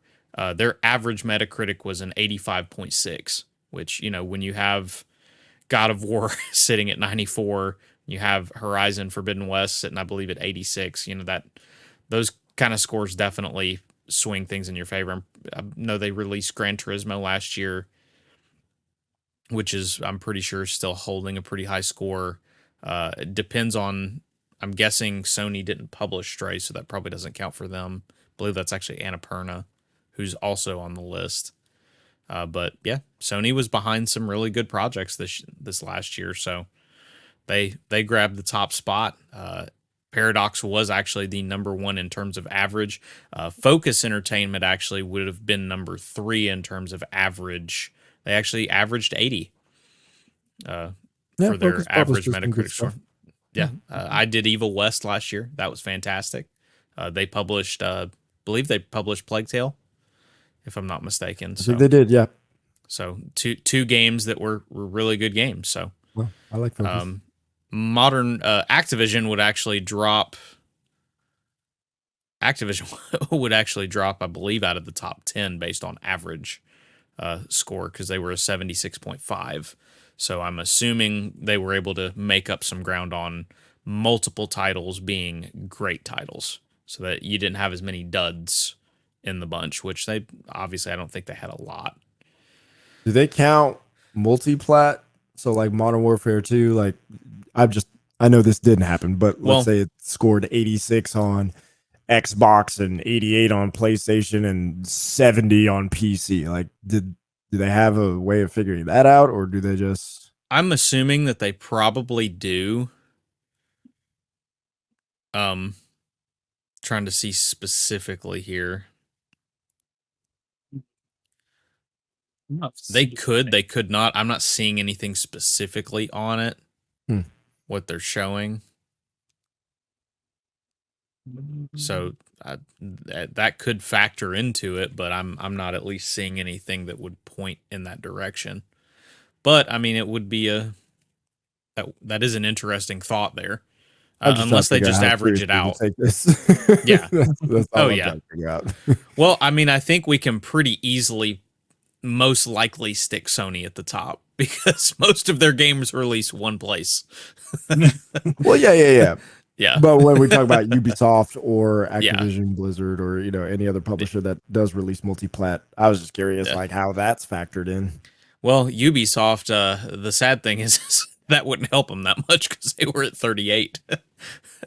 Speaker 2: Their average Metacritic was an 85.6, which, when you have God of War sitting at 94, you have Horizon Forbidden West sitting, I believe, at 86, that those kind of scores definitely swing things in your favor. I know they released Gran Turismo last year, which is, I'm pretty sure, still holding a pretty high score.
Speaker 4: It depends on. I'm guessing Sony didn't publish Stray, so that probably doesn't count for them. I believe that's actually Annapurna, who's also on the list. But yeah, Sony was behind some really good projects this last year, so they grabbed the top spot. Paradox was actually the number one in terms of average. Focus Entertainment actually would have been number 3 in terms of average. They actually averaged 80 for their
Speaker 1: Focus
Speaker 4: average
Speaker 1: published some good
Speaker 4: Metacritic score.
Speaker 1: stuff.
Speaker 4: Yeah, I did Evil West last year. That was fantastic. They published, believe they published Plague Tale, if I'm not mistaken.
Speaker 1: I
Speaker 4: So
Speaker 1: think they did, yeah.
Speaker 4: So two games that were really good games. So
Speaker 1: Well, I like Focus.
Speaker 4: modern Activision would actually drop. Activision would actually drop, I believe, out of the top 10 based on average score because they were a 76.5. So I'm assuming they were able to make up some ground on multiple titles being great titles, so that you didn't have as many duds in the bunch. Which they obviously, I don't think they had a lot.
Speaker 1: Do they count multi-plat? So like Modern Warfare 2, like I know this didn't happen, but
Speaker 4: Well,
Speaker 1: let's say it scored 86 on Xbox and 88 on PlayStation and 70 on PC. Like do they have a way of figuring that out, or do they just
Speaker 4: I'm assuming that they probably do. Trying to see specifically here. They could not. I'm not seeing anything specifically on it. What they're showing. So that could factor into it, but I'm not at least seeing anything that would point in that direction. But I mean, it would be that is an interesting thought there, unless they just average it out. Yeah.
Speaker 1: That's all I'm
Speaker 4: yeah.
Speaker 1: trying to figure out.
Speaker 4: Well, I mean, I think we can pretty easily, most likely, stick Sony at the top because most of their games release one place.
Speaker 1: Well, yeah.
Speaker 4: Yeah.
Speaker 1: But when we talk about Ubisoft or Activision, Blizzard, or any other publisher that does release multi-plat, I was just curious like how that's factored in.
Speaker 4: Well, Ubisoft, the sad thing is that wouldn't help them that much because they were at 38.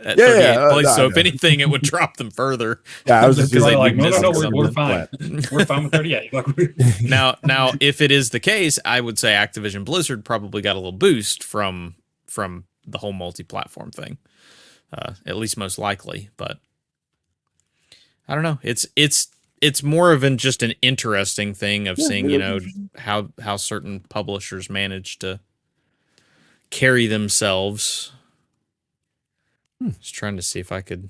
Speaker 4: At 38 place. So if anything, it would drop them further.
Speaker 1: Yeah, I was just
Speaker 3: like, no, we're fine. We're fine with 38.
Speaker 4: Now, if it is the case, I would say Activision Blizzard probably got a little boost from the whole multi-platform thing. At least most likely, but I don't know. It's more of just an interesting thing of seeing, how certain publishers manage to carry themselves. Just trying to see if I could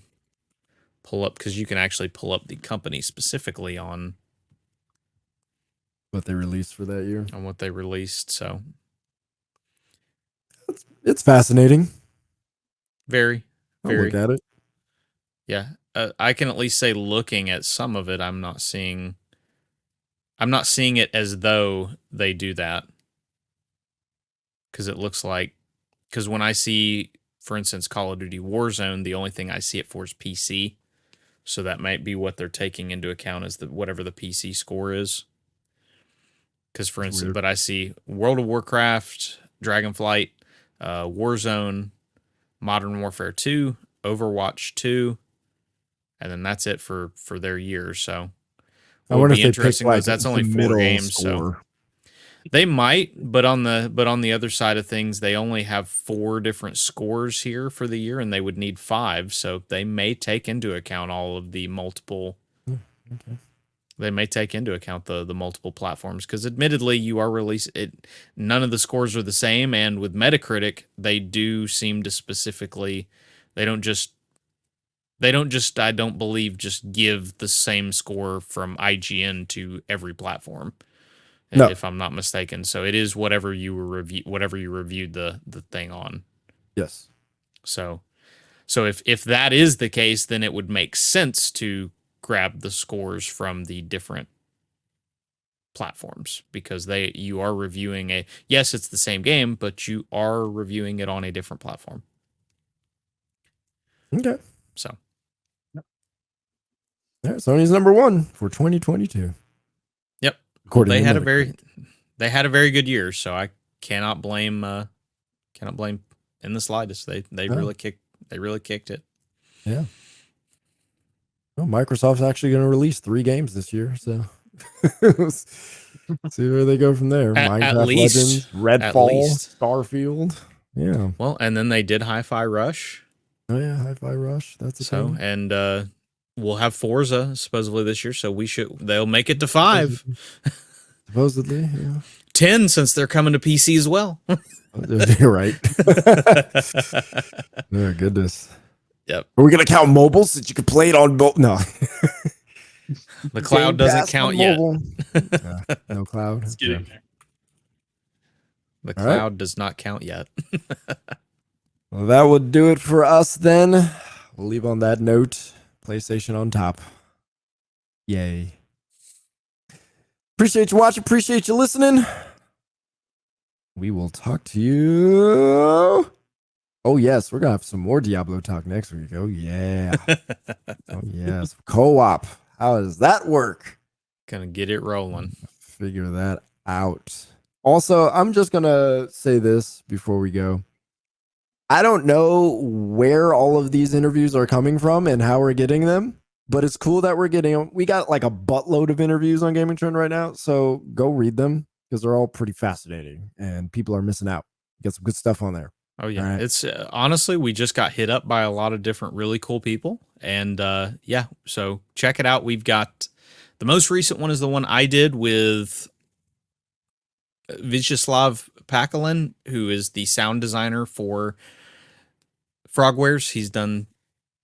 Speaker 4: pull up, because you can actually pull up the company specifically on
Speaker 1: what they released for that year.
Speaker 4: On what they released, so
Speaker 1: it's fascinating.
Speaker 4: Very.
Speaker 1: I'll look at it.
Speaker 4: Yeah, I can at least say, looking at some of it, I'm not seeing it as though they do that, because it looks like, because when I see, for instance, Call of Duty Warzone, the only thing I see it for is PC, so that might be what they're taking into account is whatever the PC score is. Because for instance, but I see World of Warcraft, Dragonflight, Warzone, Modern Warfare 2, Overwatch 2, and then that's it for their year. So
Speaker 1: I wonder if they pick like
Speaker 4: that's only 4 games. Score. So they might, but on the other side of things, they only have 4 different scores here for the year, and they would need 5. So they may take into account all of the multiple.
Speaker 1: Okay.
Speaker 4: They may take into account the multiple platforms, because admittedly you are none of the scores are the same, and with Metacritic they do seem to specifically they don't just I don't believe just give the same score from IGN to every platform. No. If I'm not mistaken. So it is whatever you reviewed the thing on.
Speaker 1: Yes.
Speaker 4: So if that is the case, then it would make sense to grab the scores from the different platforms, because you are reviewing yes, it's the same game, but you are reviewing it on a different platform.
Speaker 1: Okay.
Speaker 4: So
Speaker 1: yeah, Sony's number 1 for 2022.
Speaker 4: Yep. They had a very good year, so I cannot blame
Speaker 2: in the slightest. They
Speaker 1: Yeah.
Speaker 2: really kicked it.
Speaker 1: Yeah. Well, Microsoft's actually going to release 3 games this year, so see where they go from there.
Speaker 2: At
Speaker 1: Minecraft
Speaker 2: least.
Speaker 1: Legends,
Speaker 2: At
Speaker 1: Redfall,
Speaker 2: least.
Speaker 1: Starfield. Yeah.
Speaker 2: Well, and then they did Hi-Fi Rush.
Speaker 1: Oh yeah, Hi-Fi Rush. That's a
Speaker 2: So,
Speaker 1: thing.
Speaker 2: and we'll have Forza supposedly this year, so they'll make it to 5.
Speaker 1: Supposedly, yeah.
Speaker 2: 10 since they're coming to PC as well.
Speaker 1: You're right. Oh goodness.
Speaker 2: Yep.
Speaker 1: Are we gonna count mobile since you can play it on both? No.
Speaker 2: The cloud
Speaker 1: Game
Speaker 2: doesn't
Speaker 1: Pass
Speaker 2: count
Speaker 1: on
Speaker 2: yet.
Speaker 1: mobile. No cloud.
Speaker 3: Let's get in there.
Speaker 2: The
Speaker 1: All right.
Speaker 2: cloud does not count yet.
Speaker 1: Well, that would do it for us then. We'll leave on that note. PlayStation on top. Yay. Appreciate you watching. Appreciate you listening. We will talk to you. Oh, yes. We're going to have some more Diablo talk next week. Oh, yeah. Oh, yes. Co-op. How does that work?
Speaker 2: Gonna get it rolling.
Speaker 1: Figure that out. Also, I'm just going to say this before we go. I don't know where all of these interviews are coming from and how we're getting them, but it's cool that we're getting them. We got like a buttload of interviews on Gaming Trend right now, so go read them because they're all pretty fascinating and people are missing out. Get some good stuff on there.
Speaker 2: Oh yeah,
Speaker 1: All right.
Speaker 2: it's honestly, we just got hit up by a lot of different really cool people, and yeah, so check it out. We've got the most recent one is the one I did with Vyacheslav Pakalin, who is the sound designer for Frogwares.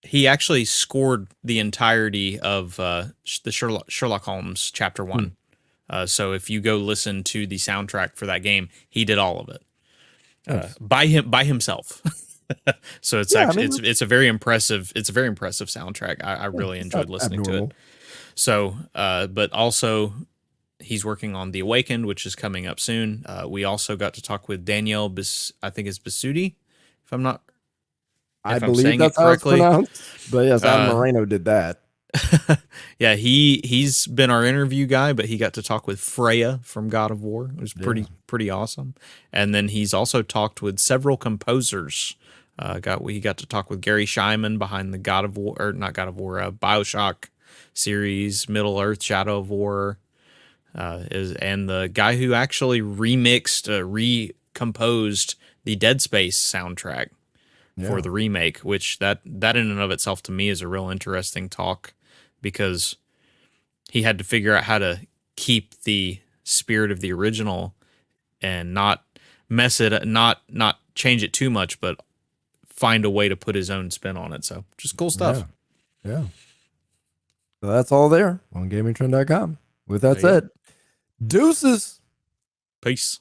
Speaker 2: He actually scored the entirety of the Sherlock Holmes Chapter 1. So if you go listen to the soundtrack for that game, he did all of it by himself. So it's it's a very impressive soundtrack. I really enjoyed listening to it. So but also he's working on The Awakened, which is coming up soon. We also got to talk with Danielle I think it's Basutti, if I'm not
Speaker 1: I believe that's how it's pronounced. But yes, Adam Moreno did that.
Speaker 2: Yeah, he's been our interview guy, but he got to talk with Freya from God of War. It was pretty awesome. And then he's also talked with several composers. He got to talk with Gary Scheinman behind the BioShock series, Middle Earth, Shadow of War, and the guy who actually recomposed the Dead Space soundtrack for the remake, which that in and of itself to me is a real interesting talk, because he had to figure out how to keep the spirit of the original and not mess it, not change it too much, but find a way to put his own spin on it. So just cool stuff.
Speaker 1: Yeah. So that's all there on gamingtrend.com. With that said, deuces.
Speaker 2: Peace.